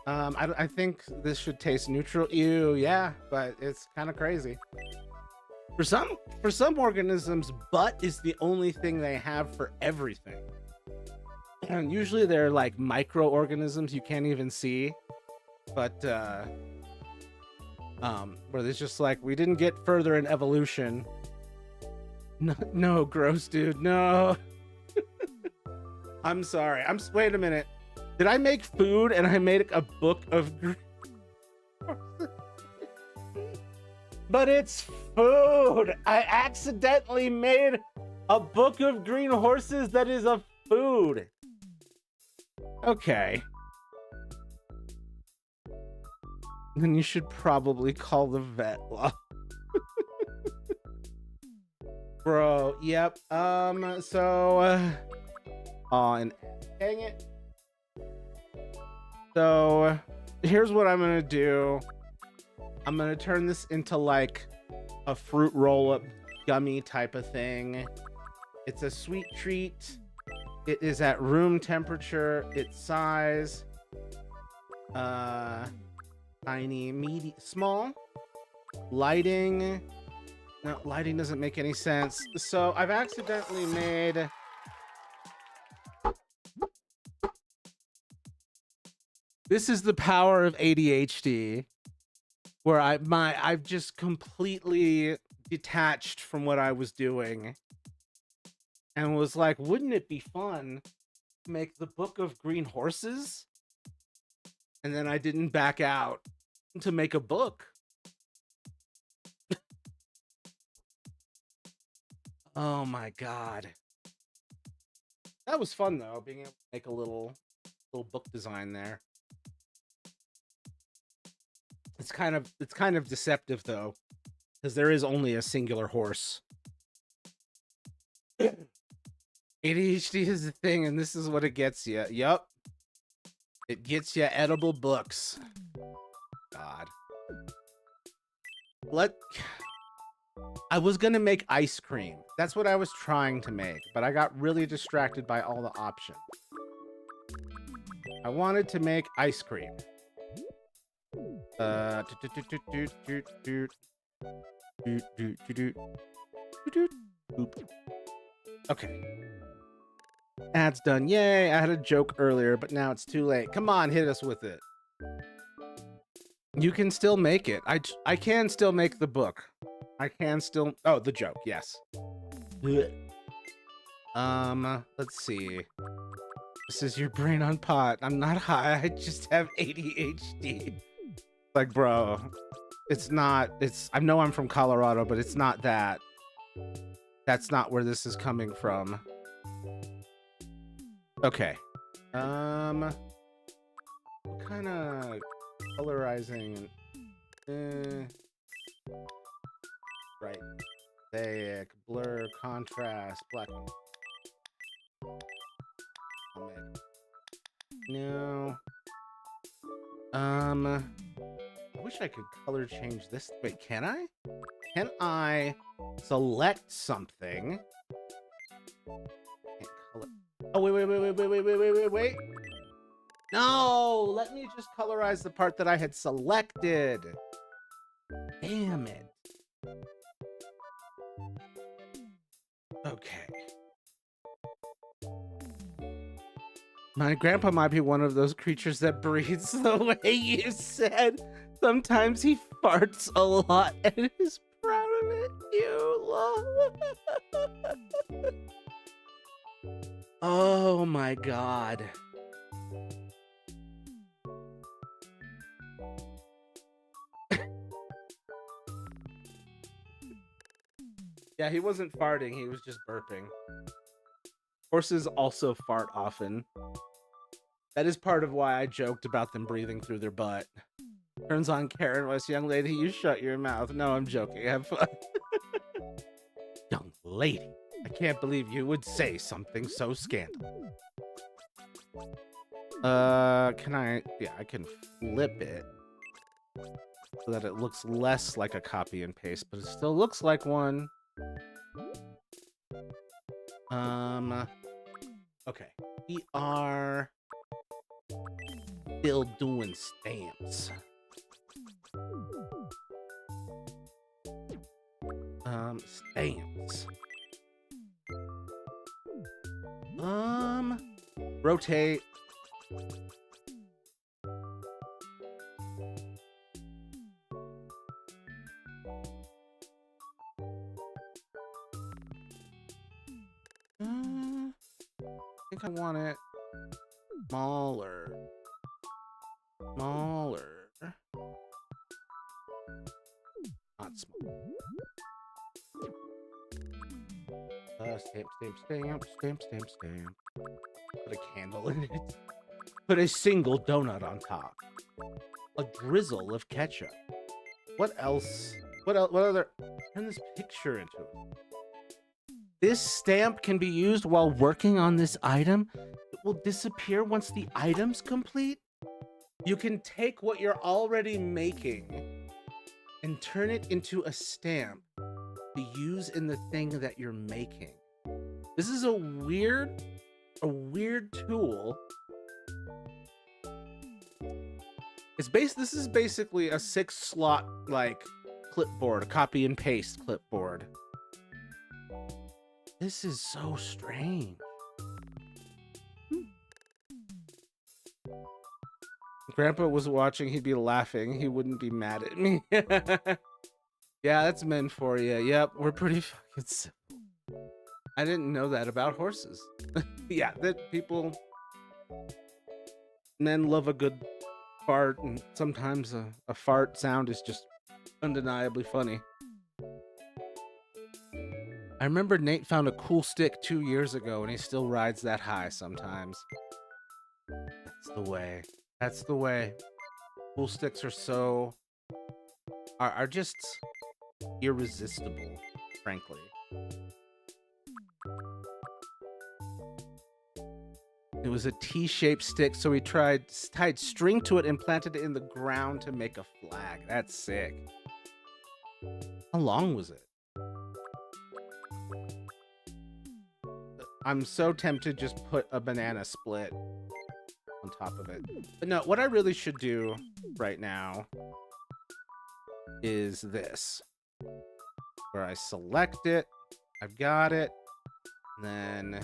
I think this should taste neutral. Ew, yeah, but it's kind of crazy. For some organisms, butt is the only thing they have for everything. And usually they're like microorganisms you can't even see, but where there's just like, we didn't get further in evolution. No, gross, dude, no. I'm sorry. Wait a minute. Did I make food and I made a book of green horses? But it's food. I accidentally made a book of green horses that is a food. Okay. Then you should probably call the vet. Bro, yep. And dang it. So here's what I'm gonna do. I'm gonna turn this into like a fruit roll-up gummy type of thing. It's a sweet treat. It is at room temperature. Its size, tiny, medium, small. Lighting. No, lighting doesn't make any sense. So I've accidentally made. This is the power of ADHD, where I've just completely detached from what I was doing and was like, wouldn't it be fun to make the book of green horses? And then I didn't back out to make a book. Oh my God. That was fun though, being able to make a little book design there. It's kind of deceptive though, because there is only a singular horse. ADHD is the thing, and this is what it gets you. Yup. It gets you edible books. God. I was gonna make ice cream. That's what I was trying to make, but I got really distracted by all the options. I wanted to make ice cream. Okay. Ad's done. Yay, I had a joke earlier, but now it's too late. Come on, hit us with it. You can still make it. I can still make the book. I can still... Oh, the joke, yes. Let's see. This is your brain on pot. I'm not high, I just have ADHD. Like, bro, it's not... I know I'm from Colorado, but it's not that. That's not where this is coming from. Okay. What kind of colorizing? Right. Thick, blur, contrast, black. No. I wish I could color change this. Wait, can I? Can I select something? Can't color. Oh, wait. No, let me just colorize the part that I had selected. Damn it. Okay. My grandpa might be one of those creatures that breathes the way you said. Sometimes he farts a lot and is proud of it. You love. Oh my God. Yeah, he wasn't farting, he was just burping. Horses also fart often. That is part of why I joked about them breathing through their butt. Turns on Karen West, young lady, you shut your mouth. No, I'm joking. Have fun. Young lady. I can't believe you would say something so scandalous. Can I? Yeah, I can flip it so that it looks less like a copy and paste, but it still looks like one. Okay. We are still doing stamps. Stamps. Rotate. I think I want it smaller. Smaller. Not small. Stamp. Put a candle in it. Put a single donut on top. A drizzle of ketchup. What else? What other? Turn this picture into it. This stamp can be used while working on this item. It will disappear once the item's complete. You can take what you're already making and turn it into a stamp to use in the thing that you're making. This is a weird tool. This is basically a 6-slot like clipboard, a copy and paste clipboard. This is so strange. If Grandpa was watching, he'd be laughing. He wouldn't be mad at me. Yeah, that's men for you. Yep, we're pretty fucking simple. I didn't know that about horses. Yeah, that men love a good fart, and sometimes a fart sound is just undeniably funny. I remember Nate found a cool stick 2 years ago, and he still rides that high sometimes. That's the way. That's the way. Cool sticks are just irresistible, frankly. It was a T-shaped stick, so he tied string to it and planted it in the ground to make a flag. That's sick. How long was it? I'm so tempted to just put a banana split on top of it. But no, what I really should do right now is this. Where I select it, I've got it, and then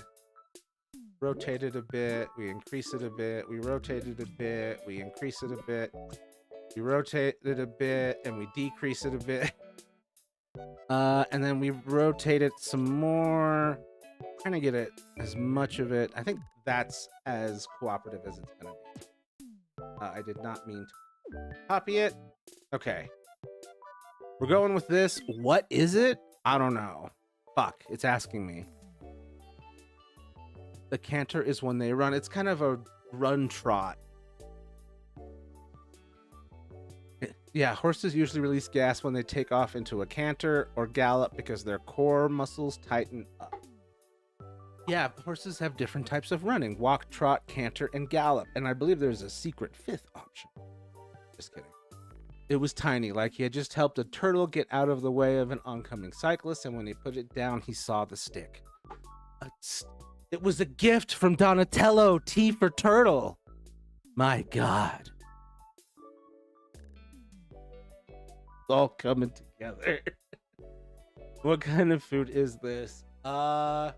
rotate it a bit, we increase it a bit, we rotate it a bit, we increase it a bit, we rotate it a bit, and we decrease it a bit. And then we rotate it some more, trying to get it as much of it. I think that's as cooperative as it's gonna be. I did not mean to copy it. Okay. We're going with this. What is it? I don't know. Fuck, it's asking me. The canter is when they run. It's kind of a run trot. Yeah, horses usually release gas when they take off into a canter or gallop because their core muscles tighten up. Yeah, horses have different types of running. Walk, trot, canter, and gallop. And I believe there's a secret 5th option. Just kidding. It was tiny, like he had just helped a turtle get out of the way of an oncoming cyclist, and when he put it down, he saw the stick. It was a gift from Donatello, T for turtle. My God. It's all coming together. What kind of food is this? Cotton.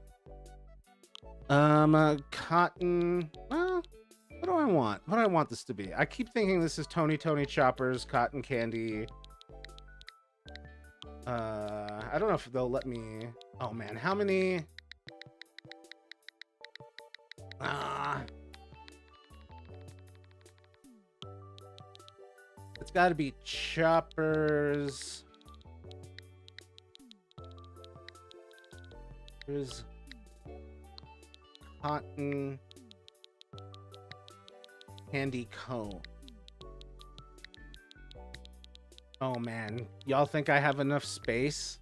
What do I want? What do I want this to be? I keep thinking this is Tony Choppers, cotton candy. I don't know if they'll let me. Oh man, how many? It's got to be Choppers. There's cotton candy cone. Oh man, y'all think I have enough space?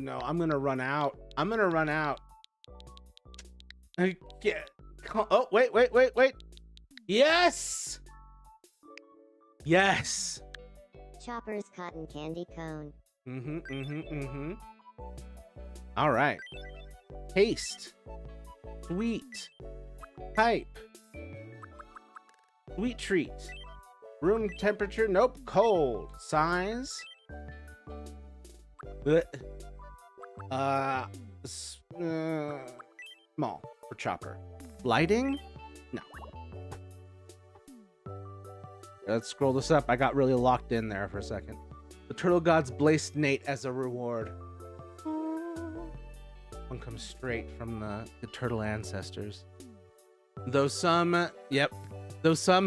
no, I'm gonna run out. I'm gonna run out. I get. Oh, wait. Yes! Yes! Chopper's cotton candy cone. All right. Taste. Sweet. Type. Sweet treat. Room temperature, nope. Cold. Size. Small for Chopper. Lighting? No. Let's scroll this up. I got really locked in there for a second. The turtle gods blessed Nate as a reward. One comes straight from the turtle ancestors. Though some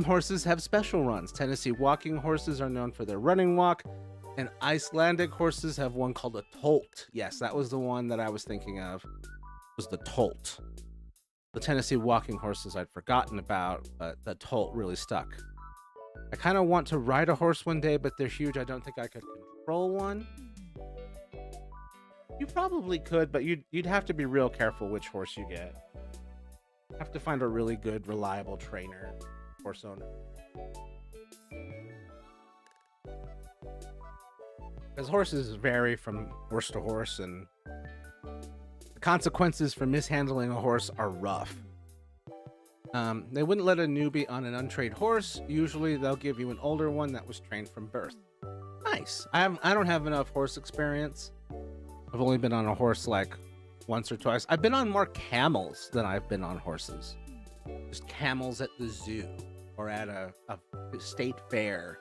horses have special runs. Tennessee walking horses are known for their running walk, and Icelandic horses have one called a tolt. Yes, that was the one that I was thinking of. Was the tolt. The Tennessee walking horses I'd forgotten about, but the tolt really stuck. I kind of want to ride a horse one day, but they're huge. I don't think I could control one. You probably could, but you'd have to be real careful which horse you get. Have to find a really good, reliable trainer, horse owner. Because horses vary from horse to horse, and the consequences for mishandling a horse are rough. They wouldn't let a newbie on an untrained horse. Usually they'll give you an older one that was trained from birth. Nice. I don't have enough horse experience. I've only been on a horse like once or twice. I've been on more camels than I've been on horses. Just camels at the zoo or at a state fair.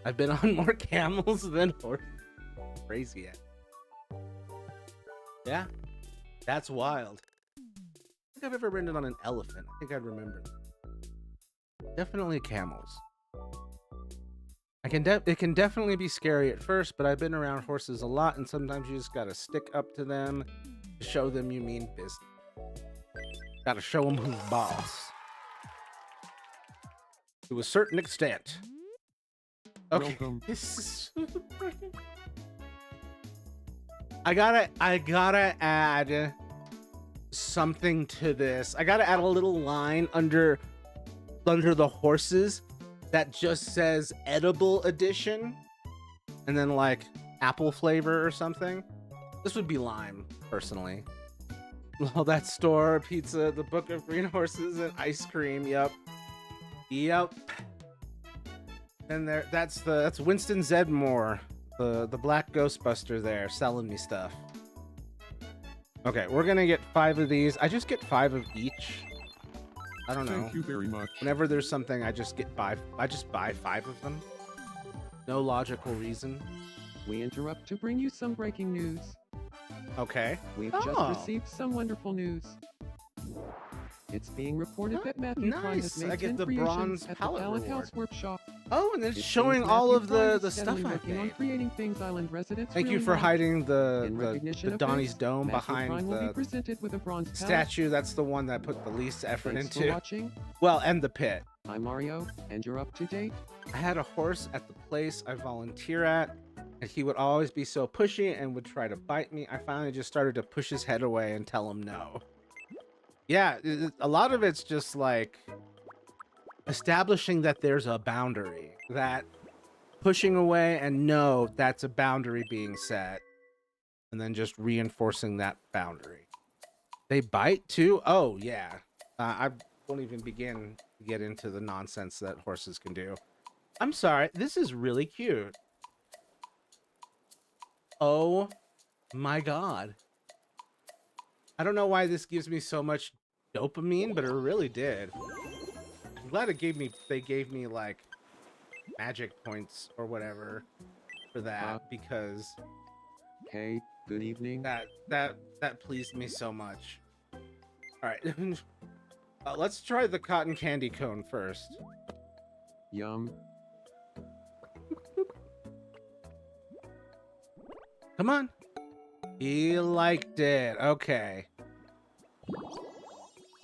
I've been on more camels than horses. Crazy yet. Yeah, that's wild. I don't think I've ever ridden on an elephant. I think I'd remember that. Definitely camels. It can definitely be scary at first, but I've been around horses a lot, and sometimes you just gotta stick up to them to show them you mean business. Gotta show them who's boss. To a certain extent. Okay. Welcome. This is I gotta add something to this. I gotta add a little line under the horses that just says edible edition and then like apple flavor or something. This would be lime, personally. Oh, that store, pizza, the Book of Green Horses, and ice cream. Yep. And that's Winston Zedmore, the black Ghostbuster there, selling me stuff. Okay, we're gonna get 5 of these. I just get 5 of each. I don't know. Thank you very much. Whenever there's something, I just buy 5 of them. No logical reason. We interrupt to bring you some breaking news. Okay. We've just received some wonderful news. It's being reported that Matthew Prime has Nice. made I get 10 the creations bronze at the palette Talent reward. House Workshop. Oh, and it's It showing seems all Matthew of Prime the is stuff steadily I've working on made. creating things island residents Thank you really for want. hiding In the recognition of Donnie's this, dome Matthew Prime behind will be the presented with a bronze palette. statue. That's the one that put the least effort Thanks for into. watching. Well, and the pit. I'm Mario, and you're up to date. I had a horse at the place I volunteer at, and he would always be so pushy and would try to bite me. I finally just started to push his head away and tell him no. Yeah, a lot of it's just like establishing that there's a boundary, that pushing away and no, that's a boundary being set, and then just reinforcing that boundary. They bite too? Oh, yeah. I won't even begin to get into the nonsense that horses can do. I'm sorry, this is really cute. Oh my god. I don't know why this gives me so much dopamine, but it really did. I'm glad they gave me like magic points or whatever for that, because Hey, good evening. that pleased me so much. All right. Let's try the cotton candy cone first. Yum. Come on. He liked it. Okay.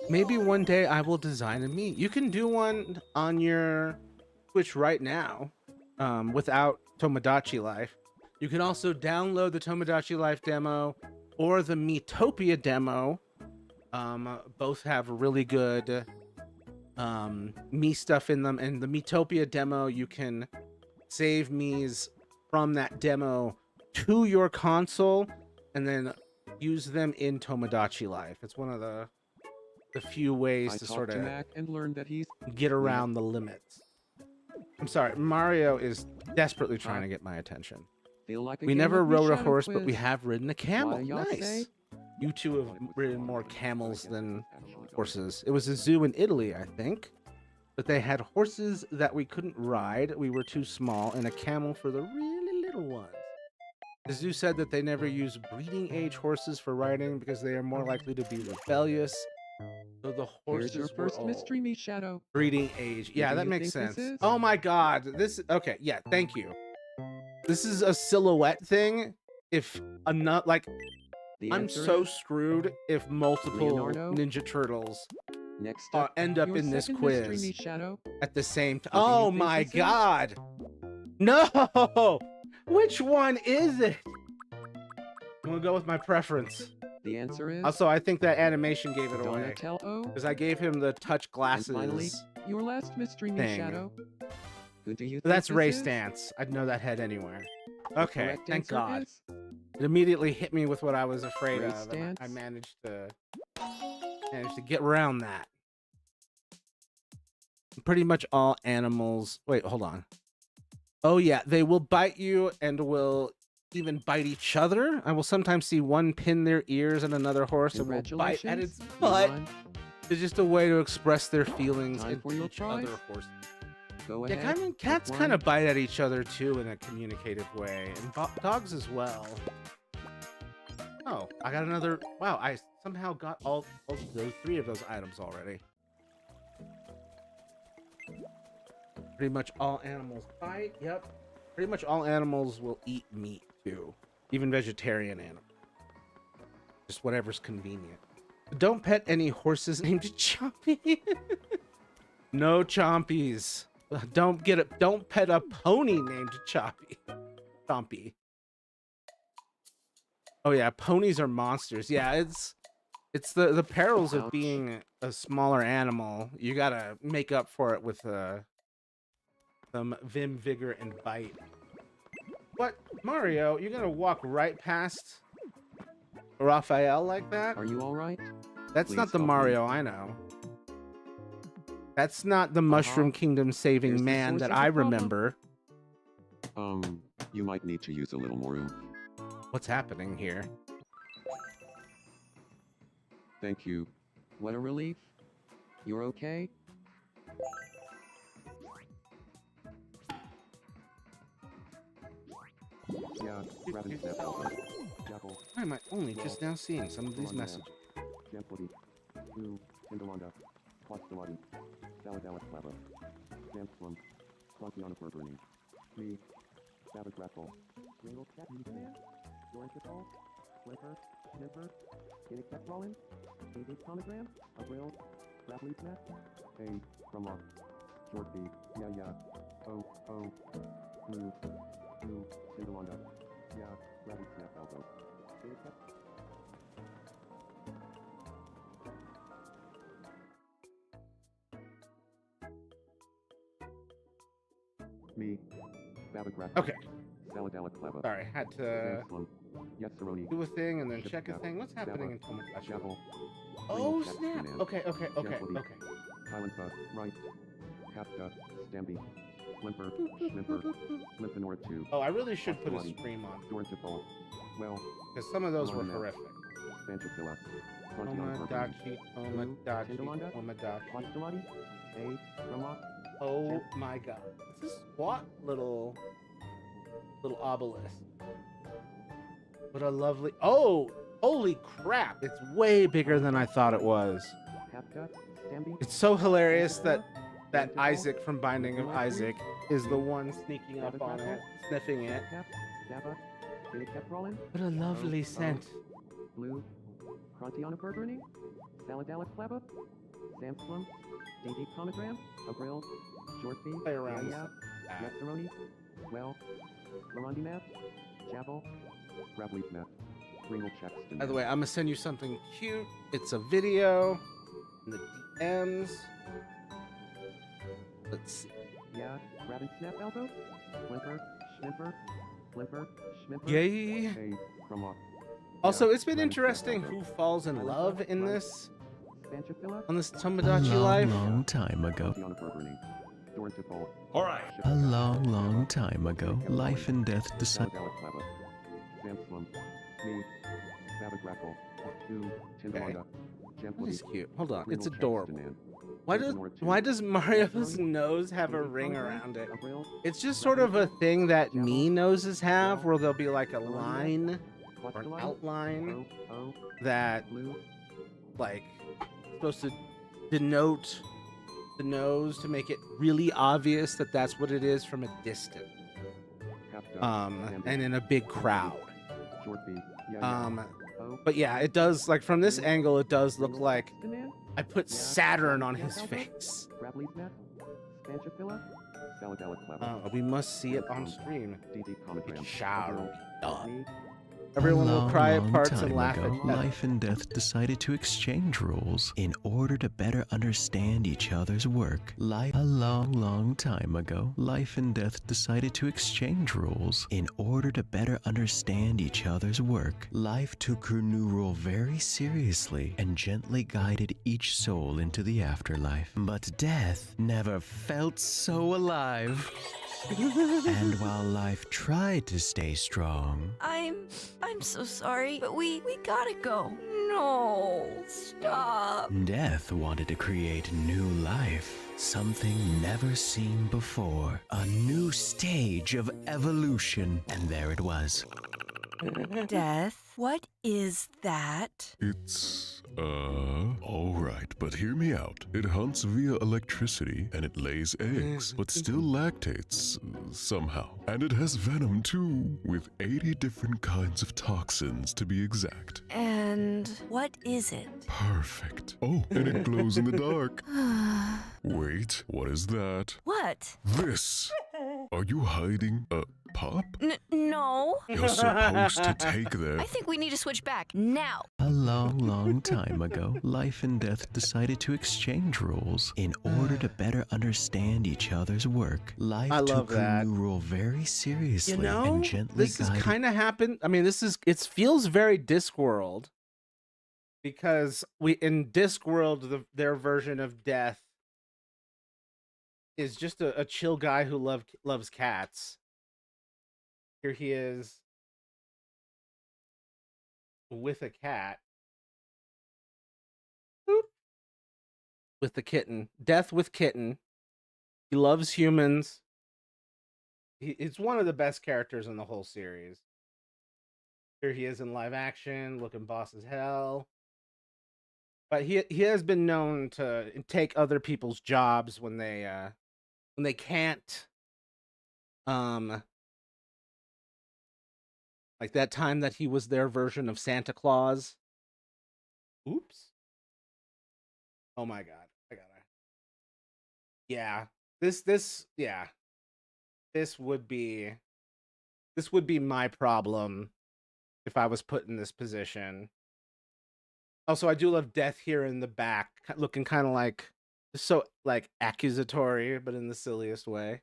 Maybe one day I will design a meat. You can do one on your Twitch right now, without Tomodachi Life. You can also download the Tomodachi Life demo or the Miitopia demo. Both have really good me stuff in them. And the Miitopia demo, you can save me's from that demo to your console and then use them in Tomodachi Life. It's one of the few ways I to talked sort to of Mac and learned that he's get around the limits. I'm sorry, Mario is desperately trying to get my attention. feel like a We game never of me rode a shadow horse, but we quiz. have ridden a camel. What do y'all Nice. say? You two have ridden more camels than horses. It was a zoo in Italy, I think. But they had horses that we couldn't ride. We were too small, and a camel for the really little ones. The zoo said that they never use breeding age horses for riding because they are more likely to be rebellious. So the horses Here's your first were all mystery me shadow. breeding age. Who Yeah, do that you makes think this sense. is? Oh my god. Okay, yeah, thank you. This is a silhouette thing. If not, like, The I'm answer so is screwed if multiple Leonardo? Ninja Turtles next up. end up your in this second mystery quiz me shadow. at the same time. Who do you Oh think my this is? god. No! Which one is it? I'm gonna go with my preference. The answer is Also, I think that animation gave it away. Donatello. Because I gave him the touch And glasses. finally, your last mystery me thing. shadow. Who do you think That's this Ray is? Stance. I'd know that head anywhere. The Okay, correct thank answer God. is It immediately hit me with what I was afraid Ray of. And Stance. I managed to get around that. Pretty much all animals. Wait, hold on. Oh yeah, they will bite you and will even bite each other. I will sometimes see one pin their ears and another horse and will bite at its Congratulations. You butt. won. It's just a way to express their feelings Time into for your each prize. other horse. Go Yeah, ahead. pick cats one. kind of bite at each other too in a communicative way, and dogs as well. Oh, I got another. Wow, I somehow got all those 3 of those items already. Pretty much all animals bite. Yep. Pretty much all animals will eat meat too, even vegetarian animals. Just whatever's convenient. Don't pet any horses named Chompy. No chompies. Don't pet a pony named Chompy. Oh yeah, ponies are monsters. Yeah, it's the perils of Ouch. being a smaller animal. You gotta make up for it with some vim, vigor, and bite. What, Mario? You're gonna walk right past Raphael like that? Are you all right? That's Please not the help me. Mario I know. That's not the Mushroom Kingdom saving Here's the man source that of the I problem. remember. You might need to use a little more room. What's happening here? Thank you. What a relief. You're okay? Yeah, rabbit snap alpha. Jackal, Why am I only just now seeing some of these messages? Jamplody, Blue, Tindalonda, Quatstalati, Daladala Clava, Jamplum, Quantiana Burburning, Me, Sabbath Raffle, Jingle Cat Man, Doran Chipall, Flicker, Snipper, Kitty Cat Rollin, AD Tonogram, Abril, Rattly Snap, A, Rumlock, Short B, Yeah, Oh, Blue, Tindalonda, Yeah, Rabbit Snap Elbow, Kitty Cat. Me, Babak Raffle. Okay, Daladala Clava. sorry, had to Samslum, Yes Saroni, do a thing and then check a thing. What's happening in Tomodachi? Javel, Oh Cat snap! Man, Okay. Jamplody, Kylanfa, Right, Kafka, Stampy, Limper, Schmimper, Limpinor 2, Oh, I really should put a Quatstalati, stream on Dorantipol, Well, because some of those were Lorna. horrific. Spanchipilla, Frontiana Burgundy, Tomodachi. Tindalonda, Quatstalati, A, Rumlock, Oh my god. It's a squat little obelisk. What a lovely. Oh, holy crap. It's way bigger than I thought it was. Kafka, Stampy, It's so hilarious that Isaac from Binding of Isaac is the one sneaking up on it, sniffing it. Cap, Zappa, Kitty Cat Rollin, What a lovely Oh, scent. Blue, Frontiana Burgundy, Saladala Clava, Samslum, DD Conogram, Abril, Short B, Play around with Yeah, that. Macaroni, Well, Larondi Map, Chapel. Grappling Net. Kringle checks. By the way, I'm gonna send you something cute. It's a video in the DMs. Let's see. Yeah. Rabbit Snap Elbow. Flimper. Schmimper. Flimper. Schmimper. Yay! Hey, from off. Also, Yeah, it's been Rabbit Snap interesting Elbow. who falls in love in this Spanchafilla. on this A Tomodachi long, life. long time ago. Tiana Burburning. Dorntipole. All right. A long, long time ago, life and death decided. Saladalic Flabba. Samslum. Me. Sabagrackle. Do. Tindamanda. That is cute. Hold on, it's Kringle checks adorable. Danan. Why does Mario's nose have a ring around it? It's just sort of a thing that me noses have, where there'll be like a line or an outline that like supposed to denote the nose to make it really obvious that that's what it is from a distance. And in a big crowd. But yeah, it does, like from this angle, it does look like I put Saturn on his face. We must see it on stream. It shall be done. Everyone will cry at parts and laugh at death. Life and death decided to exchange rules in order to better understand each other's work. A long, long time ago, life and death decided to exchange rules in order to better understand each other's work. Life took her new role very seriously and gently guided each soul into the afterlife. But death never felt so alive. And while life tried to stay strong, I'm so sorry, but we gotta go. No, stop. death wanted to create new life, something never seen before, a new stage of evolution. And there it was. Death, what is that? It's, alright, but hear me out. It hunts via electricity and it lays eggs, but still lactates, somehow. And it has venom too, with 80 different kinds of toxins to be exact. And what is it? Perfect. Oh, and it glows in the dark. Wait, what is that? What? This! Are you hiding a pop? No. You're supposed to take that. I think we need to switch back now. A long, long time ago, life and death decided to exchange rules in order to better understand each other's work. Life I love took her that. new role very seriously You know, and gently this has guided. kind of happened. I mean, it feels very Discworld, because in Discworld, their version of death is just a chill guy who loves cats. Here he is with a cat. Boop. With the kitten. Death with kitten. He loves humans. He's one of the best characters in the whole series. Here he is in live action, looking boss as hell. But he has been known to take other people's jobs when they can't. Like that time that he was their version of Santa Claus. Oops. Oh my god. Yeah. This would be my problem if I was put in this position. Also, I do love Death here in the back, looking kind of like so like accusatory, but in the silliest way.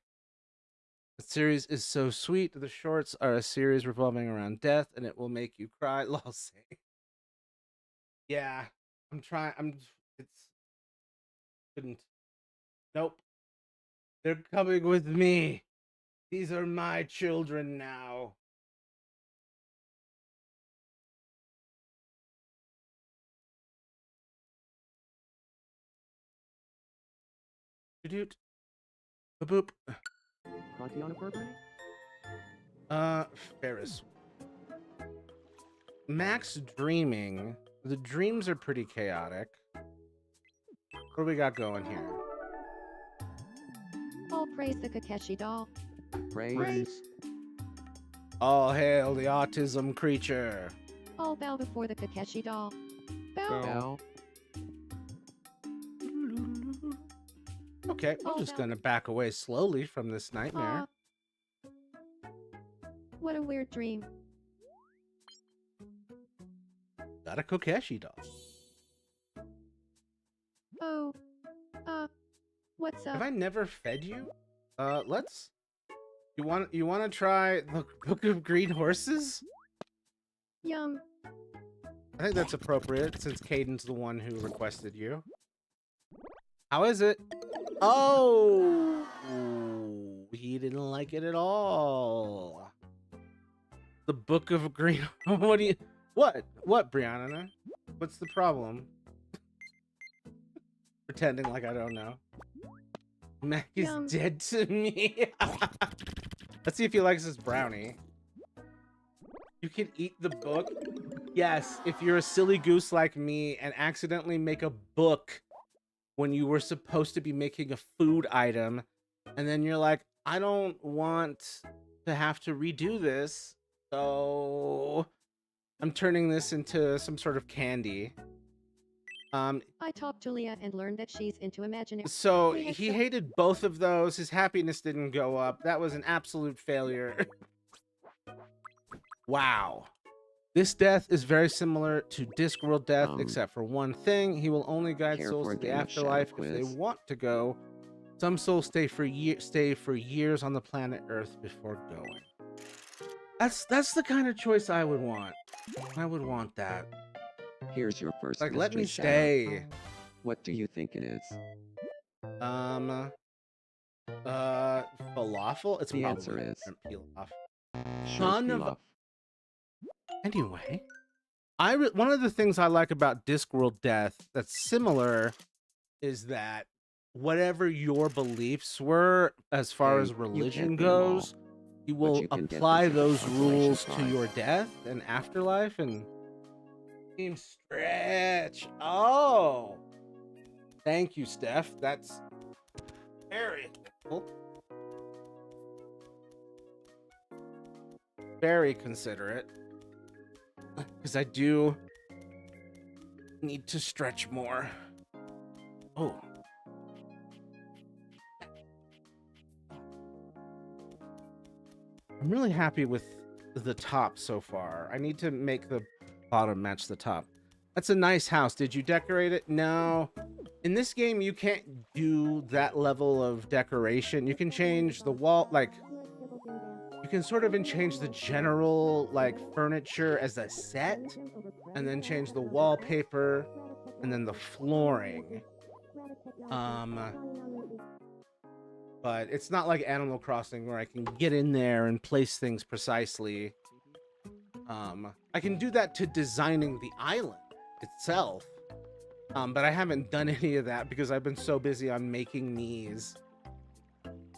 The series is so sweet. The shorts are a series revolving around death, and it will make you cry. Lol, say. Yeah, I'm trying. Couldn't. Nope. They're coming with me. These are my children now. Doot. Boop. Frontiana Burberry? Ferris. Max dreaming. The dreams are pretty chaotic. What do we got going here? All praise the Kakeshi doll. Praise. All hail the autism creature. All bow before the Kakeshi doll. Bow. Bell. Okay, I'm just gonna back away slowly from this nightmare. What a weird dream. Got a Kokeshi doll. Oh, what's up? Have I never fed you? Let's. You want to try the Book of Green Horses? Yum. I think that's appropriate since Caden's the one who requested you. How is it? Oh, he didn't like it at all. The Book of Green. What do you? What, Brianna? What's the problem? Pretending like I don't know. Mac is Yum. dead to me. Let's see if he likes this brownie. You can eat the book. Yes, if you're a silly goose like me and accidentally make a book when you were supposed to be making a food item, and then you're like, I don't want to have to redo this, so I'm turning this into some sort of candy. I talked to Leah and learned that she's into imaginary. So We had he some- hated both of those. His happiness didn't go up. That was an absolute failure. Wow. This death is very similar to Discworld death, except for one thing. He will only guide care souls for a to the game of shadow afterlife if they quiz? want to go. Some souls stay for years on the planet Earth before going. That's the kind of choice I would want. I would want that. Here's your first Like, let me mystery shadow. stay. What do you think it is? Falafel? It's The probably answer is pilaf. Sure, Son of pilaf. Anyway, one of the things I like about Discworld death that's similar is that whatever your beliefs were as far Hey, as you religion can't win 'em all, goes, you but will you can get apply this those consolation rules to prize. your death and afterlife and team stretch. Oh, thank you, Steph. That's very cool. Very considerate. Because I do need to stretch more. Oh. I'm really happy with the top so far. I need to make the bottom match the top. That's a nice house. Did you decorate it? No. In this game, you can't do that level of decoration. You can change the wall, like, you can sort of change the general, like, furniture as a set, and then change the wallpaper, and then the flooring. But it's not like Animal Crossing where I can get in there and place things precisely. I can do that to designing the island itself. But I haven't done any of that because I've been so busy on making these.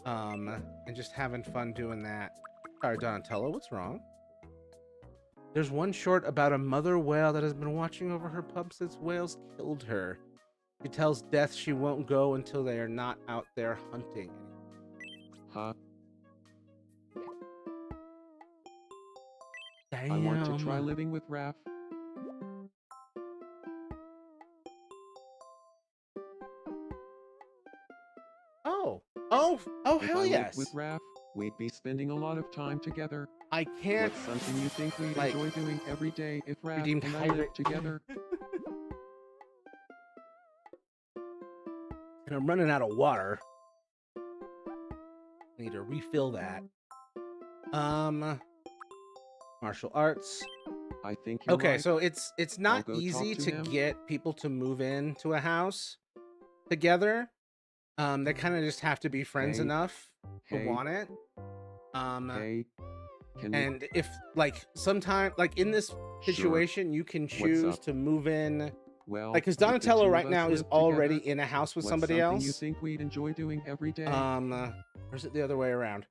And just having fun doing that. Sorry, Donatello, what's wrong? There's one short about a mother whale that has been watching over her pup since whales killed her. She tells Death she won't go until they are not out there hunting. Huh? Damn. I want to try living with Raph. Oh, If hell I yes. lived with Raph, we'd be spending a lot of time together. I can't. What's something you think we'd like, enjoy doing every day if Raph redeemed and I hydrate. lived together? And I'm running out of water. I need to refill that. Martial arts. I think you're Okay, right. so it's not go talk easy to to him. get people to move into a house together. They kind of just have to be friends Hey. enough to Hey. want it. Hey, can you... And if like sometime like in this situation, you can choose up? to move in. Well, Like, because if the Donatello two of right us now is lived already together, in a house with what's somebody something else. you think we'd enjoy doing every day? Or is it the other way around?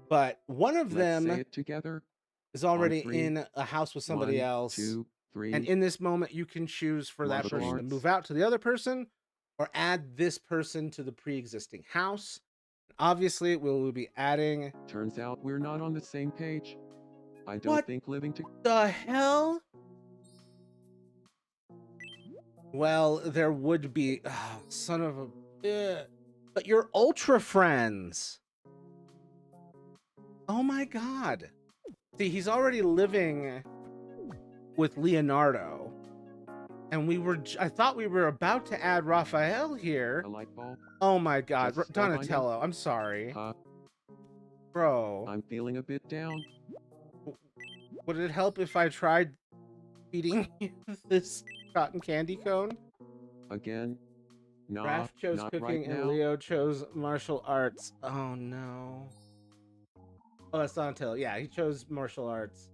But one of Let's say them it together. is already three. in a house with somebody 1, else. 2, 3. And in this moment, you can choose for that Martial person to arts. move out to the other person or add this person to the pre-existing house. Obviously, we'll be adding... Turns out we're not on the same page. I don't What think living together... the hell? Well, there would be... Oh, son of a... But you're ultra friends. Oh my god. See, he's already living with Leonardo. And I thought we were about to add Raphael here. A light bulb? Oh my God, Just spellbinding? Donatello, I'm sorry. Huh? Bro, I'm feeling a bit down. would it help if I tried feeding you this cotton candy cone? Again? Nah, Raph chose not cooking right and now. Leo chose martial arts. Oh no. Oh, that's Donatello. Yeah, he chose martial arts.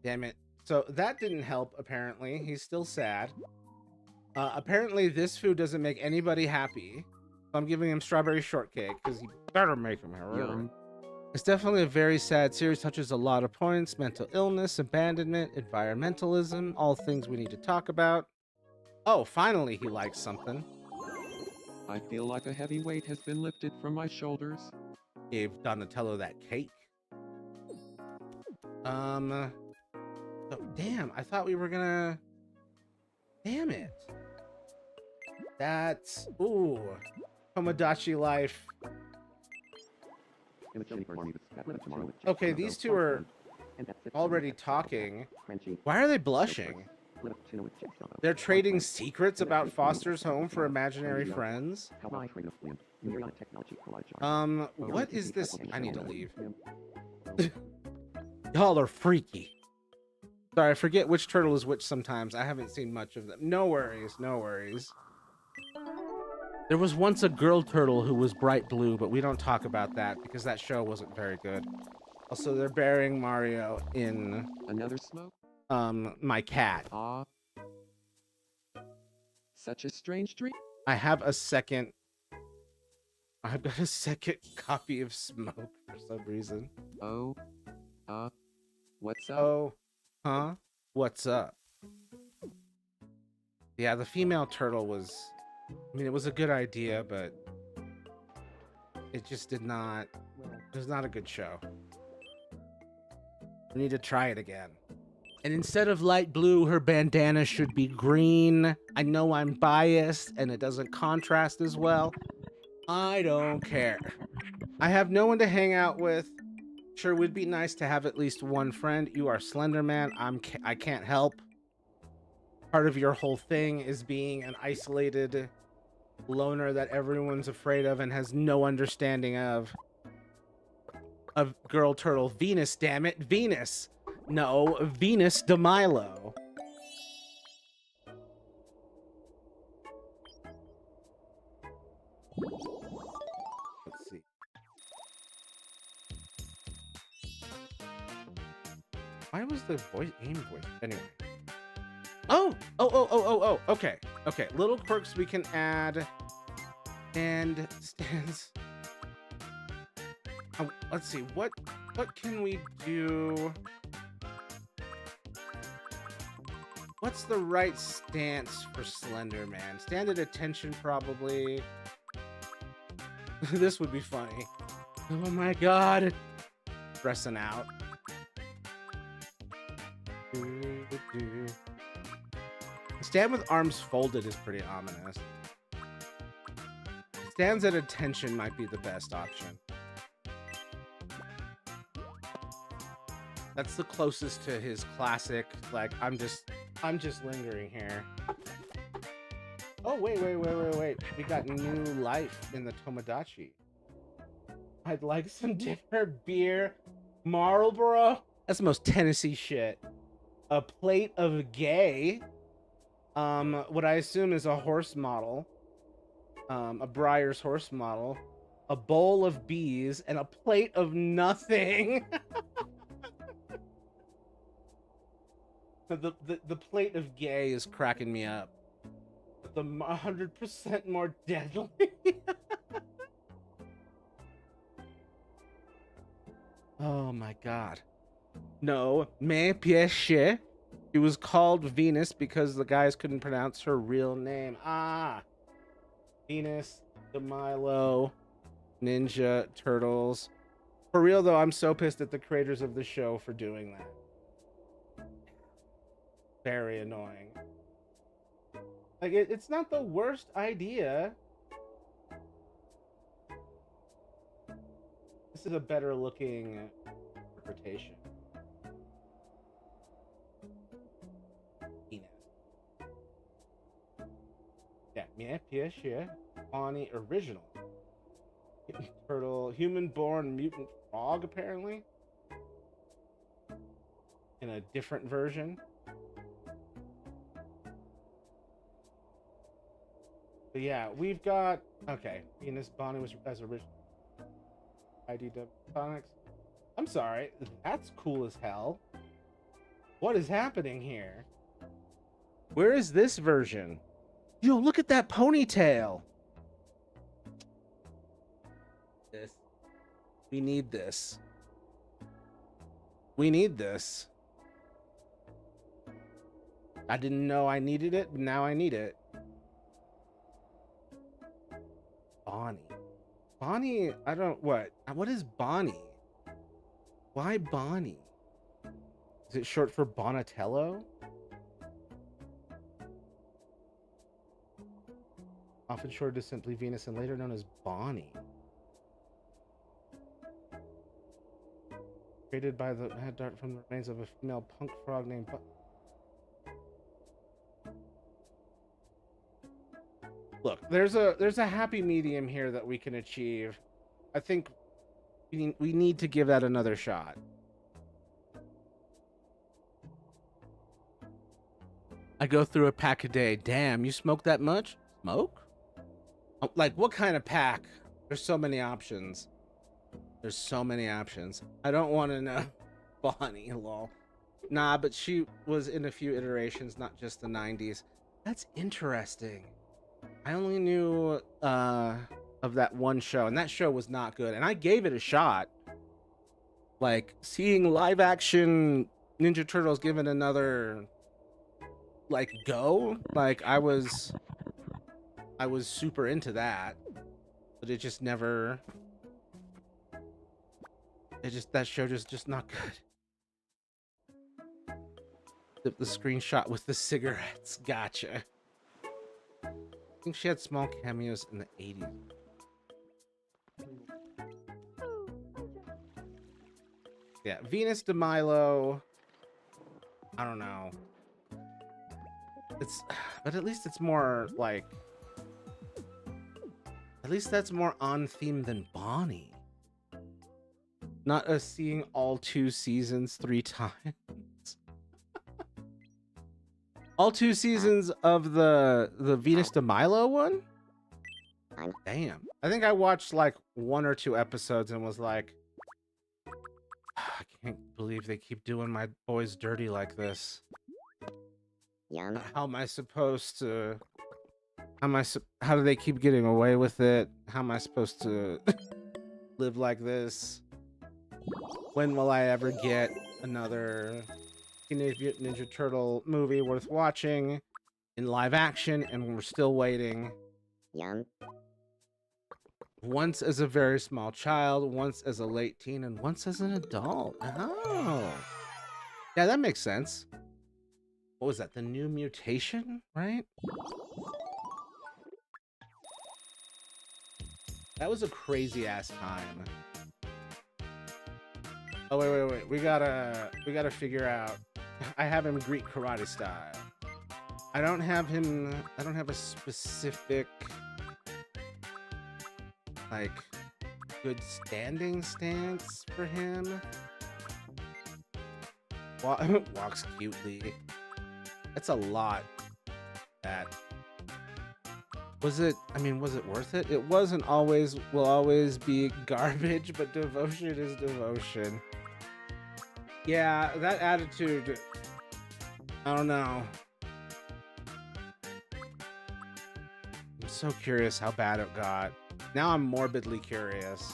Damn it. So that didn't help, apparently. He's still sad. Apparently this food doesn't make anybody happy. So I'm giving him strawberry shortcake, because he better make him happy. Yum. It's definitely a very sad series, touches a lot of points: mental illness, abandonment, environmentalism, all things we need to talk about. Oh, finally he likes something. I feel like a heavy weight has been lifted from my shoulders. Gave Donatello that cake. Oh, damn, I thought we were gonna... Damn it. That's... Ooh. Tomodachi life. Okay, these two are already talking. Why are they blushing? They're trading secrets about Foster's home for imaginary friends. What is this? I need to leave. Y'all are freaky. Sorry, I forget which turtle is which sometimes. I haven't seen much of them. No worries, no worries. There was once a girl turtle who was bright blue, but we don't talk about that because that show wasn't very good. Also, they're burying Mario in... Another smoke? My cat. Ah. Such a strange dream. I've got a second copy of Smoke for some reason. Oh. What's up? Oh. Huh? What's up? Yeah, the female turtle was... I mean, it was a good idea, but... It just did not... It was not a good show. We need to try it again. And instead of light blue, her bandana should be green. I know I'm biased, and it doesn't contrast as well. I don't care. I have no one to hang out with. Sure, would be nice to have at least one friend. You are Slender Man. I can't help. Part of your whole thing is being an isolated loner that everyone's afraid of and has no understanding of. Of girl turtle Venus, damn it, Venus. No, Venus de Milo. Let's see. Why was the aim voice? Anyway. Oh! Okay. Okay. Little quirks we can add. And stands. Let's see. What can we do? What's the right stance for Slender Man? Stand at attention, probably. This would be funny. Oh my god. Stressing out. Stand with arms folded is pretty ominous. Stands at attention might be the best option. That's the closest to his classic, like, I'm just lingering here. Oh, wait. We got new life in the Tomodachi. I'd like some different beer. Marlboro? That's the most Tennessee shit. A plate of gay. What I assume is a horse model. A Breyer's horse model. A bowl of bees and a plate of nothing. The plate of gay is cracking me up. The 100% more deadly. Oh my god. No, me piace. She was called Venus because the guys couldn't pronounce her real name. Ah. Venus, de Milo, Ninja Turtles. For real though, I'm so pissed at the creators of the show for doing that. Very annoying. Like, it's not the worst idea. This is a better looking interpretation. Venus. Yeah, yeah. Bonnie original. Mutant turtle, human-born mutant frog, apparently. In a different version. But yeah, we've got... Okay, Venus, Bonnie was as original. IDW Comics. I'm sorry, that's cool as hell. What is happening here? Where is this version? Yo, look at that ponytail. This. We need this. We need this. I didn't know I needed it, but now I need it. Bonnie. Bonnie, I don't... What is Bonnie? Why Bonnie? Is it short for Bonatello? Often shortened to simply Venus and later known as Bonnie. Created by the head dart from the remains of a female punk frog named Look, there's a happy medium here that we can achieve. I think we need to give that another shot. I go through a pack a day. Damn, you smoke that much? Smoke? Oh, like, what kind of pack? There's so many options. There's so many options. I don't want to know. Bonnie, lol. Nah, but she was in a few iterations, not just the 90s. That's interesting. I only knew of that one show, and that show was not good. And I gave it a shot. Like, seeing live action Ninja Turtles given another, like, go. Like, I was super into that. But it just never... that show just not good. The screenshot with the cigarettes. Gotcha. I think she had small cameos in the 80s. Yeah, Venus de Milo. I don't know. But at least it's more like... At least that's more on theme than Bonnie. Not us seeing all 2 seasons 3 times. All 2 seasons of the Venus de Milo one? Damn. I think I watched like 1 or 2 episodes and was like, I can't believe they keep doing my boys dirty like this. Yum. How am I supposed to... How do they keep getting away with it? How am I supposed to live like this? When will I ever get another Teenage Mutant Ninja Turtle movie worth watching in live action? And we're still waiting. Yum. Once as a very small child, once as a late teen, and once as an adult. Oh. Yeah, that makes sense. What was that? The New Mutation, right? That was a crazy ass time. Oh wait. We gotta figure out. I have him Greek karate style. I don't have a specific like good standing stance for him. Walks cutely. That's a lot. Was it worth it? It wasn't always, will always be garbage, but devotion is devotion. Yeah, that attitude, I don't know. I'm so curious how bad it got. Now I'm morbidly curious.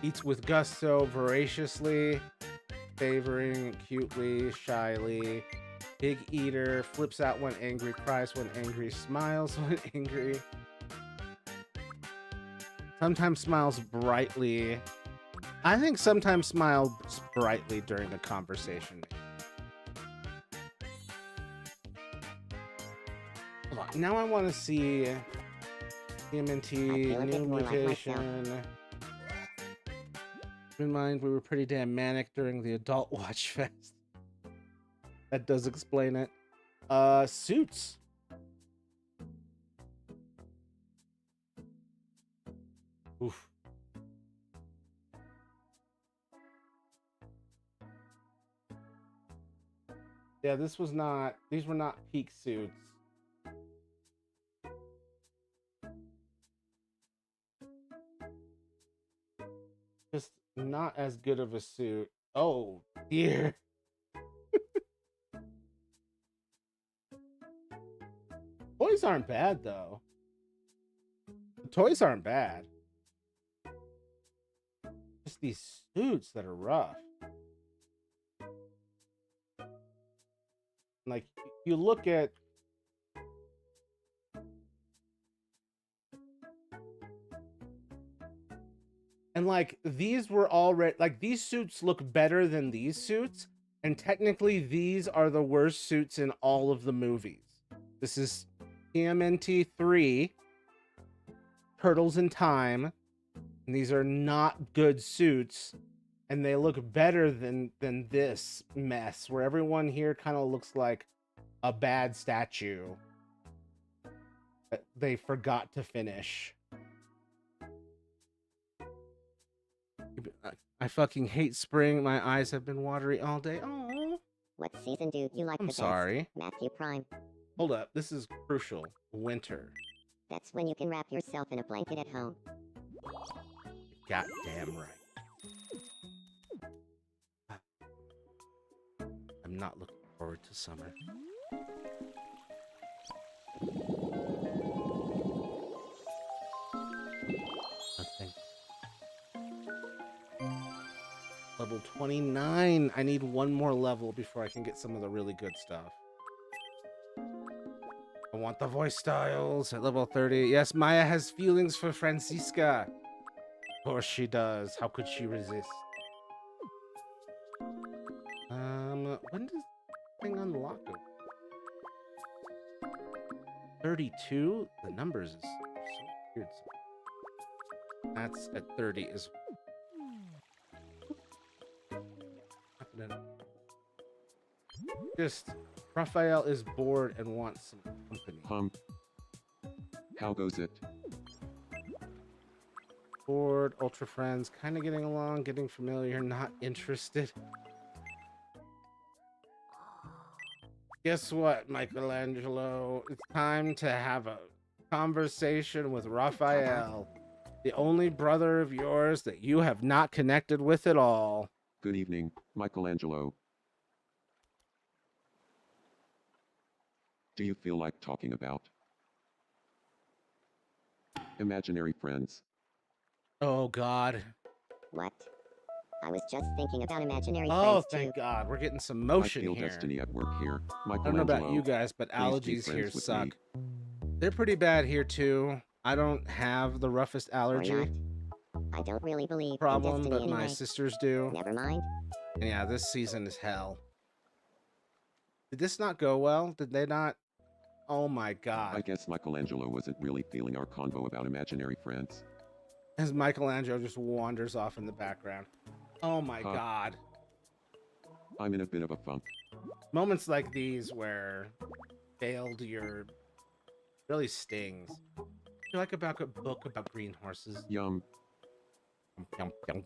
Eats with gusto, voraciously, favoring, cutely, shyly. Big eater, flips out when angry, cries when angry, smiles when angry. Sometimes smiles brightly. I think sometimes smiles brightly during a conversation. Hold on. Now I want to see TMNT, New Mutation. in mind we were pretty damn manic during the adult watch fest. That does explain it. Suits. Oof. Yeah, these were not peak suits. Just not as good of a suit. Oh, dear. Toys aren't bad, though. The toys aren't bad. Just these suits that are rough. Like, you look at... And, like, these were already... Like, these suits look better than these suits. And technically, these are the worst suits in all of the movies. This is TMNT 3. Turtles in Time. And these are not good suits. And they look better than this mess, where everyone here kind of looks like a bad statue that they forgot to finish. I fucking hate spring. My eyes have been watery all day. Oh. What season do you like I'm the sorry. best? Matthew Prime. Hold up. This is crucial. Winter. That's when you can wrap yourself in a blanket at home. Goddamn right. I'm not looking forward to summer. Nothing. Level 29. I need one more level before I can get some of the really good stuff. I want the voice styles at level 30. Yes, Maya has feelings for Francisca. Of course she does. How could she resist? When does thing unlock it? 32? The numbers is so weird. That's at 30 is just Raphael is bored and wants some company. How goes it? Bored, ultra friends, kind of getting along, getting familiar, not interested. Guess what, Michelangelo? It's time to have a conversation with Raphael, the only brother of yours that you have not connected with at all. Good evening, Michelangelo. Do you feel like talking about imaginary friends? Oh, God. What? I was just thinking about imaginary Oh, friends thank too. God. We're getting some motion I feel here. destiny at work here, I don't know Michelangelo. about you guys, but Please be allergies here friends with suck. me. They're pretty bad here, too. I don't have the roughest Or allergy not. I don't really believe problem, in but destiny my anyway. sisters do. Never mind. And yeah, this season is hell. Did this not go well? Did they not? Oh my I God. guess Michelangelo wasn't really feeling our convo about imaginary friends. As Michelangelo just wanders off in the background. Oh my Huh. God. I'm in a bit of a funk. Moments like these where failed your really stings. You like about a book about green horses? Yum. Yum, yum.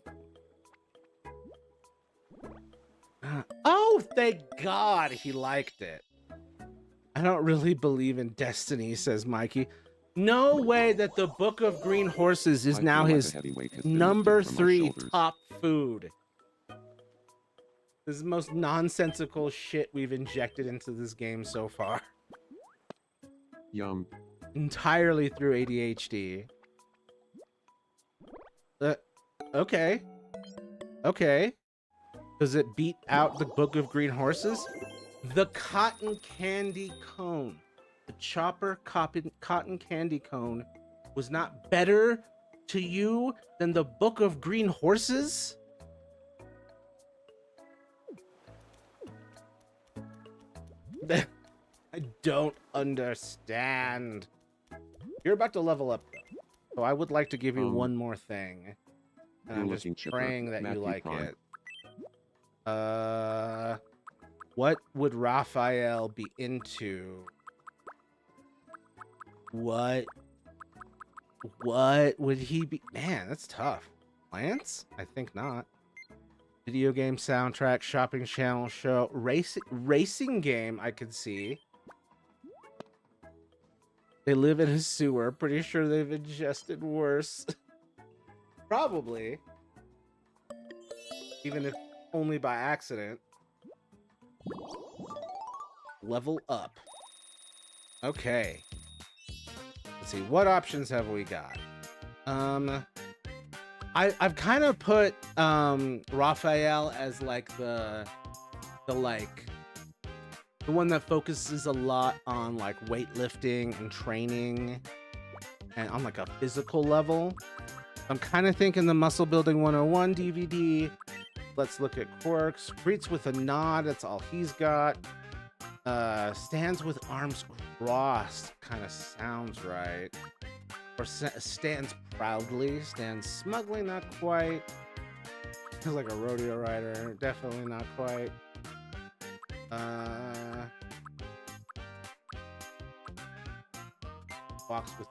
Oh, thank God he liked it. I don't really believe in destiny, says Mikey. No way that the Book of Green Horses is I now feel like his a heavy weight has been number lifted from my 3 shoulders. top food. This is the most nonsensical shit we've injected into this game so far. Yum. Entirely through ADHD. Okay. Okay. Does it beat out the Book of Green Horses? The cotton candy cone. The chopper cotton candy cone was not better to you than the Book of Green Horses? I don't understand. You're about to level up, though. So I would like to give you one more thing. And You're I'm just looking chipper, praying that you Matthew like Prime. it. What would Raphael be into? What would he be? Man, that's tough. Plants? I think not. Video game soundtrack, shopping channel show, racing game I could see. They live in a sewer. Pretty sure they've ingested worse. Probably. Even if only by accident. Level up. Okay. Let's see, what options have we got? I've kind of put Raphael as like the one that focuses a lot on like weightlifting and training and on like a physical level. I'm kind of thinking the Muscle Building 101 DVD. Let's look at quirks. Greets with a nod, that's all he's got. Stands with arms crossed, kind of sounds right. Or stands proudly, stands smugly, not quite. Feels like a rodeo rider, definitely not quite. Walks with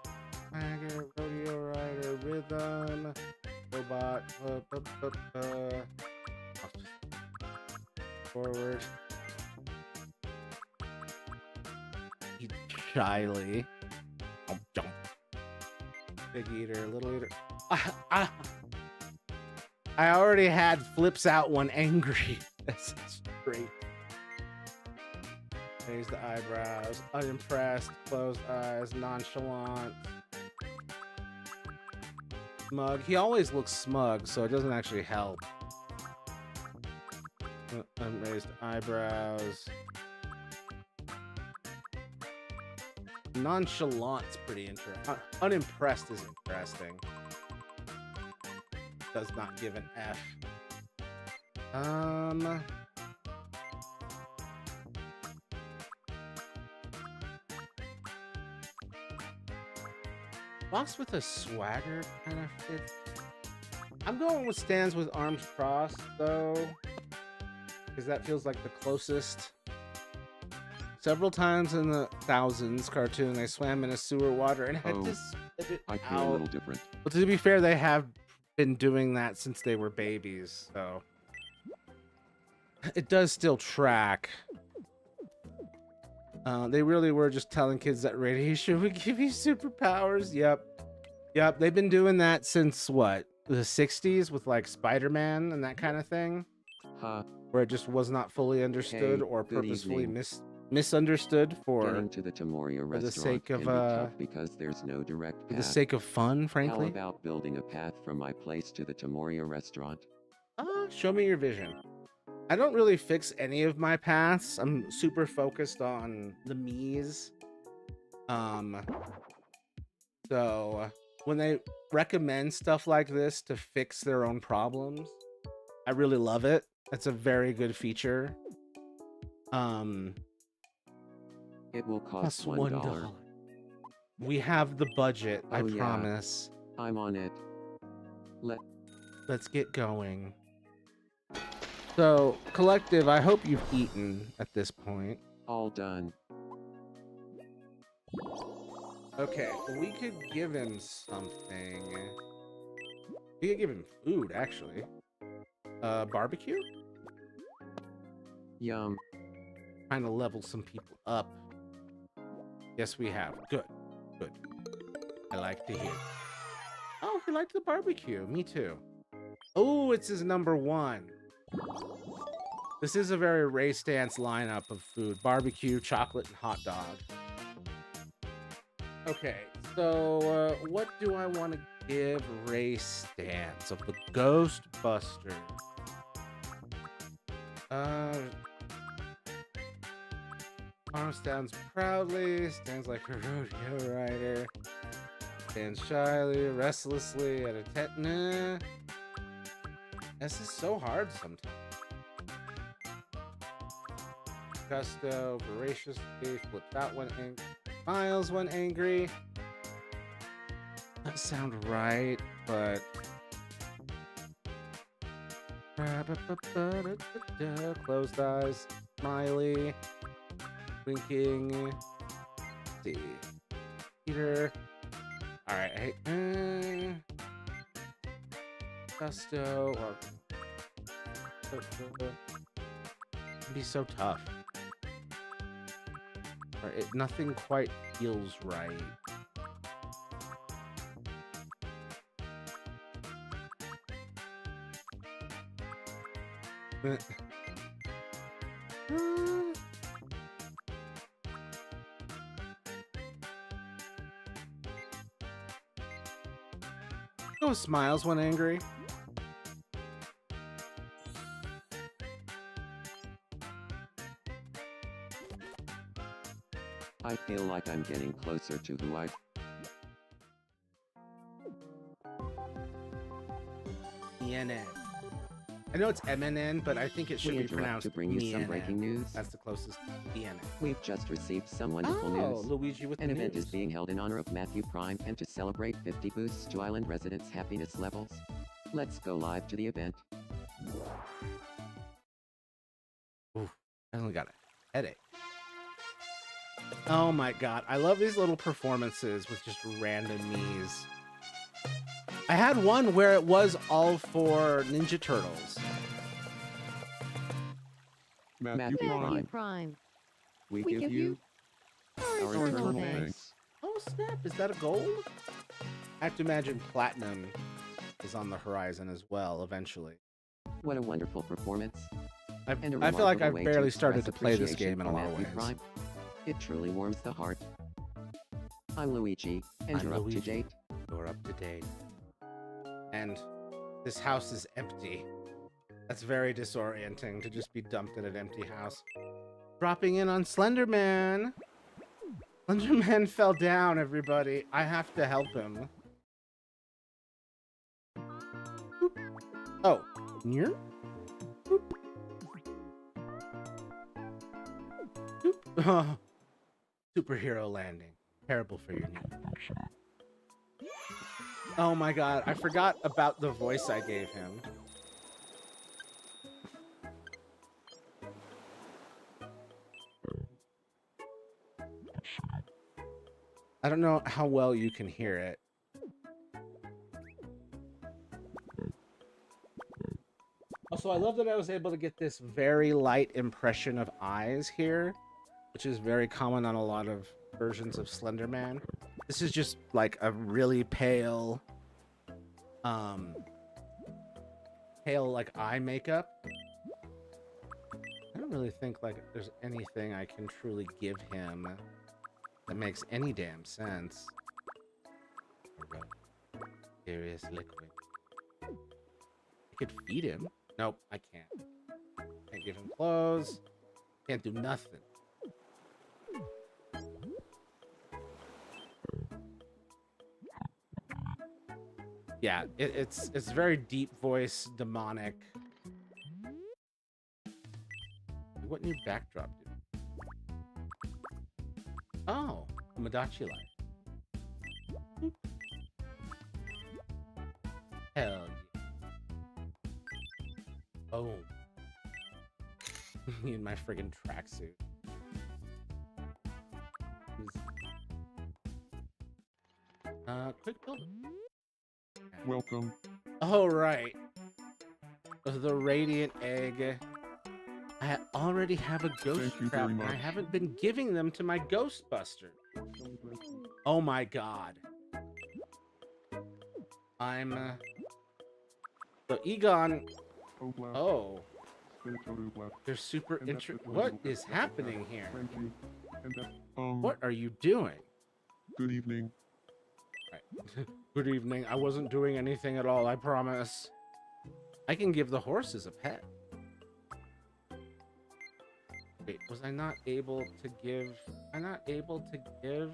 swagger, rodeo rider, rhythm, robot, forward. Eat shyly. Jump. Big eater, little eater. I already had flips out when angry. That's great. Raise the eyebrows, unimpressed, closed eyes, nonchalant. Smug. He always looks smug, so it doesn't actually help. Unraised eyebrows. Nonchalant's pretty interesting. Unimpressed is interesting. Does not give an F. Box with a swagger kind of fits. I'm going with stands with arms crossed though, because that feels like the closest. Several times in the Thousands cartoon, they swam in a sewer water and had to spit it I feel a out. little different. But to be fair, they have been doing that since they were babies, so it does still track. They really were just telling kids that radiation would give you superpowers. Yep. They've been doing that since what, the 60s with like Spider-Man and that kind of thing, where it just was not fully understood or good purposefully evening. misunderstood for Getting to the Tomoria the restaurant sake of, can be tough because there's no direct for path. the sake of fun, How frankly. about building a path from my place to the Tomoria restaurant? Show me your vision. I don't really fix any of my paths. I'm super focused on the Mii's. So when they recommend stuff like this to fix their own problems, I really love it. It's a very good feature. It will cost Plus $1. We have the budget, I Oh, yeah. promise. I'm on it. Let's get going. So, Collective, I hope you've eaten at this point. All done. Okay, we could give him something. We could give him food, actually. Barbecue? Yum. Trying to level some people up. Yes, we have. Good. I like to hear. Oh, he liked the barbecue. Me too. Oh, it's his number one. This is a very Ray Stance lineup of food. Barbecue, chocolate, and hot dog. Okay, so what do I want to give Ray Stance of the Ghostbusters? Arm stands proudly, stands like a rodeo rider, stands shyly, restlessly at a tetanus. This is so hard sometimes. Gusto, voraciously, flipped out when angry, smiles when angry. That sound right, but Closed eyes, smiley, winking. Let's see, Peter. All right, Gusto or it'd be so tough. Or nothing quite feels right. Go with smiles when angry. I feel like I'm getting closer to who I... ENN. I know it's MNN, but I think it should We be interrupt pronounced to bring you some ENN. breaking news. That's the closest ENN. We've just received some wonderful Oh, news. Luigi with An the event news. is being held in honor of Matthew Prime and to celebrate 50 boosts to island residents' happiness levels. Let's go live to the event. Oof, I only got a headache. Oh my god, I love these little performances with just random me's. I had one where it was all for Ninja Turtles. Matthew Matthew Prime, Prime. we We give you our our eternal eternal thanks. thanks. Oh snap, is that a gold? I have to imagine Platinum is on the horizon as well eventually. What a wonderful performance. And a I feel like remarkable I've way barely express started to play this appreciation game in a for lot of Matthew ways. Prime. It truly warms the heart. I'm Luigi, and I'm you're up Luigi. to date. You're up to date. And this house is empty. That's very disorienting to just be dumped in an empty house. Dropping in on Slender Man. Slender Man fell down, everybody. I have to help him. Boop. Oh, near? Boop. Boop. Oh. Superhero landing. Terrible for your knee. Oh my god, I forgot about the voice I gave him. I don't know how well you can hear it. Also, I love that I was able to get this very light impression of eyes here, which is very common on a lot of versions of Slender Man. This is just like a really pale like eye makeup. I don't really think like there's anything I can truly give him that makes any damn sense. Serious liquid. I could feed him. Nope, I can't. Can't give him clothes. Can't do nothing. Yeah, it's very deep voice, demonic. What new backdrop do? Oh, Tomodachi light. Hell yeah. Oh. Me in my friggin' tracksuit. Quick build. Welcome. Oh, right. The radiant egg. I already have a ghost Thank you trap, very and I much. haven't been giving them to my Ghostbuster. Oh my god. I'm, So Egon... Oh. They're super What is happening here? What are you doing? Good evening. Right. Good evening. I wasn't doing anything at all, I promise. I can give the horses a pet. Wait, was I not able to give... Am I not able to give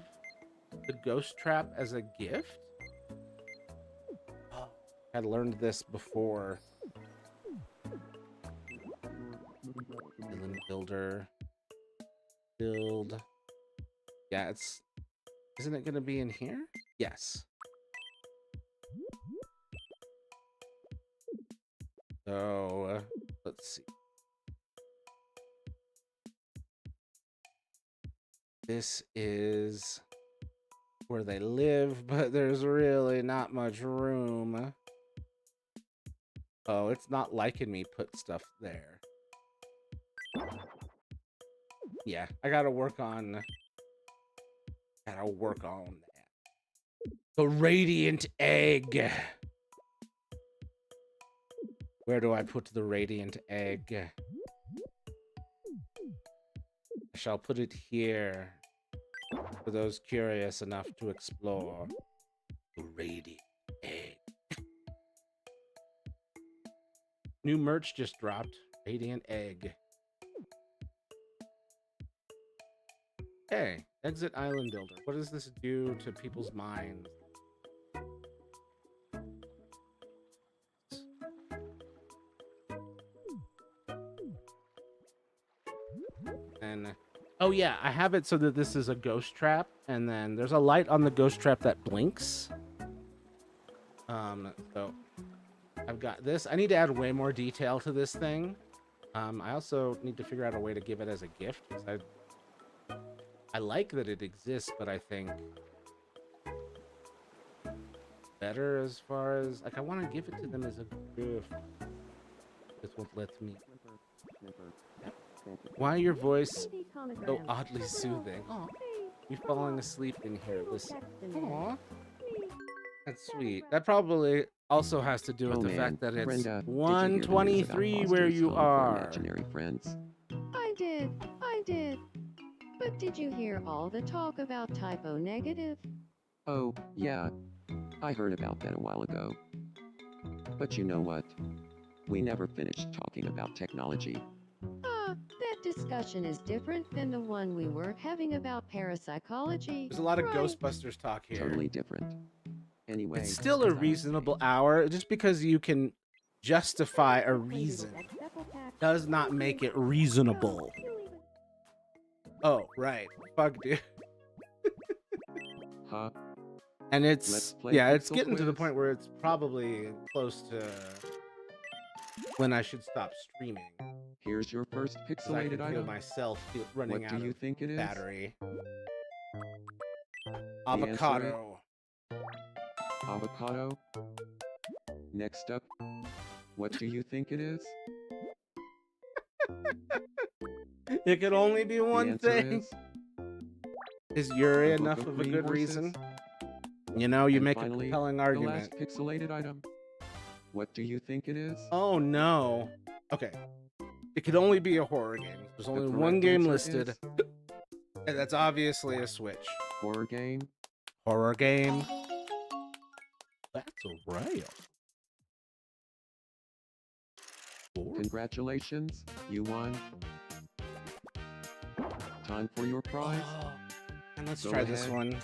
the ghost trap as a gift? Oh, I had learned this before. Villain builder. Build. Yeah, it's... Isn't it going to be in here? Yes. So let's see. This is where they live, but there's really not much room. Oh, it's not liking me put stuff there. Yeah, I gotta work on that. The radiant egg. Where do I put the radiant egg? I shall put it here for those curious enough to explore. The radiant egg. New merch just dropped. Radiant egg. Hey, exit island builder. What does this do to people's minds? And oh yeah, I have it so that this is a ghost trap, and then there's a light on the ghost trap that blinks. So I've got this. I need to add way more detail to this thing. I also need to figure out a way to give it as a gift, because I like that it exists, but I think better as far as like I want to give it to them as a gift. This won't let me. Why your voice so oddly soothing? Oh, you falling asleep in here. Listen. Aw. That's sweet. That probably also has to do with the fact that it's Brenda, 123 where you are. Imaginary friends. I did. But did you hear all the talk about typo negative? Oh, yeah. I heard about that a while ago. But you know what? We never finished talking about technology. That discussion is different than the one we were having about parapsychology. There's a lot of right? Ghostbusters talk here. Totally different. Anyway. It's still a reasonable hour. Just because you can justify a reason does not make it reasonable. Oh, right. Fuck, dude. Huh? And Let's it's, play yeah, it's Pixel getting to the Quiz. point where it's probably close to when I should stop streaming. Here's your first 'Cause I can pixelated feel item. myself running What out do you of think it is? battery. answer Avocado. Avocado. Next up. What do you think it is? It could only be The one answer thing. is Is Yuri a book enough of of a green good horses. reason? You know, you And make finally, a compelling the argument. last pixelated item. What do you think it is? Oh no. Okay. It could only be a horror game. There's The only correct one game answer listed. is And that's obviously a Switch. horror game. Horror game. That's a rail. Congratulations, you won. Time for your prize. And let's Go try this ahead. one.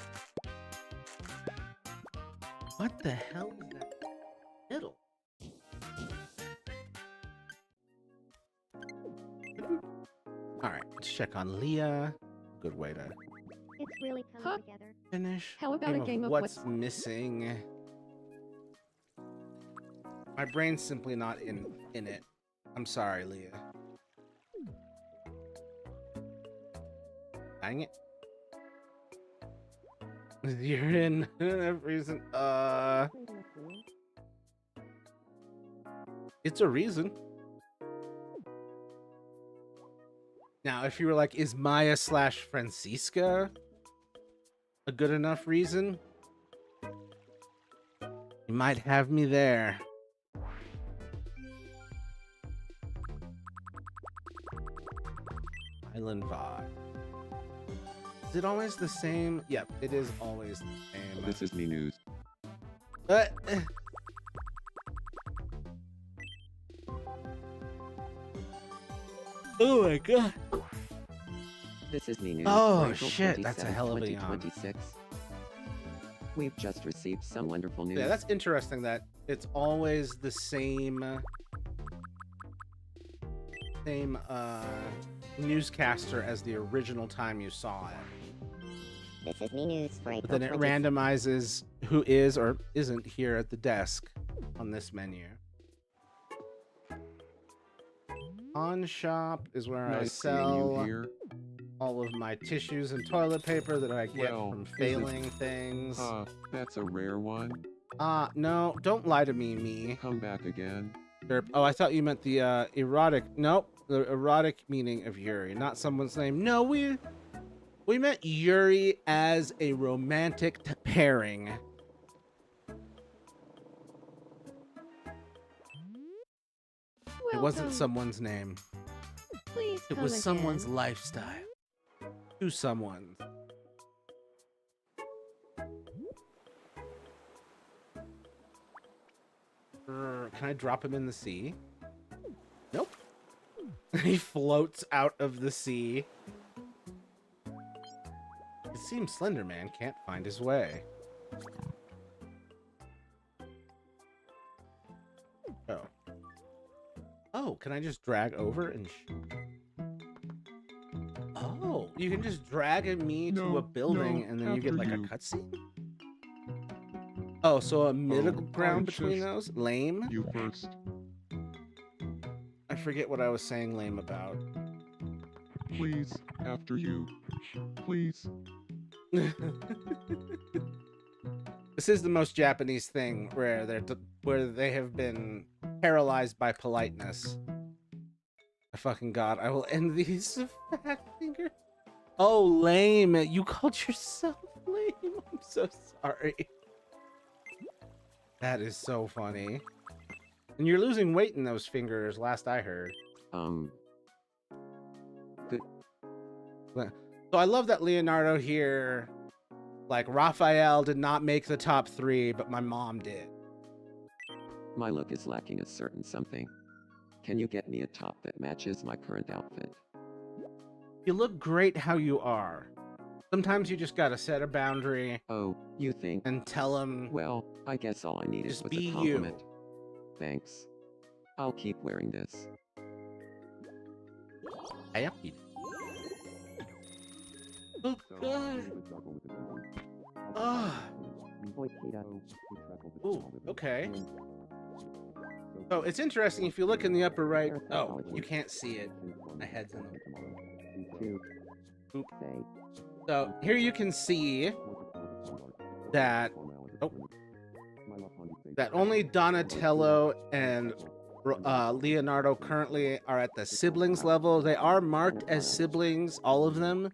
What the hell is that middle? Alright, let's check on Leah. Good way to It's really coming Huh? together. finish. How about a game of what's missing? My brain's simply not in it. I'm sorry, Leah. Dang it. You're in reason. It's a reason. Now, if you were like, is Maya / Francisca a good enough reason? You might have me there. Island vibe. Is it always the same? Yep, it is always the same. This is me news. Uh, Oh my god. This is me news. Oh, April shit, that's a 27th, hell of a yawn. 2026. We've just received some wonderful news. Yeah, that's interesting that it's always the same newscaster as the original time you saw it. This is me news for But April then it 26th. randomizes who is or isn't here at the desk on this menu. Pawn shop is where I Nice seeing you sell here. all of my tissues and toilet paper that I get Well, from is it- failing things. That's a rare one. No, don't lie to me. Come back again. Derp. Oh, I thought you meant the erotic. Nope, the erotic meaning of Yuri, not someone's name. No, we meant Yuri as a romantic pairing. It wasn't Welcome. someone's name. Please It come was someone's again. lifestyle. To someone's. Can I drop him in the sea? Nope. He floats out of the sea. It seems Slender Man can't find his way. Oh. Oh, can I just drag over and Oh, you can just drag me to a building and then you get like a cutscene? Oh, so a middle ground between those? Lame? You first. I forget what I was saying lame about. Please, after you. Please. This is the most Japanese thing where they have been paralyzed by politeness. I fucking god, I will end these fat fingers. Oh, lame! You called yourself lame. I'm so sorry. That is so funny. And you're losing weight in those fingers, last I heard. So I love that Leonardo here, like Raphael did not make the top 3, but my mom did. My look is lacking a certain something. Can you get me a top that matches my current outfit? You look great how you are. Sometimes you just gotta set a boundary Oh, you think? and tell them, Well, I guess all I needed Just was be a you. compliment. Thanks. I'll keep wearing this. I am eating. Oh god. Ah. Ooh, okay. So it's interesting if you look in the upper right. Oh, you can't see it. My head's in the. Oop. So here you can see that. Oh, that only Donatello and Leonardo currently are at the siblings level. They are marked as siblings, all of them,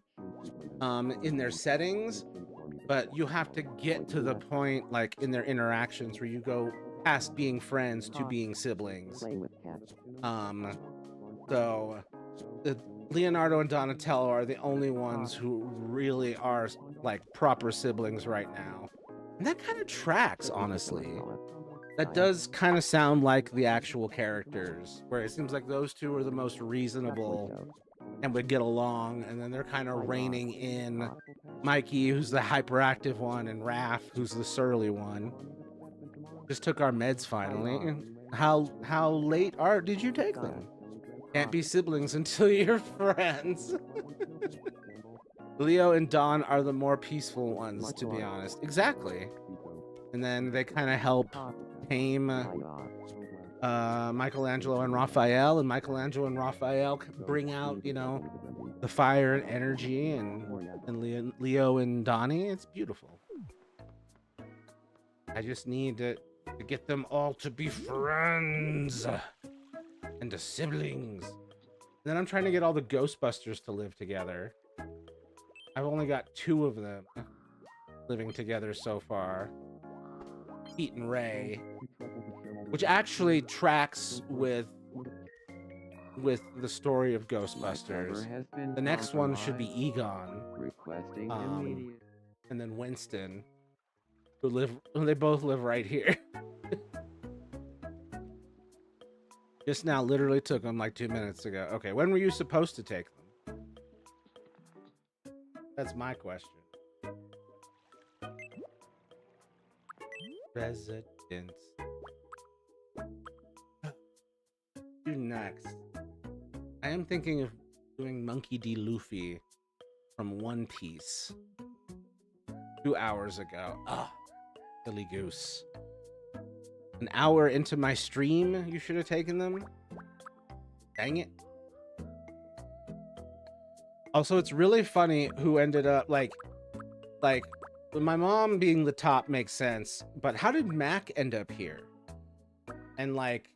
in their settings, but you have to get to the point, like in their interactions, where you go past being friends to being siblings. So the Leonardo and Donatello are the only ones who really are like proper siblings right now. And that kind of tracks, honestly. That does kind of sound like the actual characters, where it seems like those two are the most reasonable and would get along, and then they're kind of reining in Mikey, who's the hyperactive one, and Raph, who's the surly one. Just took our meds finally. How late did you take them? Can't be siblings until you're friends. Leo and Don are the more peaceful ones, to be honest. Exactly. And then they kind of help tame Michelangelo and Raphael, and Michelangelo and Raphael bring out, you know, the fire and energy, and Leo and Donnie. It's beautiful. I just need to get them all to be friends and to siblings. And then I'm trying to get all the Ghostbusters to live together. I've only got 2 of them living together so far. Pete and Ray, which actually tracks with the story of Ghostbusters. The next one should be Egon, Requesting and then Winston, they both live right here. Just now, literally took them like 2 minutes ago. Okay, when were you supposed to take them? That's my question. Residence. Do next. I am thinking of doing Monkey D. Luffy from One Piece 2 hours ago. Ah, silly goose. An hour into my stream, you should have taken them. Dang it. Also, it's really funny who ended up like my mom being the top makes sense, but how did Mac end up here? And like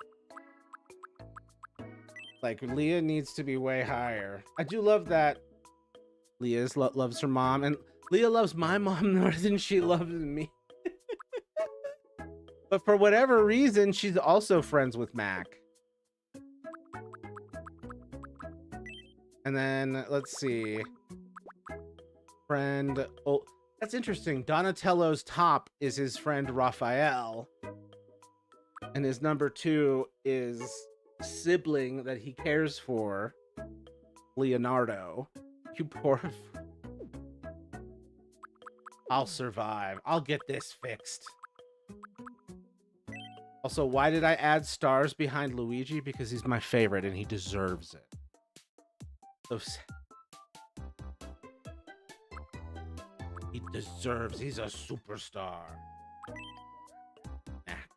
Leah needs to be way higher. I do love that Leah loves her mom, and Leah loves my mom more than she loves me. But for whatever reason, she's also friends with Mac. And then let's see. Friend. Oh, that's interesting. Donatello's top is his friend Raphael. And his number 2 is sibling that he cares for, Leonardo. You poor. I'll survive. I'll get this fixed. Also, why did I add stars behind Luigi? Because he's my favorite and he deserves it. So he deserves. He's a superstar. Mac.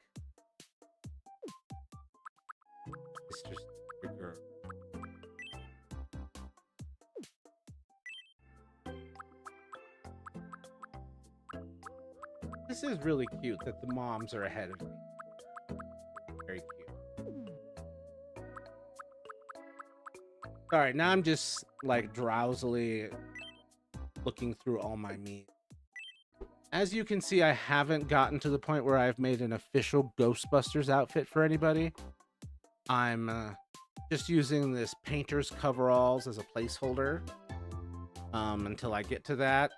Mr. Sticker. This is really cute that the moms are ahead of me. Very cute. All right, now I'm just like drowsily looking through all my memes. As you can see, I haven't gotten to the point where I've made an official Ghostbusters outfit for anybody. I'm just using this painter's coveralls as a placeholder until I get to that.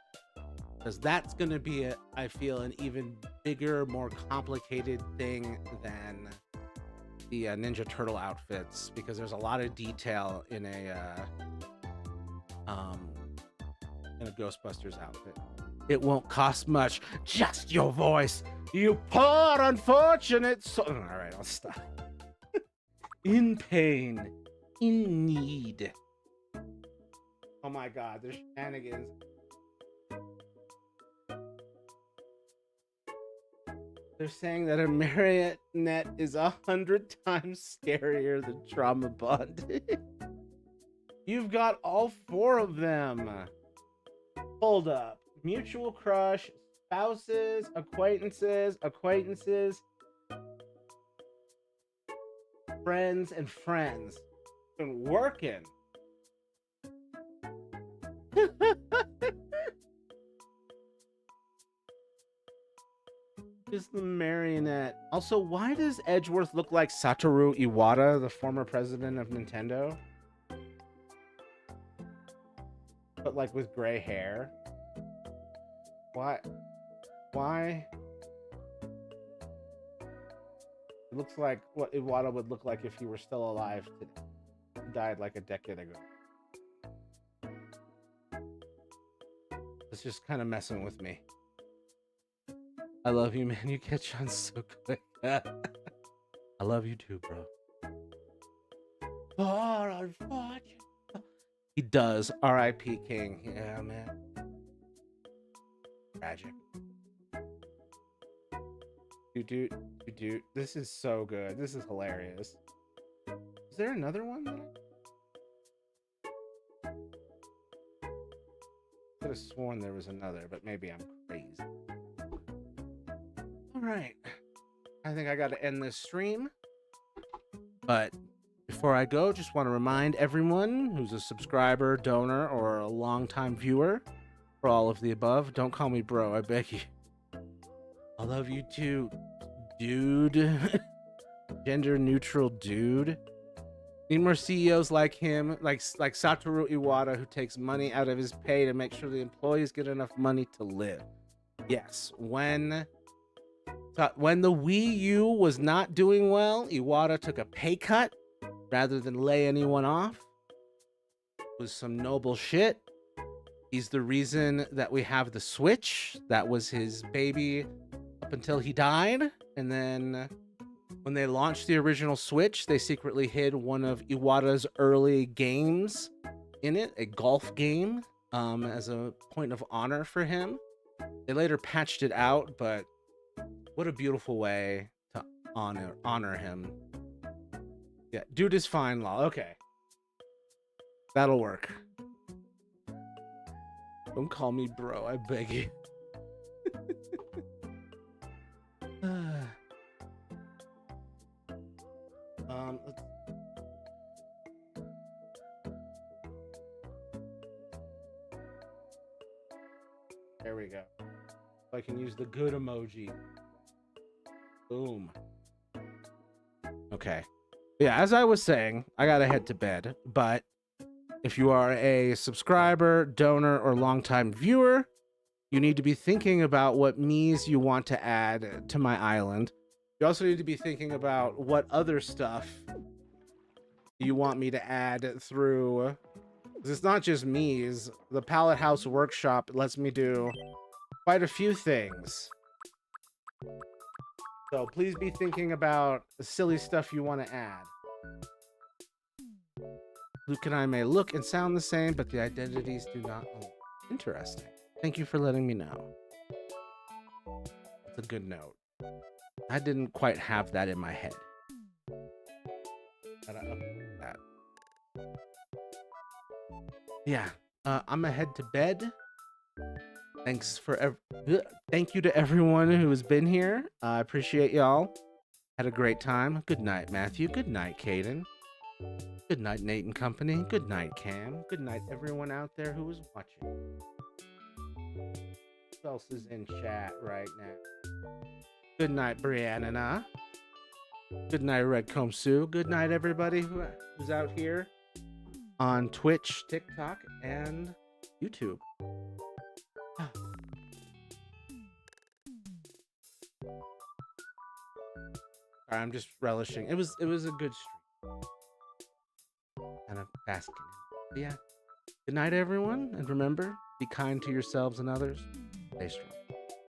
Because that's going to be, I feel, an even bigger, more complicated thing than the Ninja Turtle outfits. Because there's a lot of detail in a Ghostbusters outfit. It won't cost much, just your voice, you poor unfortunate soul. All right, I'll stop. In pain, in need. Oh my God, there's shenanigans. They're saying that a marionette is 100 times scarier than Trauma Bond. You've got all 4 of them. Hold up. Mutual crush, spouses, acquaintances, friends, and friends. Been working. Just the marionette. Also, why does Edgeworth look like Satoru Iwata, the former president of Nintendo? But like with gray hair. Why? It looks like what Iwata would look like if he were still alive today. He died like a decade ago. It's just kind of messing with me. I love you, man. You catch on so quick. I love you too, bro. Oh, unfortunate. He does. R.I.P. King. Yeah, man. Tragic. Do. This is so good. This is hilarious. Is there another one? I could have sworn there was another, but maybe I'm crazy. All right. I think I got to end this stream. But before I go, just want to remind everyone who's a subscriber, donor, or a longtime viewer, for all of the above, don't call me bro, I beg you. I love you too, dude. Gender neutral dude. Need more CEOs like him, like Satoru Iwata, who takes money out of his pay to make sure the employees get enough money to live. Yes, when the Wii U was not doing well, Iwata took a pay cut rather than lay anyone off. It was some noble shit. He's the reason that we have the Switch. That was his baby up until he died. And then when they launched the original Switch, they secretly hid one of Iwata's early games in it, a golf game, as a point of honor for him. They later patched it out, but what a beautiful way to honor him. Yeah, dude is fine, lol. Okay. That'll work. Don't call me bro, I beg you. Let's... There we go. So I can use the good emoji. Boom. Okay. Yeah, as I was saying, I gotta head to bed, but if you are a subscriber, donor, or longtime viewer, you need to be thinking about what Miis you want to add to my island. You also need to be thinking about what other stuff you want me to add through. 'Cause it's not just Miis. The Palette House Workshop lets me do quite a few things. So please be thinking about the silly stuff you want to add. Luke and I may look and sound the same, but the identities do not. Interesting. Thank you for letting me know. That's a good note. I didn't quite have that in my head. Gotta update that. Yeah, I'm gonna head to bed. Thanks for thank you to everyone who has been here. I appreciate y'all. Had a great time. Good night, Matthew. Good night, Caden. Good night, Nate and company. Good night, Cam. Good night, everyone out there who is watching. Who else is in chat right now? Good night, Brianna. Good night, Redcomb Sue. Good night, everybody who's out here on Twitch, TikTok, and YouTube. I'm just relishing. It was a good stream. Kind of basking. But yeah. Good night, everyone, and remember, be kind to yourselves and others. Stay strong.